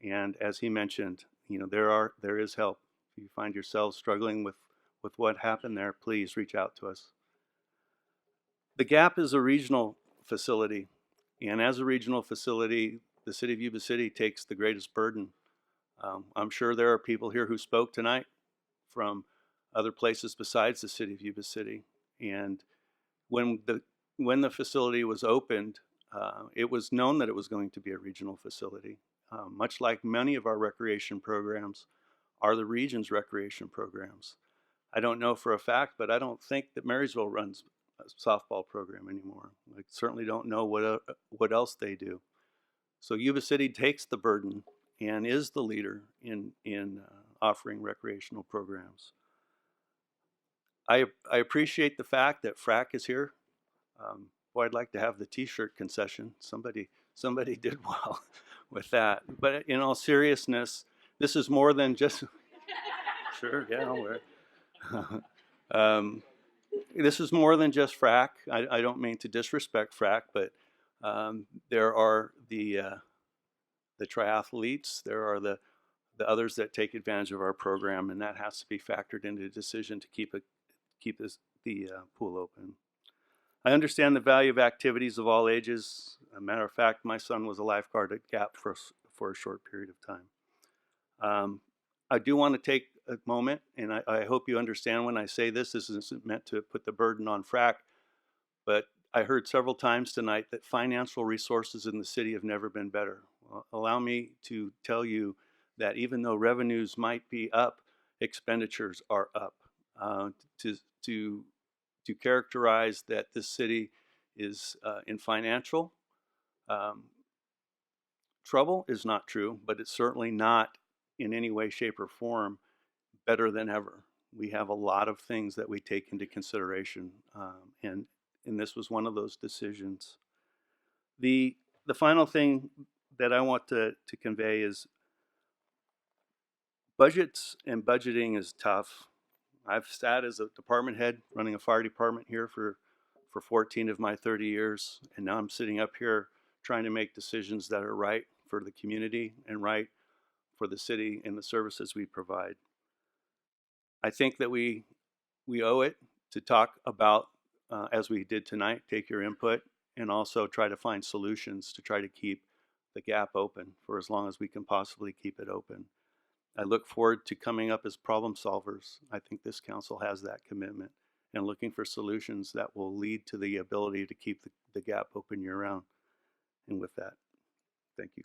S11: And as he mentioned, you know, there is help. If you find yourselves struggling with what happened there, please reach out to us. The Gap is a regional facility, and as a regional facility, the city of Yuba City takes the greatest burden. I'm sure there are people here who spoke tonight from other places besides the city of Yuba City, and when the facility was opened, it was known that it was going to be a regional facility. Much like many of our recreation programs are the region's recreation programs. I don't know for a fact, but I don't think that Marysville runs a softball program anymore. I certainly don't know what else they do. So Yuba City takes the burden and is the leader in offering recreational programs. I appreciate the fact that FRAC is here. Boy, I'd like to have the T-shirt concession. Somebody did well with that. But in all seriousness, this is more than just. Sure, yeah, I'll wear it. This is more than just FRAC. I don't mean to disrespect FRAC, but there are the triathletes. There are the others that take advantage of our program, and that has to be factored into the decision to keep the pool open. I understand the value of activities of all ages. As a matter of fact, my son was a lifeguard at Gap for a short period of time. I do want to take a moment, and I hope you understand when I say this isn't meant to put the burden on FRAC, but I heard several times tonight that financial resources in the city have never been better. Well, allow me to tell you that even though revenues might be up, expenditures are up. To characterize that this city is in financial trouble is not true, but it's certainly not in any way, shape, or form better than ever. We have a lot of things that we take into consideration, and this was one of those decisions. The final thing that I want to convey is budgets and budgeting is tough. I've sat as a department head running a fire department here for 14 of my 30 years, and now I'm sitting up here trying to make decisions that are right for the community and right for the city and the services we provide. I think that we owe it to talk about, as we did tonight, take your input, and also try to find solutions to try to keep the gap open for as long as we can possibly keep it open. I look forward to coming up as problem solvers. I think this council has that commitment, and looking for solutions that will lead to the ability to keep the gap open year round. And with that, thank you.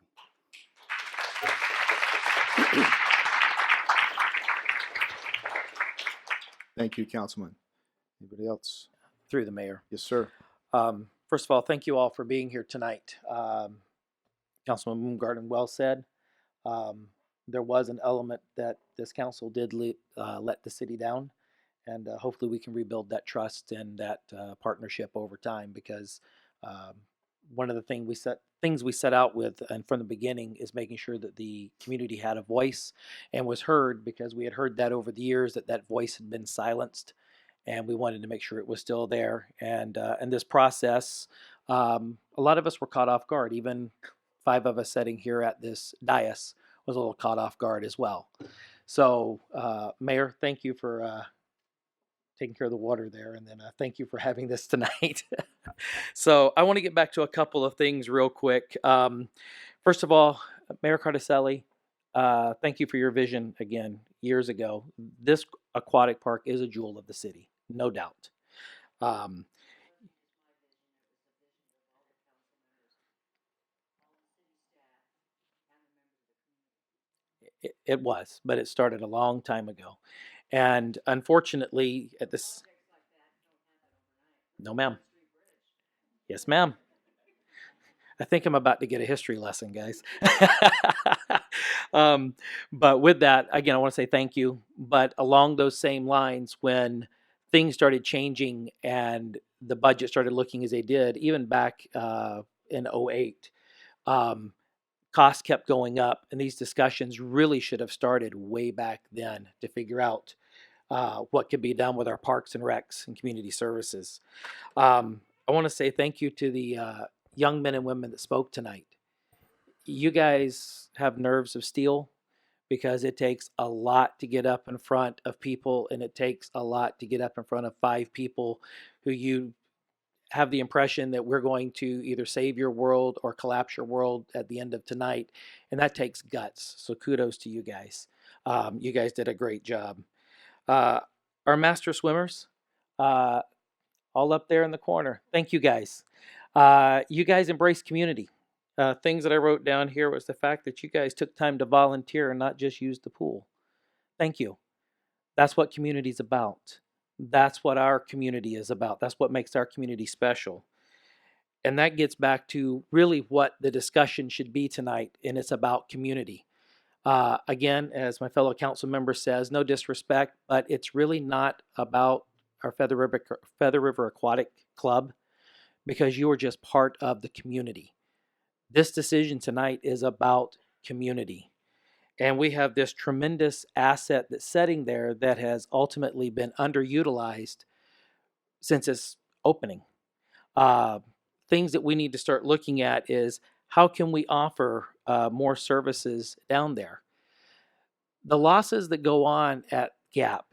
S2: Thank you, Councilman. Anybody else?
S7: Through the mayor.
S2: Yes, sir.
S7: First of all, thank you all for being here tonight. Councilman Moongarden well said. There was an element that this council did let the city down, and hopefully we can rebuild that trust and that partnership over time, because one of the things we set out with and from the beginning is making sure that the community had a voice and was heard, because we had heard that over the years that voice had been silenced, and we wanted to make sure it was still there. And this process, a lot of us were caught off guard. Even 5 of us sitting here at this dais was a little caught off guard as well. So, Mayor, thank you for taking care of the water there, and then thank you for having this tonight. So I want to get back to a couple of things real quick. First of all, Mayor Cardicelli, thank you for your vision again years ago. This aquatic park is a jewel of the city, no doubt. It was, but it started a long time ago. And unfortunately, at this... No, ma'am. Yes, ma'am. I think I'm about to get a history lesson, guys. But with that, again, I want to say thank you. But along those same lines, when things started changing and the budget started looking as they did, even back in 2008, costs kept going up, and these discussions really should have started way back then to figure out what could be done with our parks and recs and community services. I want to say thank you to the young men and women that spoke tonight. You guys have nerves of steel, because it takes a lot to get up in front of people, and it takes a lot to get up in front of 5 people who you have the impression that we're going to either save your world or collapse your world at the end of tonight. And that takes guts. So kudos to you guys. You guys did a great job. Our master swimmers, all up there in the corner. Thank you guys. You guys embrace community. Things that I wrote down here was the fact that you guys took time to volunteer and not just use the pool. Thank you. That's what community is about. That's what our community is about. That's what makes our community special. And that gets back to really what the discussion should be tonight, and it's about community. Again, as my fellow council member says, no disrespect, but it's really not about our Feather River Aquatic Club, because you are just part of the community. This decision tonight is about community. And we have this tremendous asset that's sitting there that has ultimately been underutilized since its opening. Things that we need to start looking at is how can we offer more services down there? The losses that go on at Gap,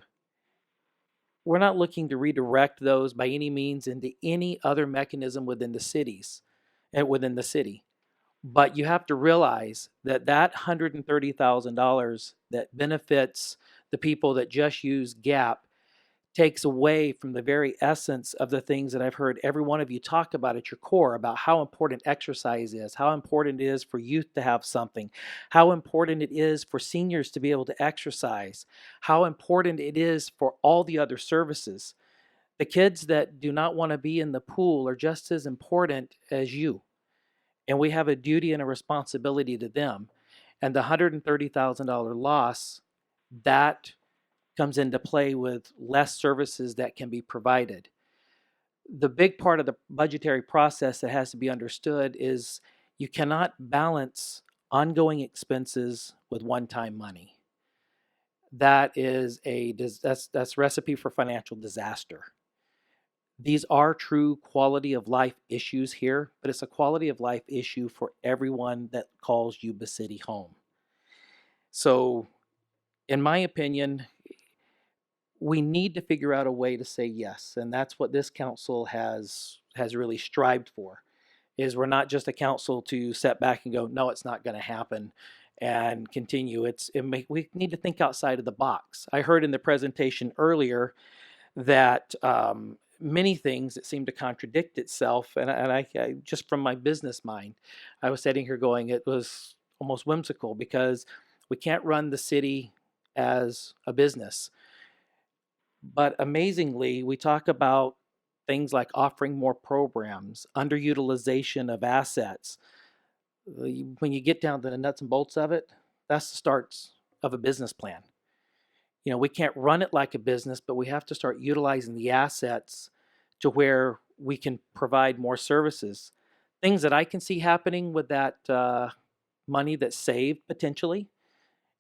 S7: we're not looking to redirect those by any means into any other mechanism within the cities and within the city. But you have to realize that $130,000 that benefits the people that just use Gap takes away from the very essence of the things that I've heard every one of you talk about at your core, about how important exercise is, how important it is for youth to have something, how important it is for seniors to be able to exercise, how important it is for all the other services. The kids that do not want to be in the pool are just as important as you. And we have a duty and a responsibility to them. And the $130,000 loss, that comes into play with less services that can be provided. The big part of the budgetary process that has to be understood is you cannot balance ongoing expenses with one-time money. That is that's recipe for financial disaster. These are true quality of life issues here, but it's a quality of life issue for everyone that calls Yuba City home. So, in my opinion, we need to figure out a way to say yes, and that's what this council has really strived for. Is we're not just a council to sit back and go, no, it's not going to happen, and continue. We need to think outside of the box. I heard in the presentation earlier that many things that seem to contradict itself, and I just from my business mind, I was sitting here going, it was almost whimsical because we can't run the city as a business. But amazingly, we talk about things like offering more programs, underutilization of assets. When you get down to the nuts and bolts of it, that's the starts of a business plan. You know, we can't run it like a business, but we have to start utilizing the assets to where we can provide more services. Things that I can see happening with that money that's saved potentially.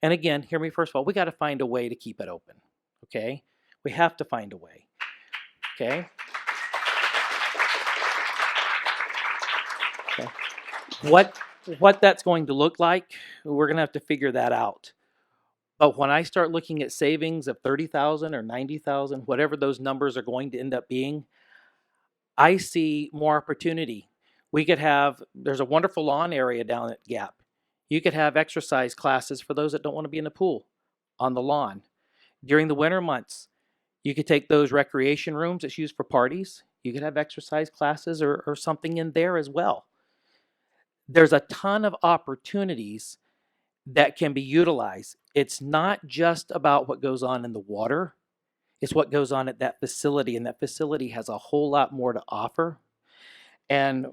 S7: And again, hear me first of all, we got to find a way to keep it open, okay? We have to find a way, okay? Okay. What that's going to look like, we're going to have to figure that out. But when I start looking at savings of 30,000 or 90,000, whatever those numbers are going to end up being, I see more opportunity. There's a wonderful lawn area down at Gap. You could have exercise classes for those that don't want to be in the pool on the lawn. During the winter months, you could take those recreation rooms that's used for parties. You could have exercise classes or something in there as well. There's a ton of opportunities that can be utilized. It's not just about what goes on in the water. It's what goes on at that facility, and that facility has a whole lot more to offer. And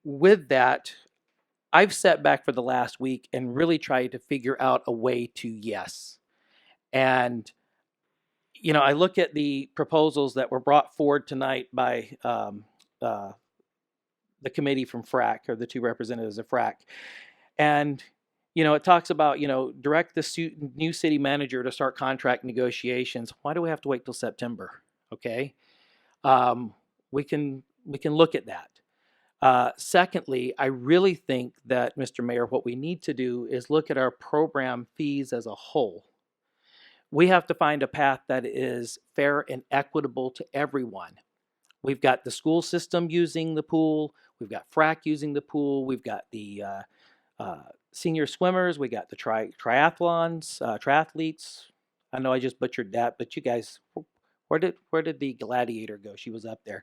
S7: with that, I've sat back for the last week and really tried to figure out a way to yes. And, you know, I look at the proposals that were brought forward tonight by the committee from FRAC, or the two representatives of FRAC. And, you know, it talks about, direct the new city manager to start contract negotiations. Why do we have to wait till September? Okay. We can look at that. Secondly, I really think that, Mr. Mayor, what we need to do is look at our program fees as a whole. We have to find a path that is fair and equitable to everyone. We've got the school system using the pool. We've got FRAC using the pool. We've got the senior swimmers. We got the triathlons, triathletes. I know I just butchered that, but you guys, where did the gladiator go? She was up there.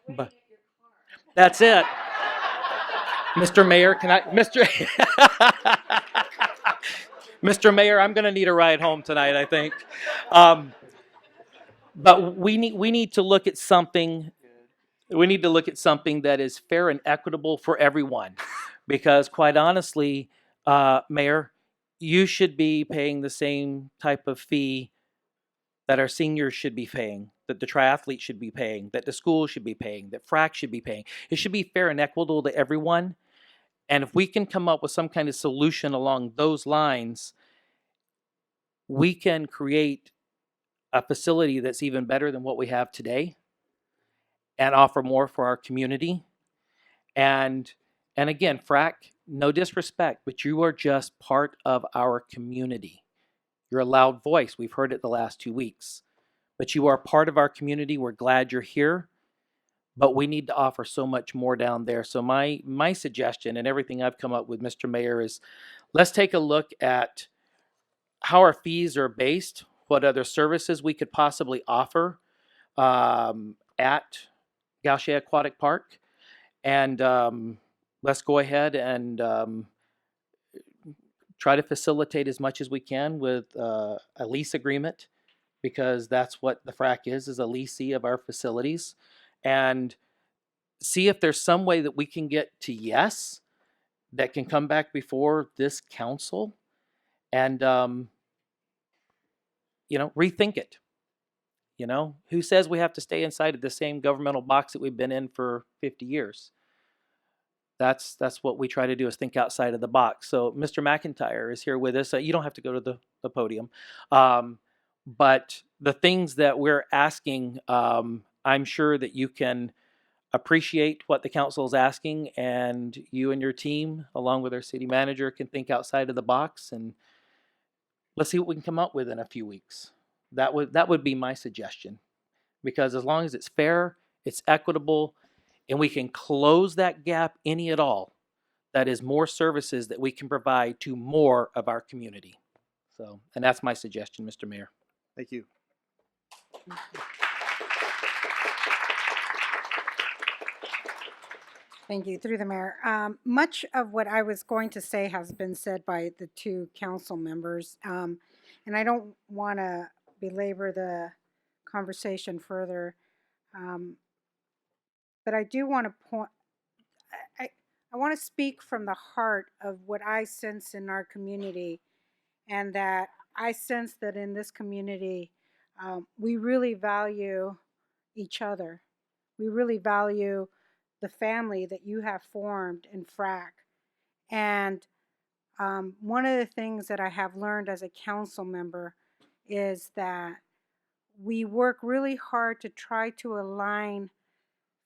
S7: But that's it. Mr. Mayor, Mr. Mayor, I'm going to need a ride home tonight, I think. But we need to look at something. We need to look at something that is fair and equitable for everyone, because quite honestly, Mayor, you should be paying the same type of fee that our seniors should be paying, that the triathletes should be paying, that the school should be paying, that FRAC should be paying. It should be fair and equitable to everyone. And if we can come up with some kind of solution along those lines, we can create a facility that's even better than what we have today and offer more for our community. And again, FRAC, no disrespect, but you are just part of our community. You're a loud voice. We've heard it the last 2 weeks. But you are part of our community. We're glad you're here. But we need to offer so much more down there. So my suggestion, and everything I've come up with, Mr. Mayor, is let's take a look at how our fees are based, what other services we could possibly offer at Gautier Aquatic Park. And let's go ahead and try to facilitate as much as we can with a lease agreement, because that's what the FRAC is a leasee of our facilities, and see if there's some way that we can get to yes, that can come back before this council and, rethink it. Who says we have to stay inside of the same governmental box that we've been in for 50 years? That's what we try to do, is think outside of the box. So Mr. McIntyre is here with us. You don't have to go to the podium. But the things that we're asking, I'm sure that you can appreciate what the council is asking, and you and your team, along with our city manager, can think outside of the box, and let's see what we can come up with in a few weeks. That would be my suggestion, because as long as it's fair, it's equitable, and we can close that gap any at all, that is more services that we can provide to more of our community. So, and that's my suggestion, Mr. Mayor.
S2: Thank you.
S12: Thank you, through the mayor. Much of what I was going to say has been said by the two council members, and I don't want to belabor the conversation further, but I do want to point. I want to speak from the heart of what I sense in our community, and that I sense that in this community, we really value each other. We really value the family that you have formed in FRAC. And one of the things that I have learned as a council member is that we work really hard to try to align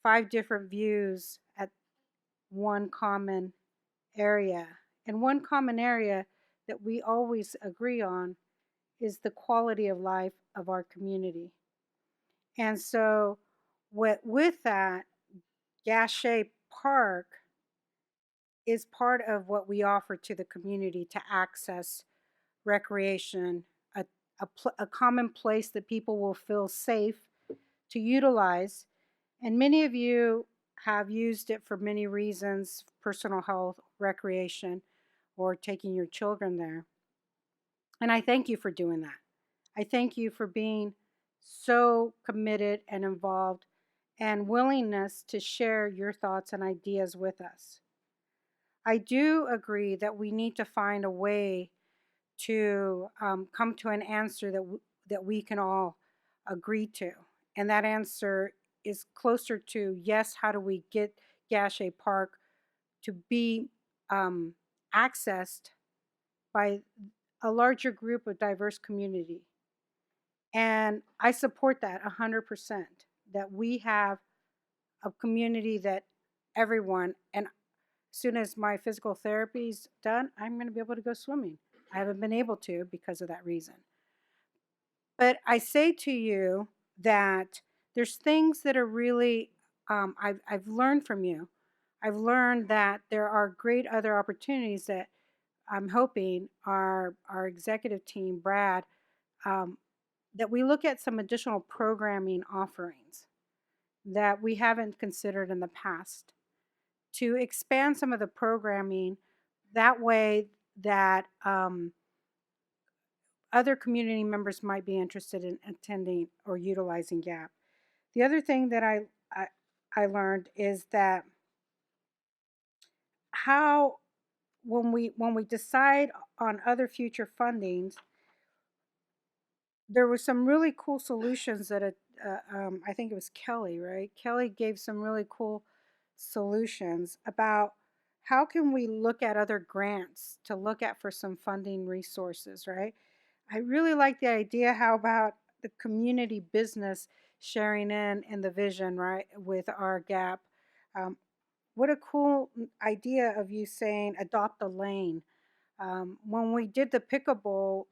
S12: 5 different views at one common area. And one common area that we always agree on is the quality of life of our community. And so with that, Gachet Park is part of what we offer to the community to access recreation, a common place that people will feel safe to utilize. And many of you have used it for many reasons: personal health, recreation, or taking your children there. And I thank you for doing that. I thank you for being so committed and involved, and willingness to share your thoughts and ideas with us. I do agree that we need to find a way to come to an answer that we can all agree to. And that answer is closer to, yes, how do we get Gachet Park to be accessed by a larger group of diverse community. And I support that 100%, that we have a community that everyone, and as soon as my physical therapy's done, I'm going to be able to go swimming. I haven't been able to because of that reason. But I say to you that there's things that are really, I've learned from you. I've learned that there are great other opportunities that I'm hoping our executive team, Brad, that we look at some additional programming offerings that we haven't considered in the past, to expand some of the programming that way that other community members might be interested in attending or utilizing GAP. The other thing that I learned is that how when we decide on other future fundings, there were some really cool solutions that I think it was Kelly, right? Kelly gave some really cool solutions about how can we look at other grants to look at for some funding resources, right? I really like the idea, how about the community business sharing in the vision, right, with our GAP. What a cool idea of you saying adopt a lane. When we did the pickleball,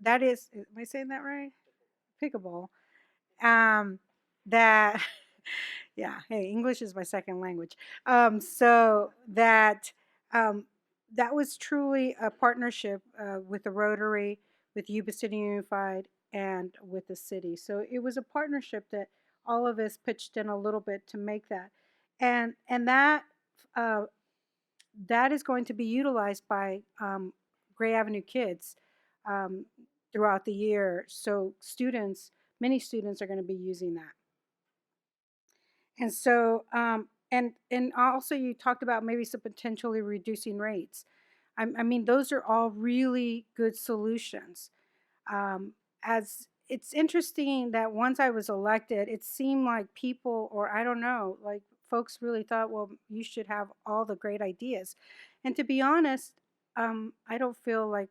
S12: that is, am I saying that right? Pickleball. That, yeah, hey, English is my second language. So that was truly a partnership with the Rotary, with Yuba City Unified, and with the city. So it was a partnership that all of us pitched in a little bit to make that. And that is going to be utilized by Gray Avenue kids throughout the year. So many students are going to be using that. And so, And also you talked about maybe some potentially reducing rates. I mean, those are all really good solutions. As it's interesting that once I was elected, it seemed like people, or I don't know, like folks really thought, well, you should have all the great ideas. And to be honest, I don't feel like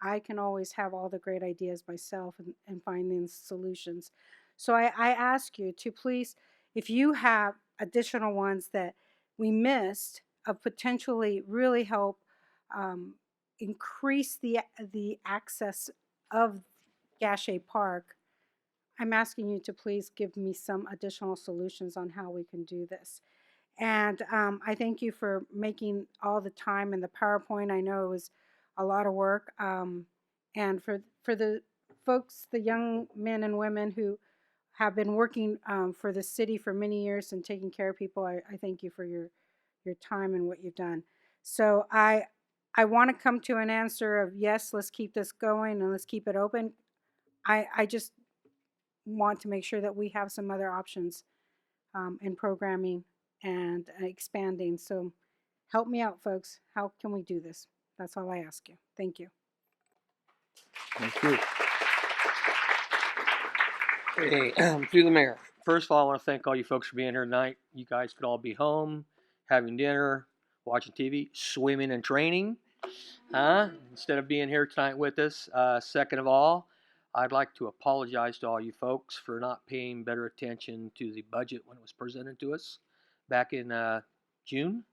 S12: I can always have all the great ideas myself and find these solutions. So I ask you to please, if you have additional ones that we missed, of potentially really help increase the access of Gachet Park, I'm asking you to please give me some additional solutions on how we can do this. And I thank you for making all the time in the PowerPoint. I know it was a lot of work. And for the folks, the young men and women who have been working for the city for many years and taking care of people, I thank you for your time and what you've done. So I want to come to an answer of yes, let's keep this going and let's keep it open. I just want to make sure that we have some other options in programming and expanding. So help me out, folks. How can we do this? That's all I ask you. Thank you.
S2: Thank you.
S1: Hey, through the mayor. First of all, I want to thank all you folks for being here tonight. You guys could all be home, having dinner, watching TV, swimming and training, instead of being here tonight with us. Second of all, I'd like to apologize to all you folks for not paying better attention to the budget when it was presented to us back in June.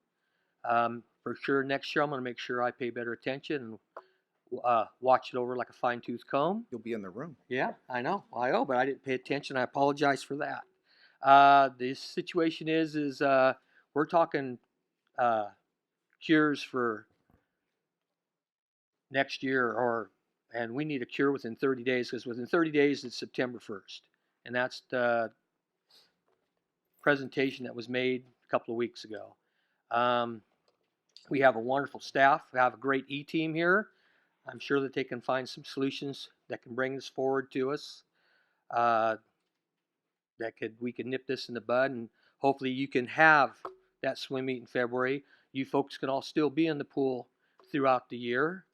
S1: For sure, next year I'm going to make sure I pay better attention and watch it over like a fine-tooth comb.
S2: You'll be in the room.
S1: Yeah, I know, but I didn't pay attention. I apologize for that. The situation is we're talking cures for next year, and we need a cure within 30 days because within 30 days it's September 1st, and that's the presentation that was made a couple of weeks ago. We have a wonderful staff. We have a great E-team here. I'm sure that they can find some solutions that can bring this forward to us. We can nip this in the bud, and hopefully you can have that swim meet in February. You folks can all still be in the pool throughout the year,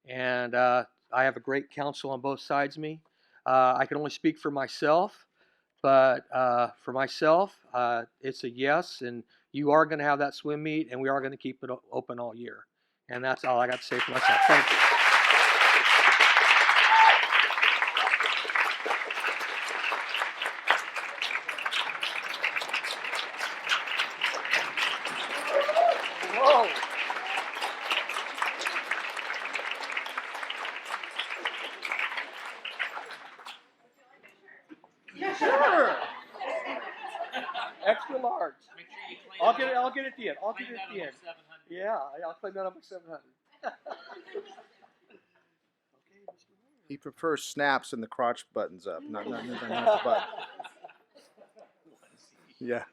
S1: and I have a great council on both sides of me. I can only speak for myself, but for myself, it's a yes, and you are going to have that swim meet, and we are going to keep it open all year. And that's all I got to say for myself. Thank you. Whoa. Sure. Extra large. I'll get it at the end. Yeah, I'll claim that number 700.
S2: He prefers snaps and the crotch buttons up, not the button. Yeah.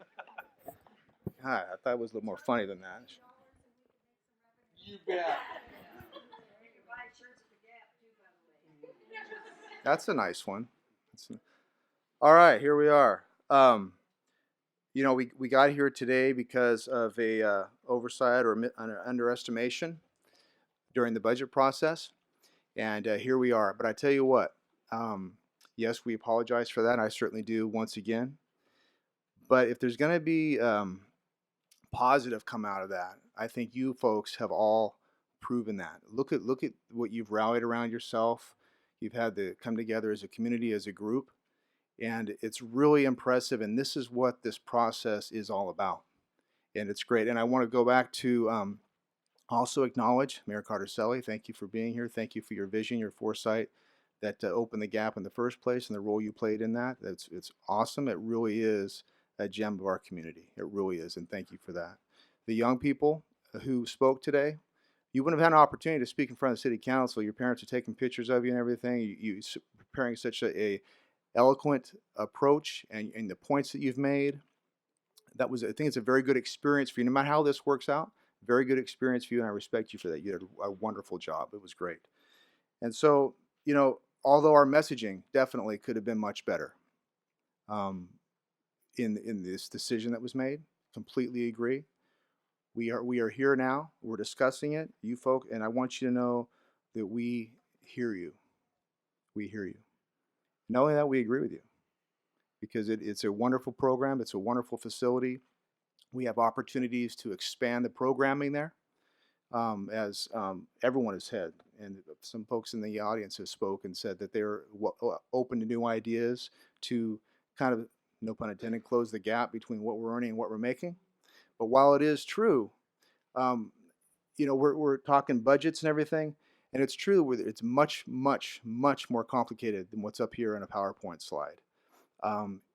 S2: God, I thought it was a little more funny than that.
S1: You bet.
S2: That's a nice one. All right, here we are. We got here today because of a oversight or an underestimation during the budget process, and here we are. But I tell you what, yes, we apologize for that, and I certainly do once again. But if there's going to be positive come out of that, I think you folks have all proven that. Look at what you've rallied around yourself. You've had to come together as a community, as a group. And it's really impressive, and this is what this process is all about. And it's great. And I want to go back to also acknowledge Mayor Carter-Selly. Thank you for being here. Thank you for your vision, your foresight that opened the gap in the first place and the role you played in that. It's awesome. It really is a gem of our community. It really is, and thank you for that. The young people who spoke today, you wouldn't have had an opportunity to speak in front of the city council. Your parents are taking pictures of you and everything. You preparing such a eloquent approach and the points that you've made. I think it's a very good experience for you. No matter how this works out, very good experience for you, and I respect you for that. You did a wonderful job. It was great. And so, although our messaging definitely could have been much better in this decision that was made, completely agree. We are here now. We're discussing it, you folk, and I want you to know that we hear you. We hear you. Not only that, we agree with you because it's a wonderful program. It's a wonderful facility. We have opportunities to expand the programming there, as everyone has said, and some folks in the audience have spoken and said that they're open to new ideas to kind of, no pun intended, close the gap between what we're earning and what we're making. But while it is true, we're talking budgets and everything, and it's true. It's much, much, much more complicated than what's up here in a PowerPoint slide.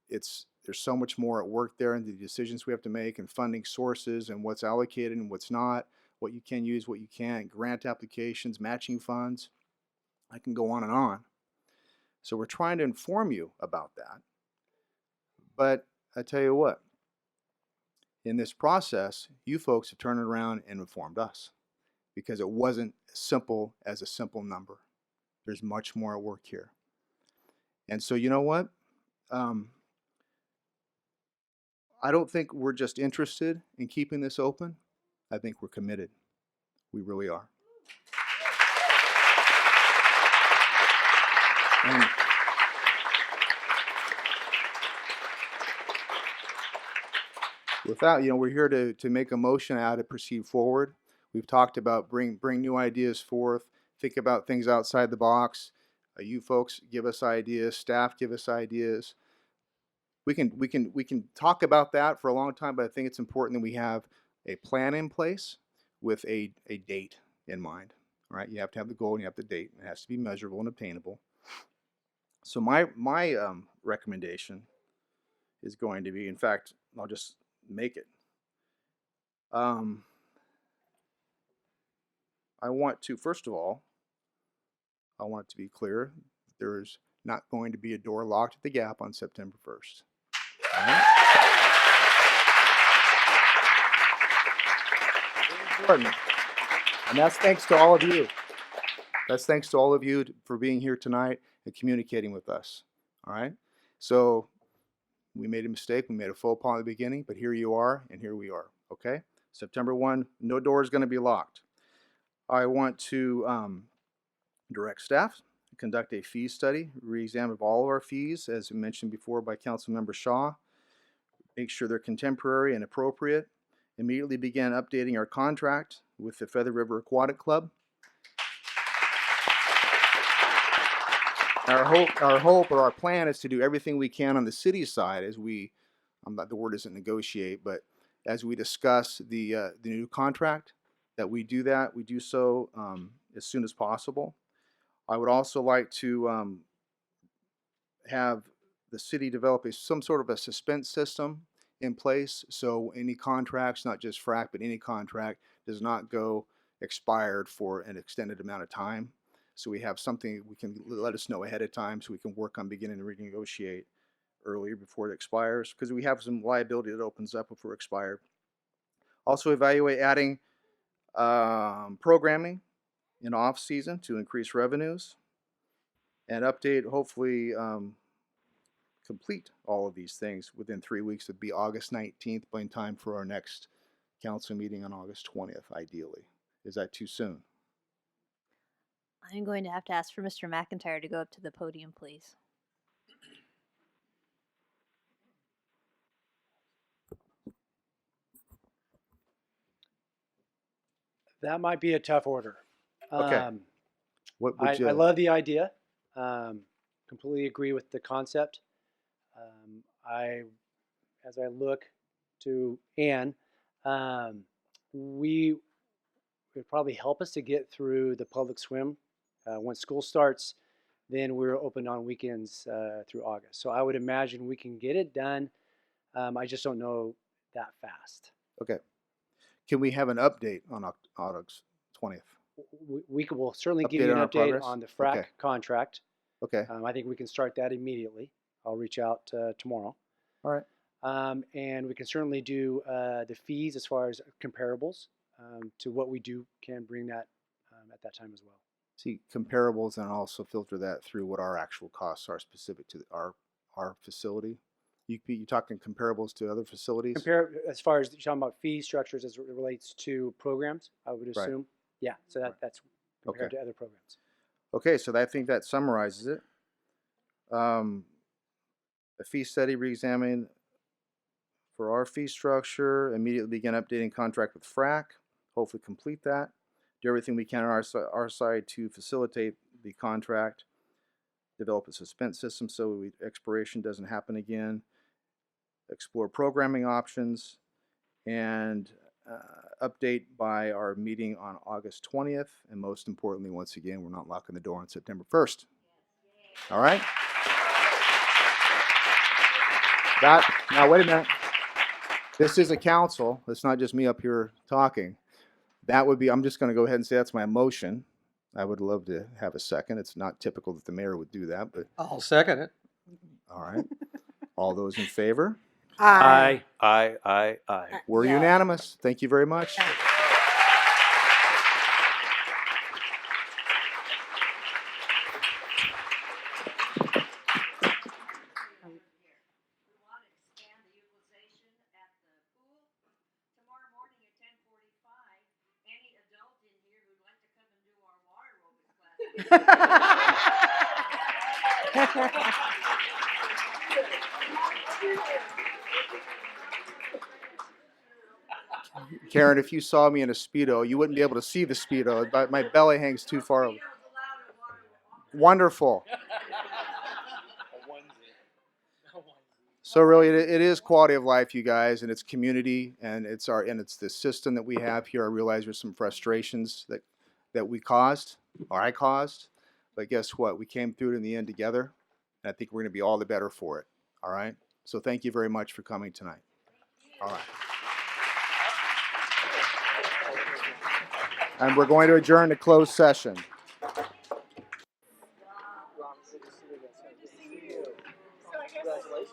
S2: There's so much more at work there, and the decisions we have to make, and funding sources, and what's allocated and what's not, what you can use, what you can't, grant applications, matching funds. I can go on and on. So we're trying to inform you about that. But I tell you what, in this process, you folks have turned around and informed us because it wasn't as simple as a simple number. There's much more at work here. And so you know what? I don't think we're just interested in keeping this open. I think we're committed. We really are. And with that, we're here to make a motion how to proceed forward. We've talked about bring new ideas forth, think about things outside the box. You folks give us ideas, staff give us ideas. We can talk about that for a long time, but I think it's important that we have a plan in place with a date in mind. All right, you have to have the goal and you have the date. It has to be measurable and obtainable. So my recommendation is going to be, in fact, I'll just make it. I want to, first of all, I want it to be clear, there's not going to be a door locked at the Gap on September 1st. All right? Very important. And that's thanks to all of you. That's thanks to all of you for being here tonight and communicating with us. All right? So we made a mistake. We made a faux pas at the beginning, but here you are, and here we are. Okay? September 1, no door is going to be locked. I want to direct staff to conduct a fee study, re-examine of all of our fees, as mentioned before by Councilmember Shaw. Make sure they're contemporary and appropriate. Immediately begin updating our contract with the Feather River Aquatic Club. Our hope or our plan is to do everything we can on the city side as we, the word isn't negotiate, but as we discuss the new contract, that we do that. We do so as soon as possible. I would also like to have the city develop some sort of a suspense system in place, so any contracts, not just FRAC, but any contract does not go expired for an extended amount of time. So we have something we can let us know ahead of time so we can work on beginning to renegotiate earlier before it expires, because we have some liability that opens up if we're expired. Also evaluate adding programming in off season to increase revenues, and update, hopefully complete all of these things within 3 weeks. Would be August 19th, in time for our next council meeting on August 20th, ideally. Is that too soon?
S13: I'm going to have to ask for Mr. McIntyre to go up to the podium, please.
S14: That might be a tough order.
S2: Okay. What would you?
S14: I love the idea. Completely agree with the concept. As I look to Ann, we would probably help us to get through the public swim. Once school starts, then we're open on weekends through August. So I would imagine we can get it done. I just don't know that fast.
S2: Okay. Can we have an update on August 20th?
S14: We will certainly give you an update on the FRAC contract.
S2: Okay.
S14: I think we can start that immediately. I'll reach out tomorrow.
S2: All right.
S14: And we can certainly do the fees as far as comparables to what we do, can bring that at that time as well.
S2: See comparables and also filter that through what our actual costs are specific to our facility. You talking comparables to other facilities?
S14: Compare as far as you're talking about fee structures as it relates to programs, I would
S2: Right.
S14: assume. Yeah, so that's compared
S2: Okay.
S14: to other programs.
S2: Okay, so I think that summarizes it. A fee study reexamine for our fee structure, immediately begin updating contract with FRAC, hopefully complete that. Do everything we can on our side to facilitate the contract, develop a suspense system so expiration doesn't happen again, explore programming options, and update by our meeting on August 20th. And most importantly, once again, we're not locking the door on September 1st. All right? Now, wait a minute. This is a council. It's not just me up here talking. That would be, I'm just going to go ahead and say that's my motion. I would love to have a second. It's not typical that the mayor would do that, but.
S1: I'll second it.
S2: All right. All those in favor?
S11: Aye. Aye.
S2: We're unanimous. Thank you very much. Karen, if you saw me in a Speedo, you wouldn't be able to see the Speedo, but my belly hangs too far over. Wonderful. So really, it is quality of life, you guys, and it's community, and it's the system that we have here. I realize there's some frustrations that we caused, or I caused, but guess what? We came through it in the end together, and I think we're going to be all the better for it. All right? So thank you very much for coming tonight. All right. And we're going to adjourn to closed session.